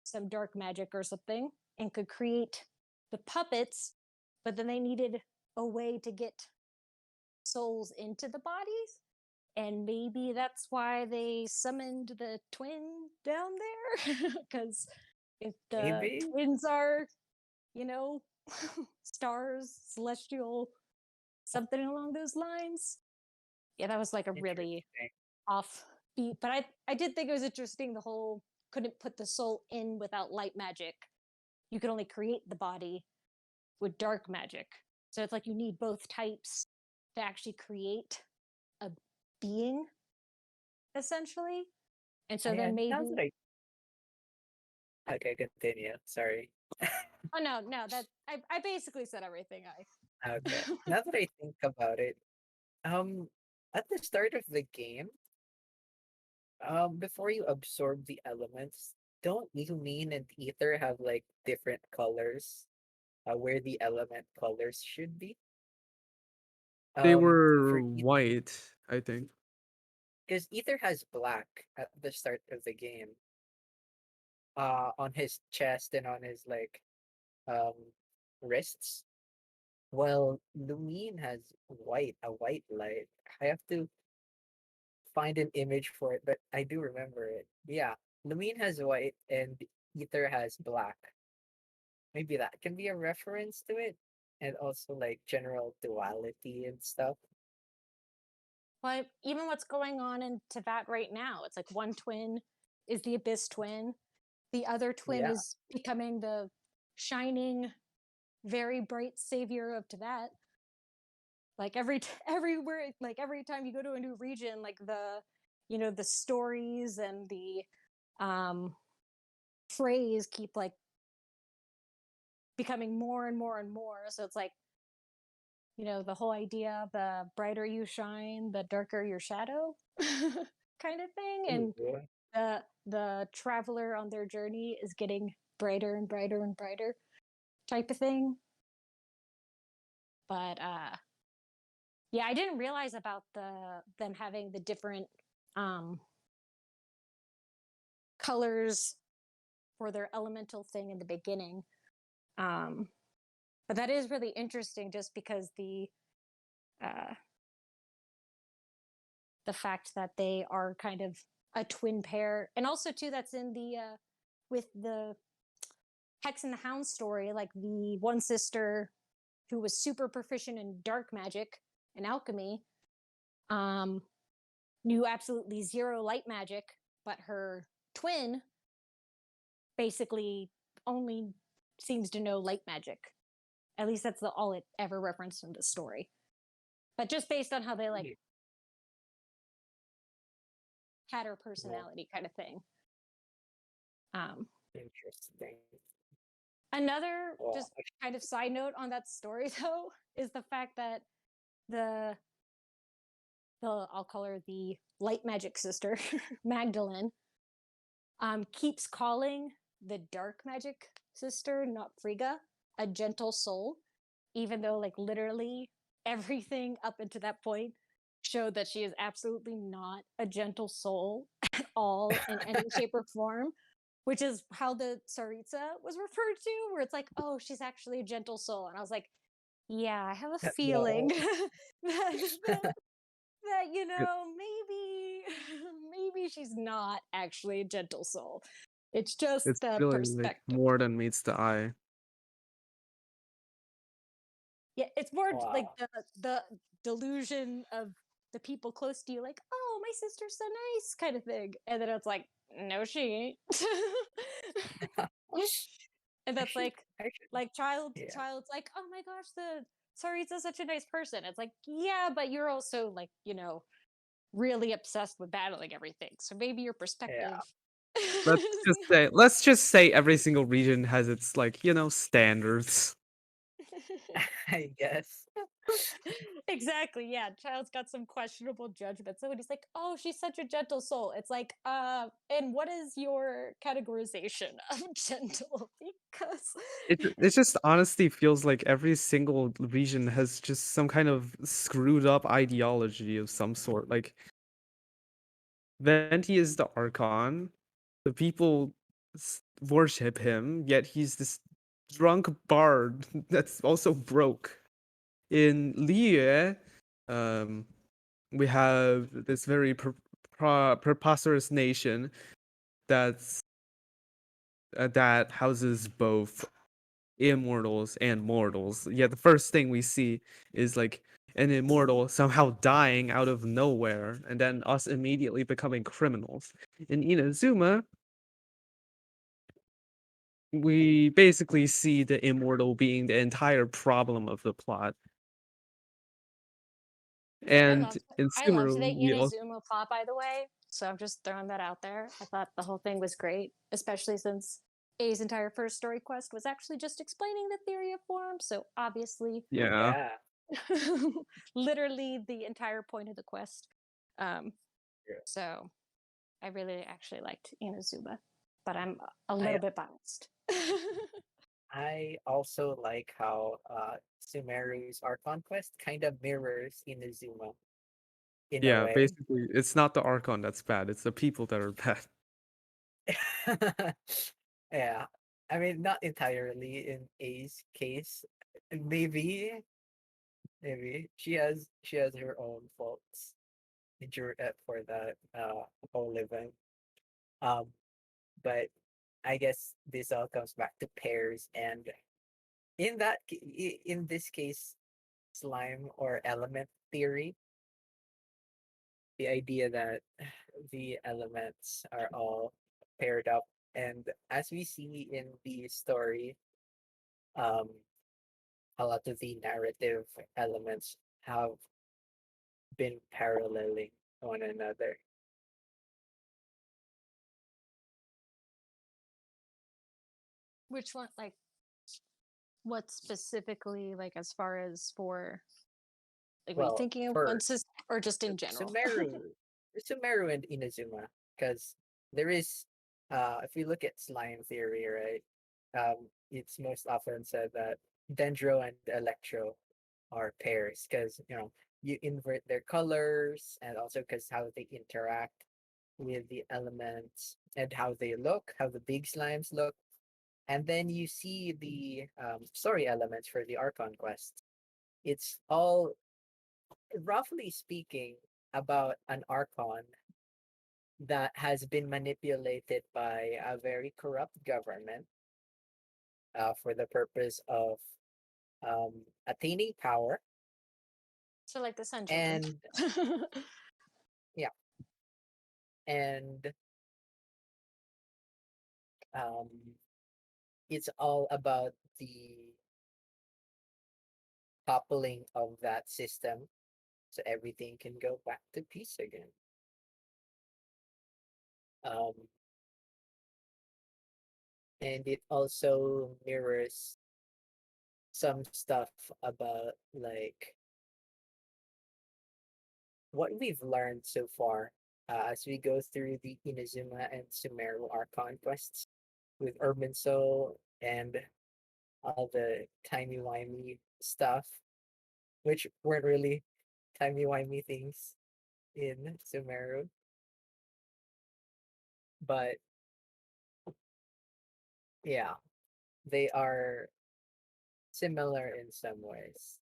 some dark magic or something and could create the puppets, but then they needed a way to get souls into the bodies. And maybe that's why they summoned the twin down there. Because if the Maybe? twins are, you know, stars, celestial, something along those lines. Yeah, that was like a really Interesting. offbeat. But I did think it was interesting the whole couldn't put the soul in without light magic. You could only create the body with dark magic. So it's like you need both types to actually create a being, essentially. And so then And maybe. now that okay, continue. Sorry. Oh no, that I basically said everything Okay. Now that I think about it, at the start of the game, before you absorb the elements, don't Yumin and Ether have like different colors? Where the element colors should be? They For were white, I think. because Ether has black at the start of the game. On his chest and on his like um wrists. Well, Lumine has white, a white light. I have to find an image for it, but I do remember it. Yeah, Lumine has white and Ether has black. Maybe that can be a reference to it, and also like general duality and stuff. But even what's going on into that right now, it's like one twin is the Abyss twin, the other twin Yeah, is becoming the shining, very bright savior of Tibet. Like everywhere, like every time you go to a new region, like the stories and the um phrase keep like becoming more and more and more. So it's like, the whole idea, the brighter you shine, the darker your shadow kind of thing. ooh, And the traveler on their journey is getting brighter and brighter and brighter type of thing. But yeah, I didn't realize about them having the different um colors for their elemental thing in the beginning. Um but that is really interesting just because uh the fact that they are kind of a twin pair, and also too that's in the with the Hex and the Hound story, like the one sister who was super proficient in dark magic and alchemy, um knew absolutely zero light magic, but her twin basically only seems to know light magic. At least that's all it ever referenced in the story. But just based on how they like yeah. had her Well, personality kind of thing. um interesting. Another Well, just kind of side note on that story though is the fact that the I'll call her the light magic sister, Magdalene, keeps calling the dark magic sister, not Frigga, a gentle soul, even though like literally everything up until that point showed that she is absolutely not a gentle soul at all in any shape or form, which is how the Tsaritsa was referred to, where it's like, oh, she's actually a gentle soul. And I was like, yeah, I have a feeling no. that It, maybe maybe she's not actually a gentle soul. It's just it's the really like perspective. more than meets the eye. Yeah, it's more like Wow. the delusion of the people close to you, like, oh, my sister's so nice, kind of thing, and then it's like, no, she ain't. And I that's should. I should. like Yeah. child's like, oh my gosh, the Sarit's such a nice person. It's like, yeah, but you're also like, really obsessed with battling everything. So maybe your perspective. Yeah. Let's just say every single region has its like, standards. I guess. Exactly. Yeah. Child's got some questionable judgment. So he's like, oh, she's such a gentle soul. It's like, and what is your categorization of gentle? Because It just honestly feels like every single region has just some kind of screwed up ideology of some sort. Like Venti is the Archon. The people worship him, yet he's this drunk bard that's also broke. In Liyue, um, we have this very preposterous nation that's that houses both immortals and mortals. Yeah, the first thing we see is like an immortal somehow dying out of nowhere, and then us immediately becoming criminals. In Inazuma, we basically see the immortal being the entire problem of the plot. I And loved in I loved the Sumeru, we also Inazuma plot, by the way. So I'm just throwing that out there. I thought the whole thing was great, especially since A's entire first story quest was actually just explaining the theory of form. So obviously, yeah. Yeah. literally the entire point of the quest. Um, Yeah. so I really actually liked Inazuma, but I'm a I little bit biased. I also like how Sumeru's Archon quest kind of mirrors Inazuma in a Yeah, way. basically, it's not the Archon that's bad, it's the people that are bad. Yeah. I mean, not entirely in A's case. Maybe, maybe she has her own faults. for the whole event. Um, but I guess this all comes back to pairs, and in this case, slime or element theory, the idea that the elements are all paired up, and as we see in the story, um, a lot of the narrative elements have been paralleling one another. Which one, like, what specifically, like, as far as for, like, what are you Well, thinking of for one or just in general? Sumeru and Inazuma, because there is, if you look at slime theory, right, it's most often said that Dendro and Electro are pairs because you invert their colors and also because how they interact with the elements and how they look, how the big slimes look, and then you see the story elements for the Archon quest. It's all roughly speaking about an Archon that has been manipulated by a very corrupt government for the purpose of um, attaining power. So, like, the Sun Children. And yeah, and um, it's all about the toppling of that system so everything can go back to peace again. Um, and it also mirrors some stuff about like what we've learned so far as we go through the Inazuma and Sumeru Archon quests with Urban Soul and all the timey-wimey stuff, which weren't really timey-wimey things in Sumeru. But yeah, they are similar in some ways.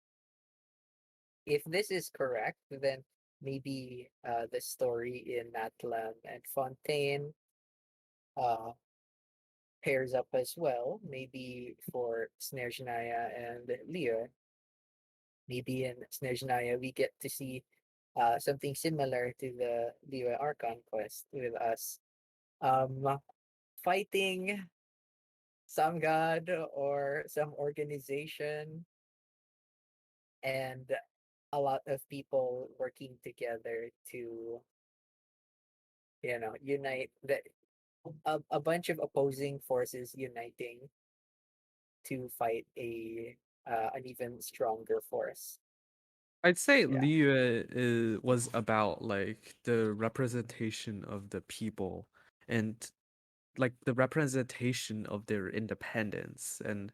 If this is correct, then maybe the story in Natlam and Fontaine uh, pairs up as well. Maybe for Snezhnaya and Leo. Maybe in Snezhnaya we get to see something similar to the Leo Archon quest with us fighting some god or some organization and a lot of people working together to unite a bunch of opposing forces uniting to fight an even stronger force. I'd say Yeah. Liu was about like the representation of the people and like the representation of their independence and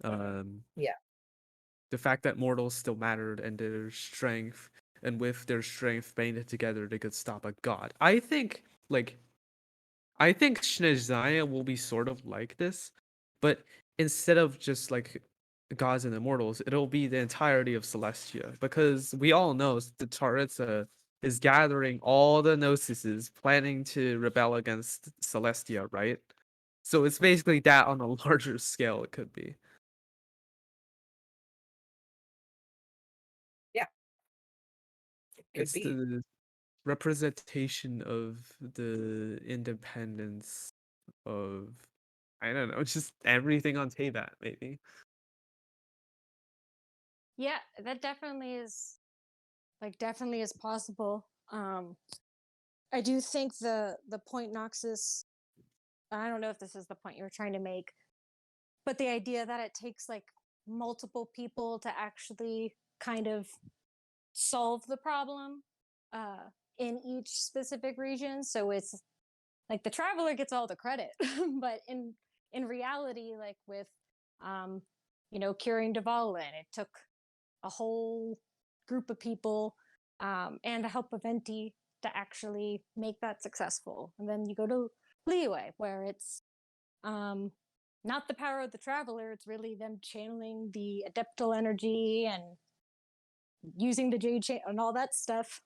um Yeah. the fact that mortals still mattered and their strength, and with their strength banded together they could stop a god. I think Shinezaya will be sort of like this, but instead of just like gods and immortals, it'll be the entirety of Celestia, because we all know the Taritza is gathering all the Gnosis planning to rebel against Celestia, right? So it's basically that on a larger scale. It could be. Yeah. It could It's be. the representation of the independence of, I don't know, just everything on Teyvat, maybe. Yeah, that definitely is possible. I do think the point Noxus, I don't know if this is the point you were trying to make, but the idea that it takes like multiple people to actually kind of solve the problem in each specific region. So it's like the traveler gets all the credit, but in reality, like with um, curing Dvalin, it took a whole group of people and the help of Venti to actually make that successful. And then you go to Liyue, where it's not the power of the traveler, it's really them channeling the adeptal energy and using the jade chain and all that stuff.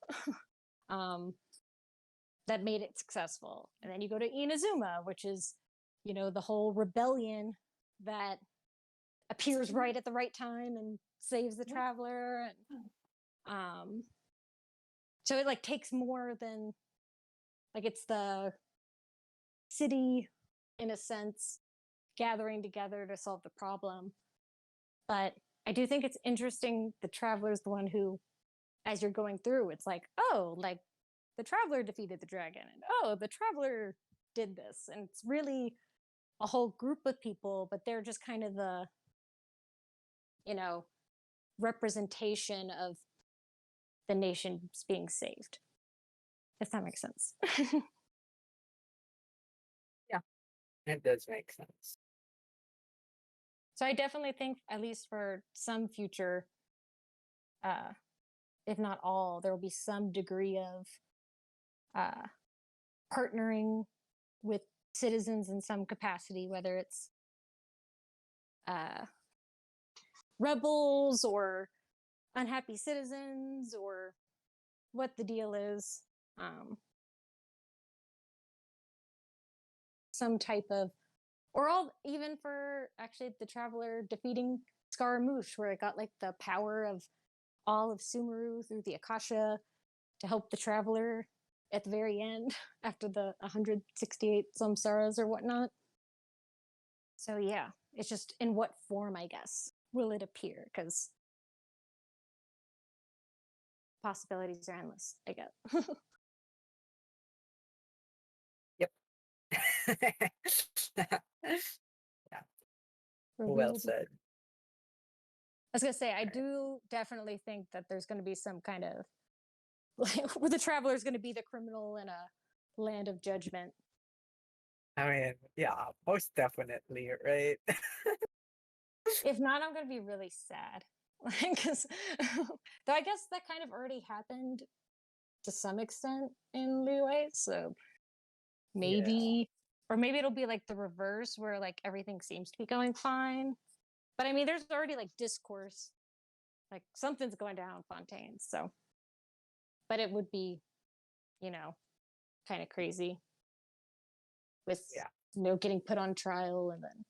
that made it successful. And then you go to Inazuma, which is, the whole rebellion that appears right at the right time and saves the traveler. And so it like takes more than like it's the city in a sense gathering together to solve the problem. But I do think it's interesting the traveler's the one who, as you're going through, it's like, oh, like the traveler defeated the dragon, and oh, the traveler did this. And it's really a whole group of people, but they're just kind of the, representation of the nations being saved. If that makes sense. Yeah, it does make sense. So I definitely think, at least for some future, if not all, there will be some degree of partnering with citizens in some capacity, whether it's rebels or unhappy citizens or what the deal is. Some type of, or all, even for actually the traveler defeating Scaramouche, where it got like the power of all of Sumeru through the Akasha to help the traveler at the very end after the 168 samsaras or whatnot. So yeah, it's just in what form, I guess, will it appear? Because possibilities are endless, I guess. Yep. Yeah, well said. I was gonna say, I do definitely think that there's going to be some kind of like where the traveler is going to be the criminal in a land of judgment. I mean, yeah, most definitely, right? If not, I'm going to be really sad. Because though I guess that kind of already happened to some extent in Liyue, so maybe, or maybe it'll be like the reverse where like everything seems to be going fine. But I mean, there's already like discourse, like something's going down in Fontaine. So, but it would be, kind of crazy with getting put on trial and then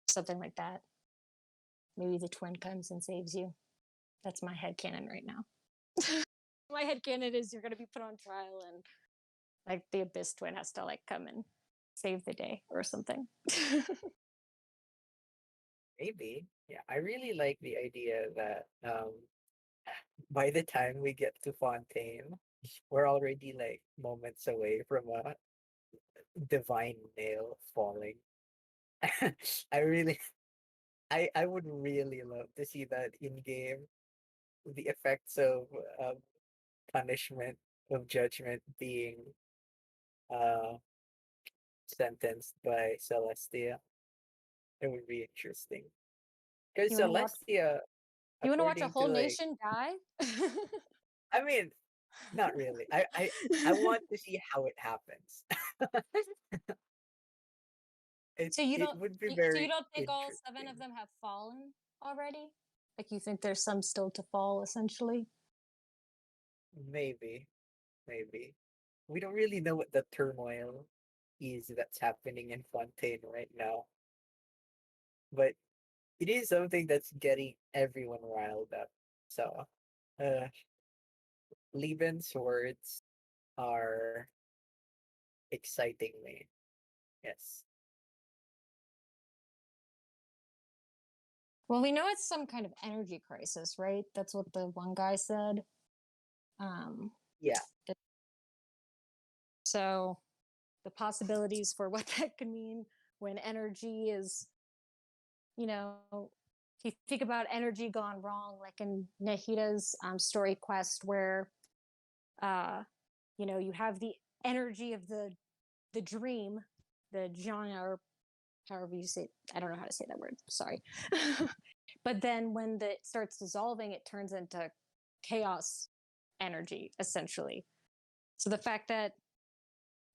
something like that. Maybe the twin comes and saves you. That's my headcanon right now. My headcanon is you're going to be put on trial and like the Abyss twin has to like come and save the day or something. Maybe. Yeah, I really like the idea that by the time we get to Fontaine, we're already like moments away from a divine nail falling. I really I would really love to see that in game. The effects of punishment of judgment being uh sentenced by Celestia. It would be interesting. Because You want Celestia, to watch a according to whole like, nation die? I mean, not really. I want to see how it happens. So you It don't would be so you very don't think all 7 of interesting. them have fallen already? Like you think there's some still to fall essentially? Maybe, maybe. We don't really know what the turmoil is that's happening in Fontaine right now. But it is something that's getting everyone riled up. So, uh, Lieben swords are exciting me. Yes. Well, we know it's some kind of energy crisis, right? That's what the one guy said. Yeah. So the possibilities for what that could mean when energy is, if you think about energy gone wrong, like in Nahida's story quest, where, you have the energy of the dream, the jhana, or however you say it. I don't know how to say that word. Sorry. But then when it starts dissolving, it turns into chaos energy, essentially. So the fact that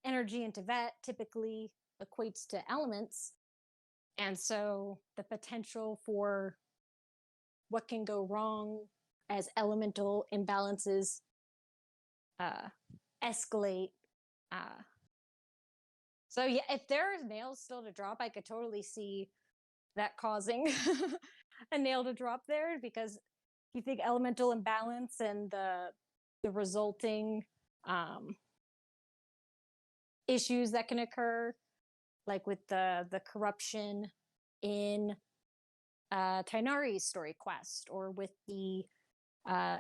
energy in Tibet typically equates to elements, and so the potential for what can go wrong as elemental imbalances uh, escalate. Uh, so yeah, if there are nails still to drop, I could totally see that causing a nail to drop there, because you think elemental imbalance and the resulting um, issues that can occur, like with the corruption in Tainari's story quest, or with the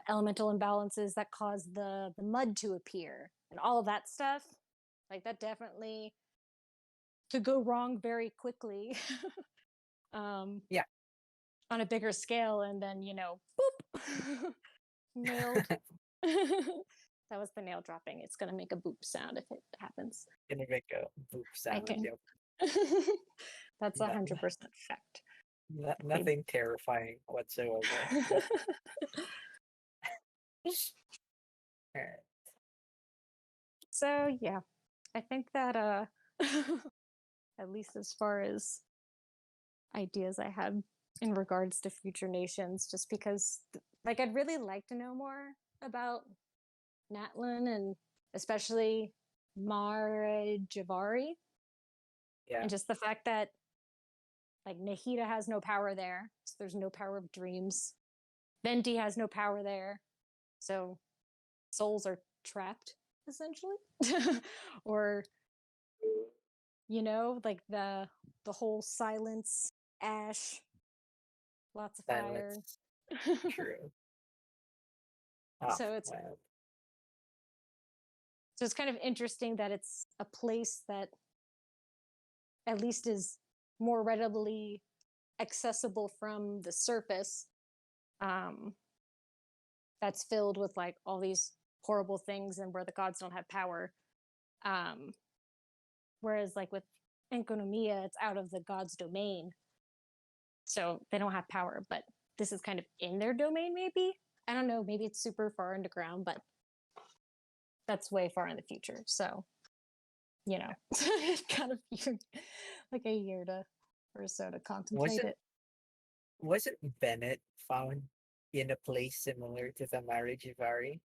elemental imbalances that cause the mud to appear, and all of that stuff. Like that definitely could go wrong very quickly. um, Yeah. on a bigger scale, and then boop, nailed. That was the nail dropping. It's gonna make a boop sound if it happens. Gonna make a boop I sound. can. Yep. That's No, 100% fact. nothing terrifying whatsoever. Alright. So yeah, I think that at least as far as ideas I had in regards to future nations, just because like I'd really like to know more about Natlin, and especially Mara Javari, Yeah. and just the fact that like Nahida has no power there, so there's no power of dreams. Venti has no power there, so souls are trapped essentially. Or like the whole silence, ash, lots of fire. Silence. True. Oh, so it's wow. so it's kind of interesting that it's a place that at least is more readily accessible from the surface, um that's filled with like all these horrible things, and where the gods don't have power, um whereas like with Enkonomiya, it's out of the gods domain, so they don't have power, but this is kind of in their domain. Maybe, I don't know, maybe it's super far underground, but that's way far in the future, so kind of like a year to or so to contemplate Wasn't it. wasn't Bennett found in a place similar to the marriage Ivari?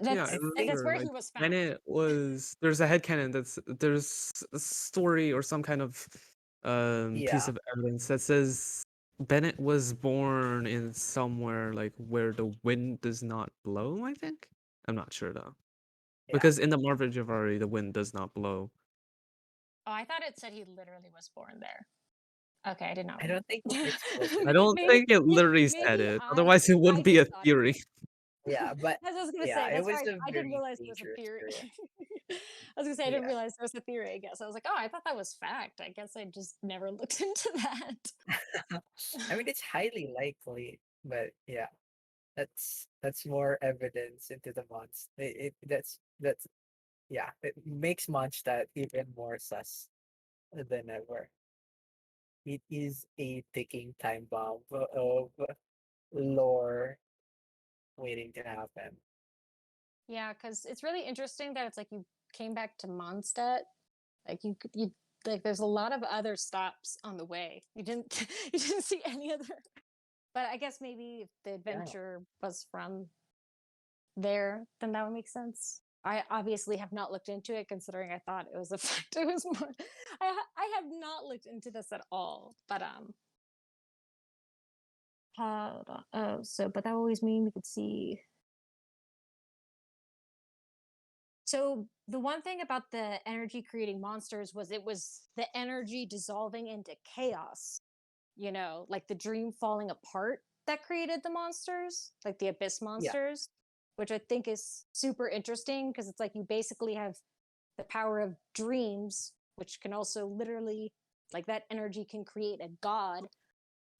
Yeah, I I think That's remember where like he was found. Bennett was there's a headcanon there's a story or some kind of piece yeah. of evidence that says Bennett was born in somewhere like where the wind does not blow, I think. I'm not sure though. Yeah. Because in the Marvel Javari the wind does not blow. Oh, I thought it said he literally was born there. Okay, I did not I read don't think it's that. I explicitly don't said. think it literally said Maybe it. I Otherwise it I wouldn't be just a thought it theory. did. Yeah, but As I was gonna yeah, say, it that's was right. a I didn't very realize there was a dangerous theory. career. I was gonna say I didn't Yeah. realize there was a theory. I guess I was like, oh, I thought that was fact. I guess I just never looked into that. I mean, it's highly likely, but yeah, that's more evidence into the monster. That's yeah, it makes Mondstadt even more sus than ever. It is a ticking time bomb of lore waiting to happen. Yeah, because it's really interesting that it's like you came back to Mondstadt. Like you like there's a lot of other stops on the way. You didn't you didn't see any other. But I guess maybe if the Yeah. adventure was from there, then that would make sense. I obviously have not looked into it, considering I thought it was a fact. It was more. I have not looked into this at all. But hold on. Oh, so but that always mean we could see. So the one thing about the energy creating monsters was it was the energy dissolving into chaos. Like the dream falling apart that created the monsters, like the abyss Yeah. monsters, which I think is super interesting, because it's like you basically have the power of dreams, which can also literally, like that energy can create a god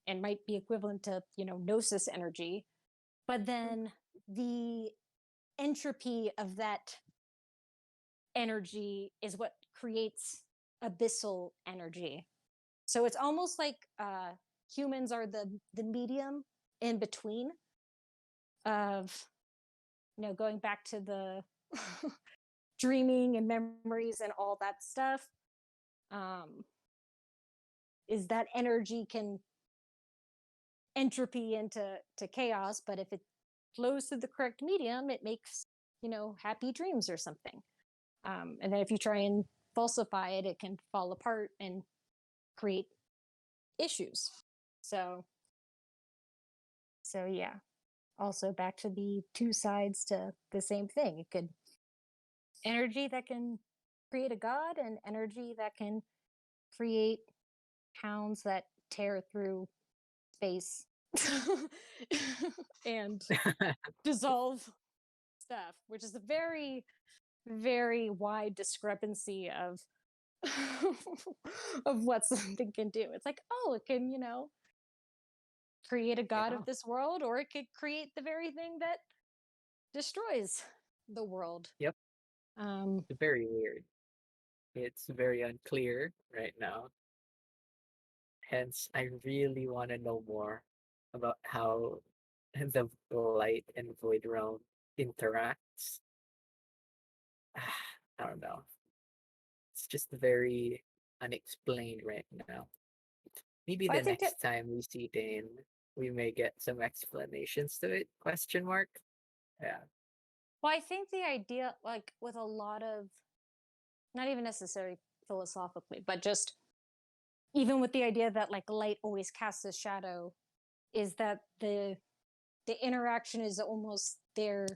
and might be equivalent to, gnosis energy. But then the entropy of that energy is what creates abyssal energy. So it's almost like humans are the medium in between of going back to the dreaming and memories and all that stuff. Um, is that energy can entropy into chaos, but if it flows through the correct medium, it makes, happy dreams or something. And then if you try and falsify it, it can fall apart and create issues. So yeah. Also back to the two sides to the same thing. It could energy that can create a god and energy that can create hounds that tear through space and dissolve stuff, which is a very, very wide discrepancy of of what something can do. It's like, oh, it can, create a god Yeah, of this world, or it could create the very thing that destroys the world. yep. Um, It's very weird. It's very unclear right now. Hence, I really want to know more about how the light and void realm interacts. I don't know. It's just very unexplained right now. Maybe I the think that next time we see Dane, we may get some explanations to it? Question mark. Yeah. Well, I think the idea, like with a lot of, not even necessarily philosophically, but just even with the idea that like light always casts a shadow, is that the interaction is almost there.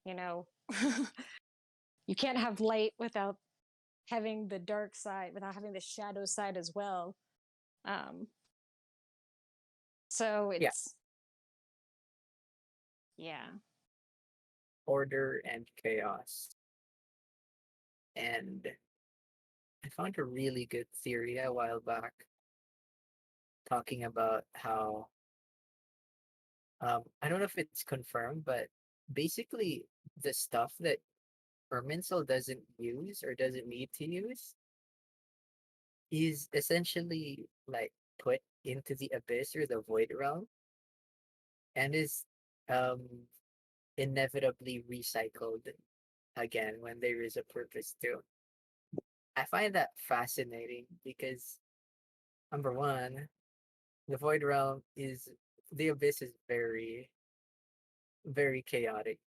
You know, you can't have light without having the dark side, without having the shadow side as well. Um, so Yeah. it's yeah. Order and chaos. And I found a really good theory a while back talking about how I don't know if it's confirmed, but basically the stuff that Ermincel doesn't use or doesn't need to use is essentially like put into the abyss or the void realm and is um inevitably recycled again when there is a purpose to. I find that fascinating because number one, the void realm is the abyss is very, very chaotic.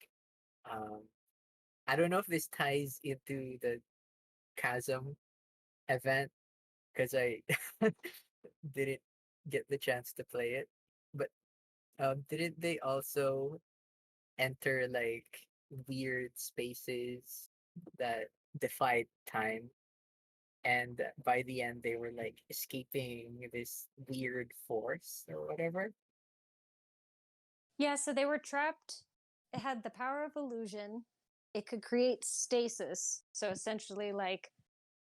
Um, I don't know if this ties into the chasm event because I didn't get the chance to play it. But didn't they also enter like weird spaces that defied time? And by the end, they were like escaping this weird force or whatever. Yeah, so they were trapped. It had the power of illusion. It could create stasis. So essentially, like,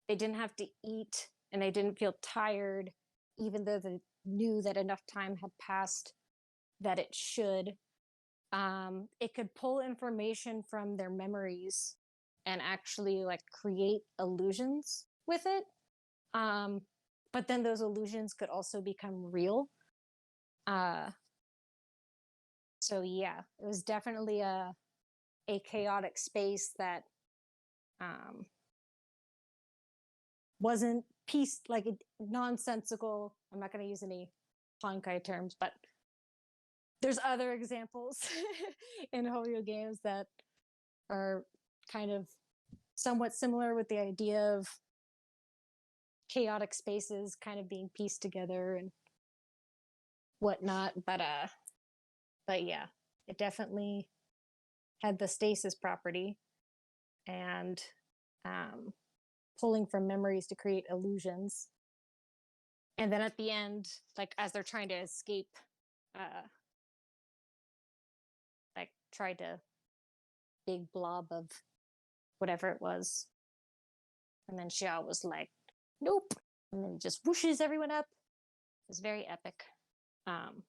they didn't have to eat and they didn't feel tired, even though they knew that enough time had passed that it should. It could pull information from their memories and actually, like, create illusions with it. Um, but then those illusions could also become real. Uh, so yeah, it was definitely a chaotic space that um wasn't peace like nonsensical. I'm not going to use any Honkai terms, but there's other examples in Hoyo games that are kind of somewhat similar with the idea of chaotic spaces kind of being pieced together and whatnot. But yeah, it definitely had the stasis property and um pulling from memories to create illusions. And then at the end, like as they're trying to escape, uh like tried to big blob of whatever it was. And then Xiao was like, nope. And then just whooshes everyone up. It was very epic. Um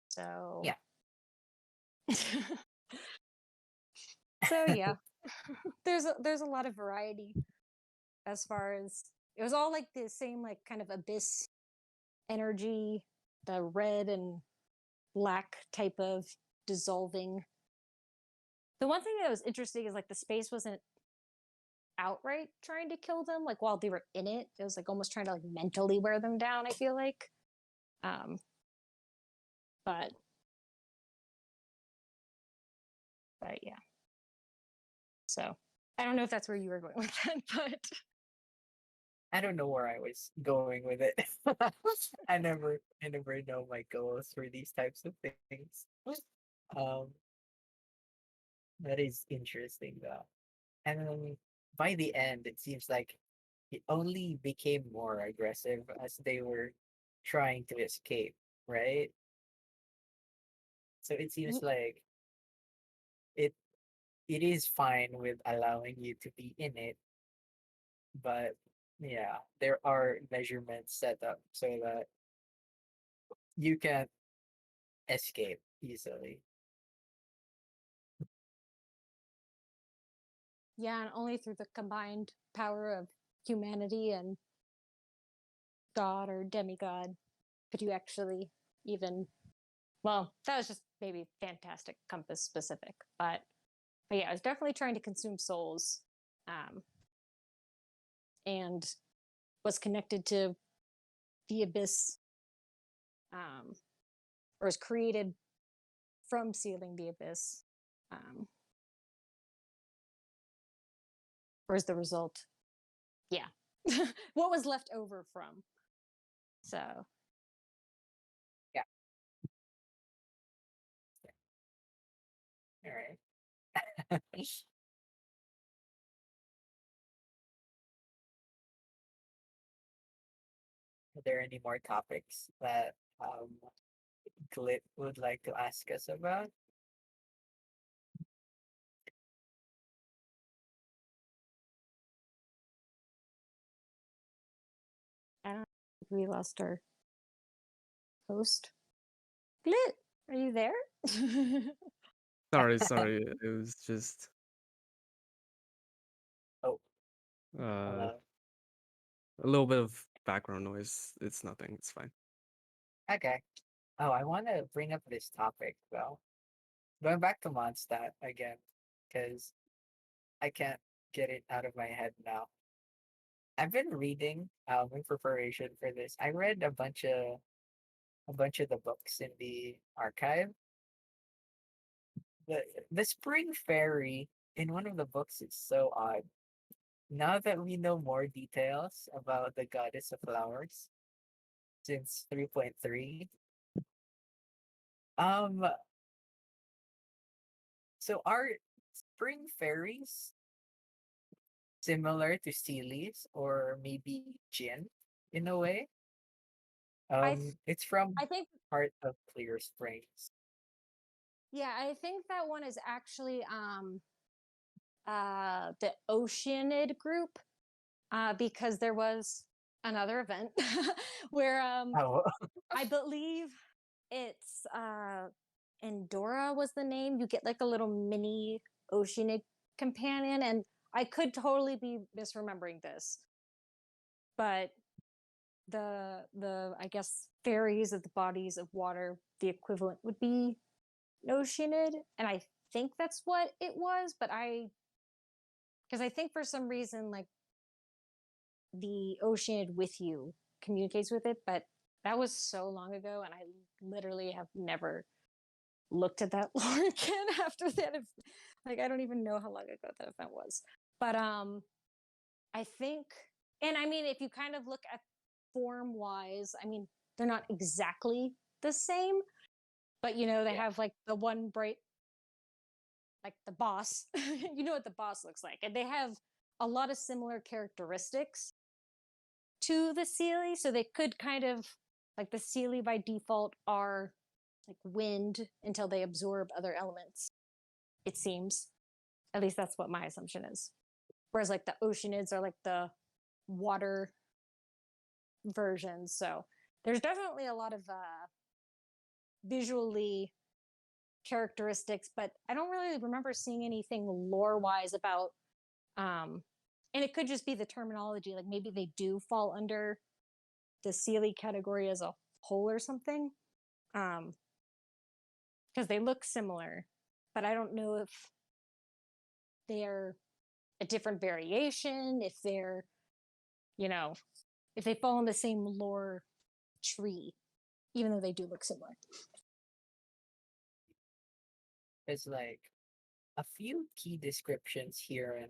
so Yeah. so yeah. There's a lot of variety as far as it was all like the same like kind of abyss energy, the red and black type of dissolving. The one thing that was interesting is like the space wasn't outright trying to kill them like while they were in it. It was like almost trying to like mentally wear them down, I feel like. Um but yeah. So I don't know if that's where you were going with that, but I don't know where I was going with it. I never know my goals for these types of things. Um, that is interesting though. And then by the end, it seems like it only became more aggressive as they were trying to escape, right? So it seems y- like it it is fine with allowing you to be in it, but yeah, there are measurements set up so that you can escape easily. yeah, and only through the combined power of humanity and God or demigod could you actually even, well, that was just maybe fantastic compass specific, but yeah, I was definitely trying to consume souls, um, and was connected to the abyss, um, or was created from sealing the abyss, um, or is the result, yeah, what was left over from. So Yeah. All right. Are there any more topics that Glit would like to ask us about? I don't think we lost our host. Glit, are you there? Sorry. It was just Oh, uh, hello. a little bit of background noise. It's nothing. It's fine. Okay. Oh, I want to bring up this topic though. Going back to Mondstadt again, because I can't get it out of my head now. I've been reading in preparation for this. I read a bunch of the books in the archive. The the spring fairy in one of the books is so odd. Now that we know more details about the goddess of flowers since 3.3, um, so are spring fairies similar to Sealies or maybe Jin in a way? I It's from I think, part of Clear Springs. yeah, I think that one is actually the Oceanid group, because there was another event where Oh, I believe it's Endora was the name. You get like a little mini Oceanic companion, and I could totally be misremembering this, but the I guess fairies of the bodies of water, the equivalent would be Oceanid, and I think that's what it was, but because I think for some reason like the Oceanid with you communicates with it, but that was so long ago, and I literally have never looked at that lore again after that. Like I don't even know how long ago that event was, but I think, and I mean, if you kind of look at form wise, I mean, they're not exactly the same, but they yeah. have like the one bright, like the boss. You know what the boss looks like, and they have a lot of similar characteristics to the Sealy, so they could kind of, like, the Sealy by default are like wind until they absorb other elements. It seems, at least that's what my assumption is. Whereas like the Oceanids are like the water versions. So there's definitely a lot of visually characteristics, but I don't really remember seeing anything lore wise about. And it could just be the terminology. Like maybe they do fall under the Sealy category as a whole or something, because they look similar, but I don't know if they're a different variation, if they're, you know, if they fall in the same lore tree, even though they do look similar. There's like a few key descriptions here in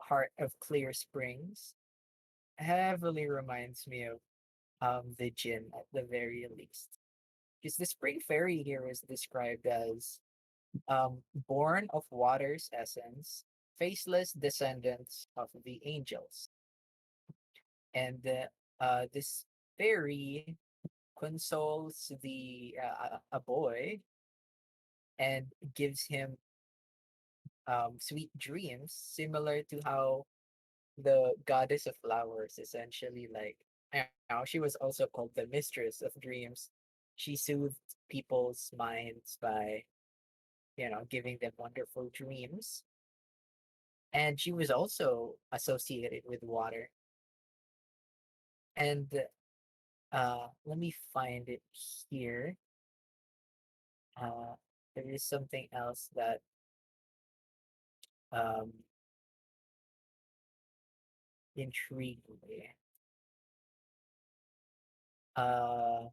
Heart of Clear Springs. Heavily reminds me of the gym at the very least. Because the spring fairy here is described as born of water's essence, faceless descendants of the angels. And this fairy consoles a boy and gives him sweet dreams, similar to how the goddess of flowers essentially now she was also called the mistress of dreams. She soothed people's minds by giving them wonderful dreams, and she was also associated with water. And let me find it here. uh there is something else that um intrigued me. uh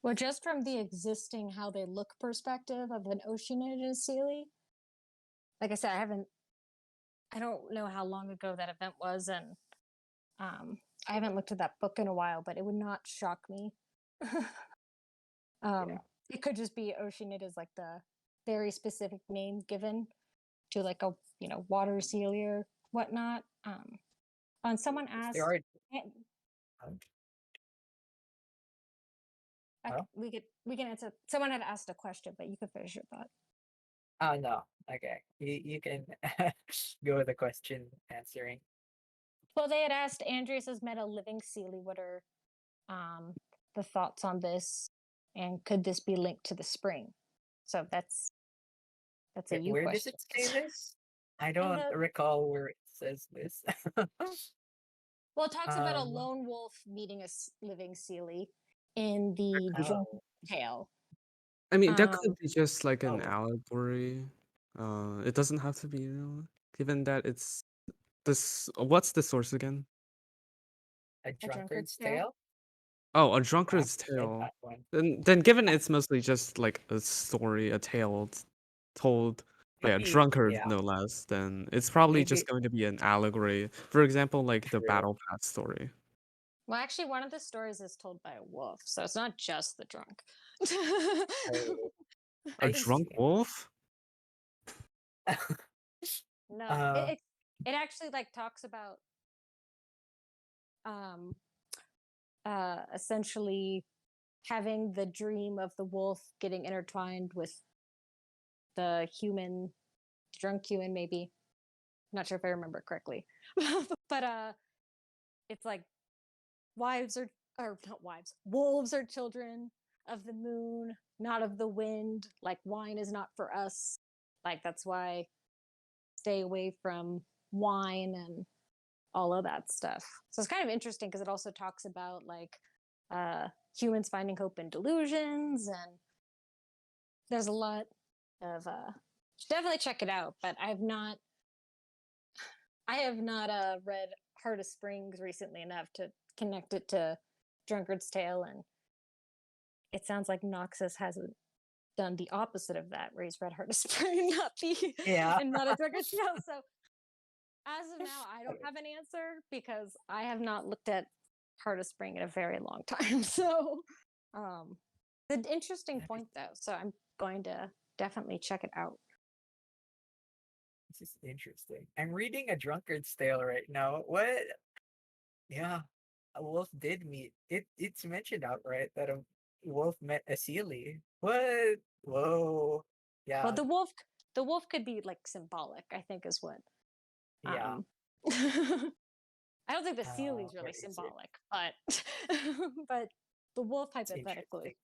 Well, just from the existing how they look perspective of an Oceanid and a Sealy, like I said, I don't know how long ago that event was, and I haven't looked at that book in a while, but it would not shock me. yeah, It could just be Oceanid is like the very specific name given to like a water Sealy or whatnot. And someone if there asked, are eh, um, okay, oh, we can answer. Someone had asked a question, but you could finish your thought. oh no, okay, you can go with the question answering. Well, they had asked Andreas has met a living Sealy. What are um, the thoughts on this, and could this be linked to the spring? So that's a you Where does question. it say this? I And don't recall where it says this. well, it talks about a um lone wolf meeting a living Sealy in the Drunk oh Tale. I mean, that Um, could be just like an oh allegory. It doesn't have to be real, given that it's this. What's the source again? a a drunkard's drunkard's tale. tale. Oh, A I haven't Drunkard's read Tale. that one. Then given it's mostly just like a story, a tale told by a Maybe, drunkard, yeah, no less, then it's probably just maybe going to be an allegory. For example, like the true. Battle Pass story. Well, actually, one of the stories is told by a wolf, so it's not just the drunk. Oh, A I drunk see. wolf? No, uh, it actually like talks about um essentially having the dream of the wolf getting intertwined with the human, drunk human, maybe. Not sure if I remember correctly. But it's like wives are or not wives, wolves are children of the moon, not of the wind. Like wine is not for us. Like that's why stay away from wine and all of that stuff. So it's kind of interesting because it also talks about like humans finding hope in delusions, and there's a lot of definitely check it out. But I have not read Heart of Springs recently enough to connect it to Drunkard's Tale, and it sounds like Noxus hasn't done the opposite of that, where he's read Heart of Spring, not the yeah. and not a Drunkard's Tale. So as of now, I don't have an answer because I have not looked at Heart of Spring in a very long time. So, um, the interesting That is, point though. So I'm going to definitely check it out. this is interesting. I'm reading a drunkard's tale right now. What? Yeah, a wolf did meet. It's mentioned outright that a wolf met a Sealy. What? Whoa. Well, Yeah, the wolf could be like symbolic, I think, is what. yeah. Um, I don't think the seal is Where really is it? symbolic, but but the wolf It's interesting. hypothetically.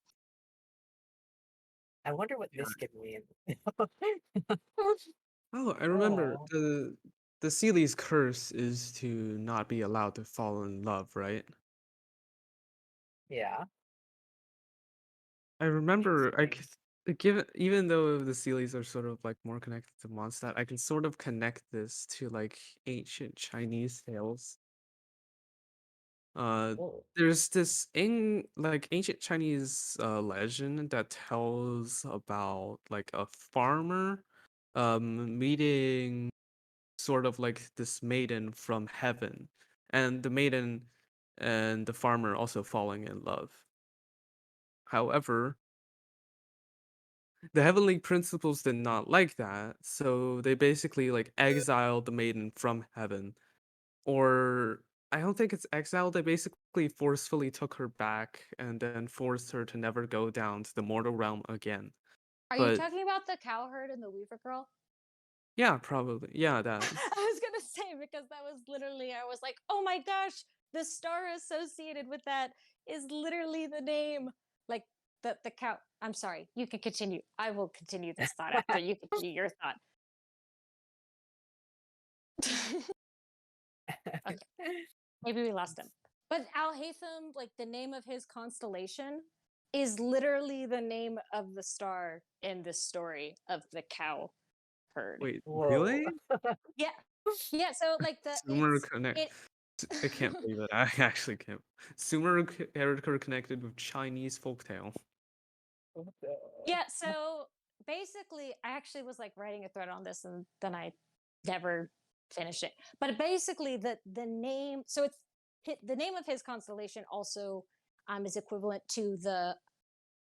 I wonder what Yeah. this could mean. Oh, I remember Oh, the Sealy's curse is to not be allowed to fall in love, right? yeah. I remember Interesting. given even though the Sealies are sort of like more connected to Mondstadt, I can sort of connect this to like ancient Chinese tales. Oh, There's this ancient Chinese legend that tells about like a farmer meeting sort of like this maiden from heaven, and the maiden and the farmer also falling in love. However, the heavenly principles did not like that, so they basically like exiled the maiden from heaven. Or I don't think it's exiled, they basically forcefully took her back and then forced her to never go down to the mortal realm again. Are you But talking about the cowherd and the weaver girl? yeah, probably. Yeah, that. I was gonna say, because that was literally, I was like, oh my gosh, the star associated with that is literally the name. Like the cow. I'm sorry, you can continue. I will continue this thought after you continue your thought. Okay, maybe we lost him. But Al Haytham, like the name of his constellation, is literally the name of the star in this story of the cow herd. Wait, whoa. really? Yeah, yeah. So like the Sumer connect. it. I can't believe it. I actually can't. Sumer character connected with Chinese folktale. What the- Yeah, so basically, I actually was like writing a thread on this, and then I never finished it. But basically, the name, so it's the name of his constellation also is equivalent to the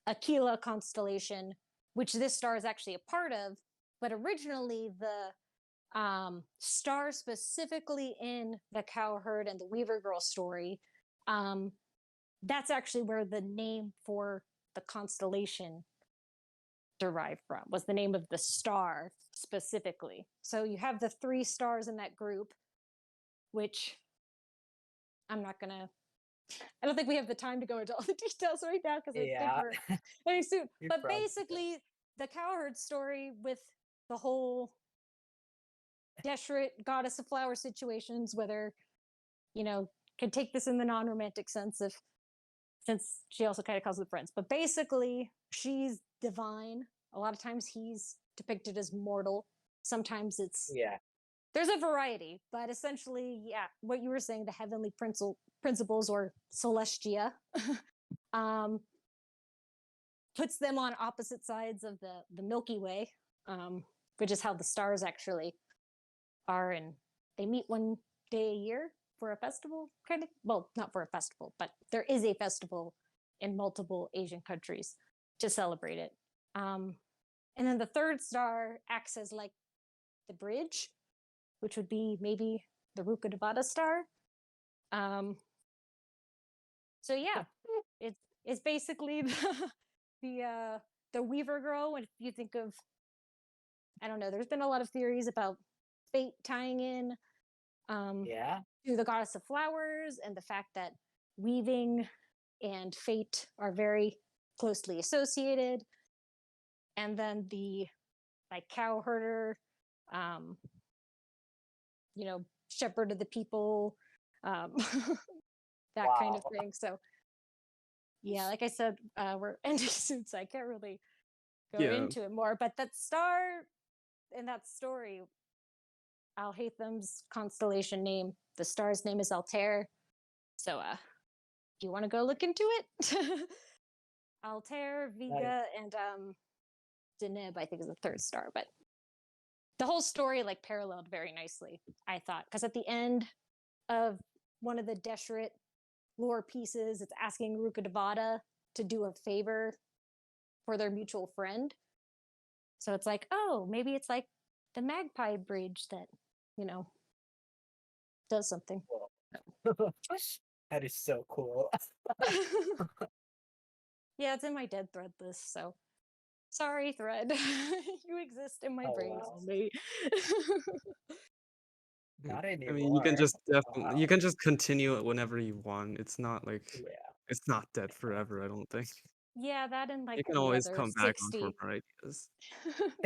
Aquila constellation, which this star is actually a part of. But originally, the star specifically in the cowherd and the weaver girl story, um, that's actually where the name for the constellation derived from, was the name of the star specifically. So you have the three stars in that group, which I'm not gonna, I don't think we have the time to go into all the details right now because I think Yeah, we're very soon. you But probably don't. basically, the cowherd story with the whole Deshret goddess of flower situations, whether, you know, can take this in the non-romantic sense if, since she also kind of calls them friends. But basically, she's divine. A lot of times he's depicted as mortal. Sometimes it's, Yeah, there's a variety, but essentially, yeah, what you were saying, the heavenly principles or celestia, um, puts them on opposite sides of the Milky Way, which is how the stars actually are, and they meet one day a year for a festival, kind of. Well, not for a festival, but there is a festival in multiple Asian countries to celebrate it. And then the third star acts as like the bridge, which would be maybe the Rukkhadevata star. Um, so yeah, it's basically the Weaver girl. If you think of, I don't know, there's been a lot of theories about fate tying in yeah. to the goddess of flowers, and the fact that weaving and fate are very closely associated. And then the like cow herder, um, you know, shepherd of the people, um, that kind of Wow. thing. So yeah, like I said, we're ending soon, so I can't really go Yeah. into it more. But that star in that story, Al Haytham's constellation name, the star's name is Altair. So do you want to go look into it? Altair, Nice. Vega, and Deneb, I think, is the third star. But the whole story like paralleled very nicely, I thought, because at the end of one of the Deshret lore pieces, it's asking Rukkhadevata to do a favor for their mutual friend. So it's like, oh, maybe it's like the Magpie Bridge that, you know, does something. Whoa. That is so cool. Yeah, it's in my dead thread list, so sorry, thread. You exist in my Oh brain wow. only. Not I mean, you can anymore. just definitely you Wow. can just continue it whenever you want. It's not like Yeah. it's not dead forever, I don't think. Yeah, that and like You can the always other come back on for 60. more ideas.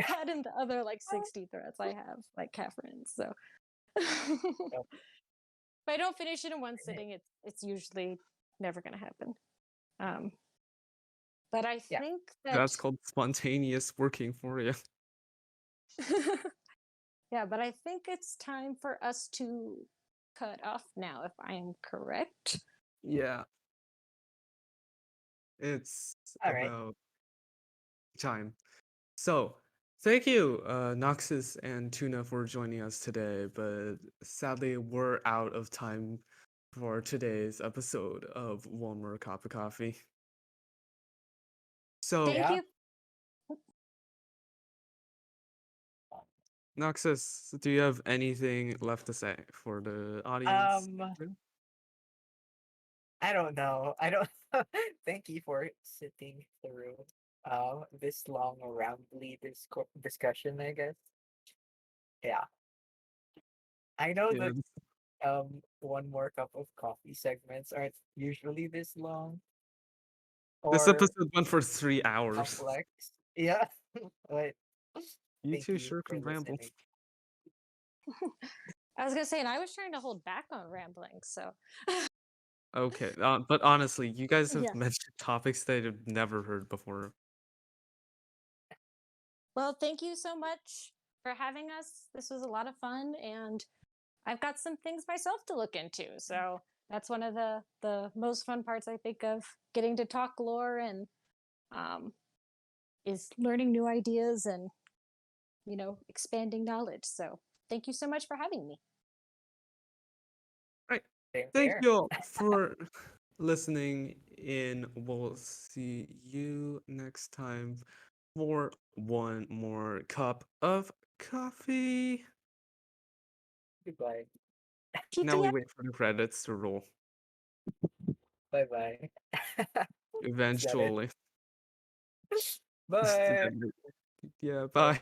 That and the other like 60 threads I have, like Catherine's. So Yep. if I don't finish it in one sitting, it's usually never gonna happen. Um, but I Yeah. think That's that called spontaneous working for you. yeah, but I think it's time for us to cut off now, if I am correct. Yeah, it's All right. about time. So, thank you, Noxis and Tuna, for joining us today. But sadly, we're out of time for today's episode of One More Cup of Coffee. So, Thank Yeah. you. Noxis, do you have anything left to say for the audience? Um, I don't know. I don't. Thank you for sitting through this long rambly discussion. I guess. Yeah. I know Yeah, that one more cup of coffee segments aren't usually this long this or episode went for 3 hours. complex. Yeah. But You thank two you sure for can ramble. listening. I was gonna say, and I was trying to hold back on rambling, so Okay, but honestly, you guys have yeah. mentioned topics that I've never heard before. Well, thank you so much for having us. This was a lot of fun, and I've got some things myself to look into. So that's one of the most fun parts, I think, of getting to talk lore and um, is learning new ideas and expanding knowledge. So thank you so much for having me. Right. Same Thank here. you all for listening in. We'll see you next time for one more cup of coffee. Goodbye. Now we TTF. wait for the credits to roll. Bye bye. Is that it? Eventually. Bye. Yeah, bye.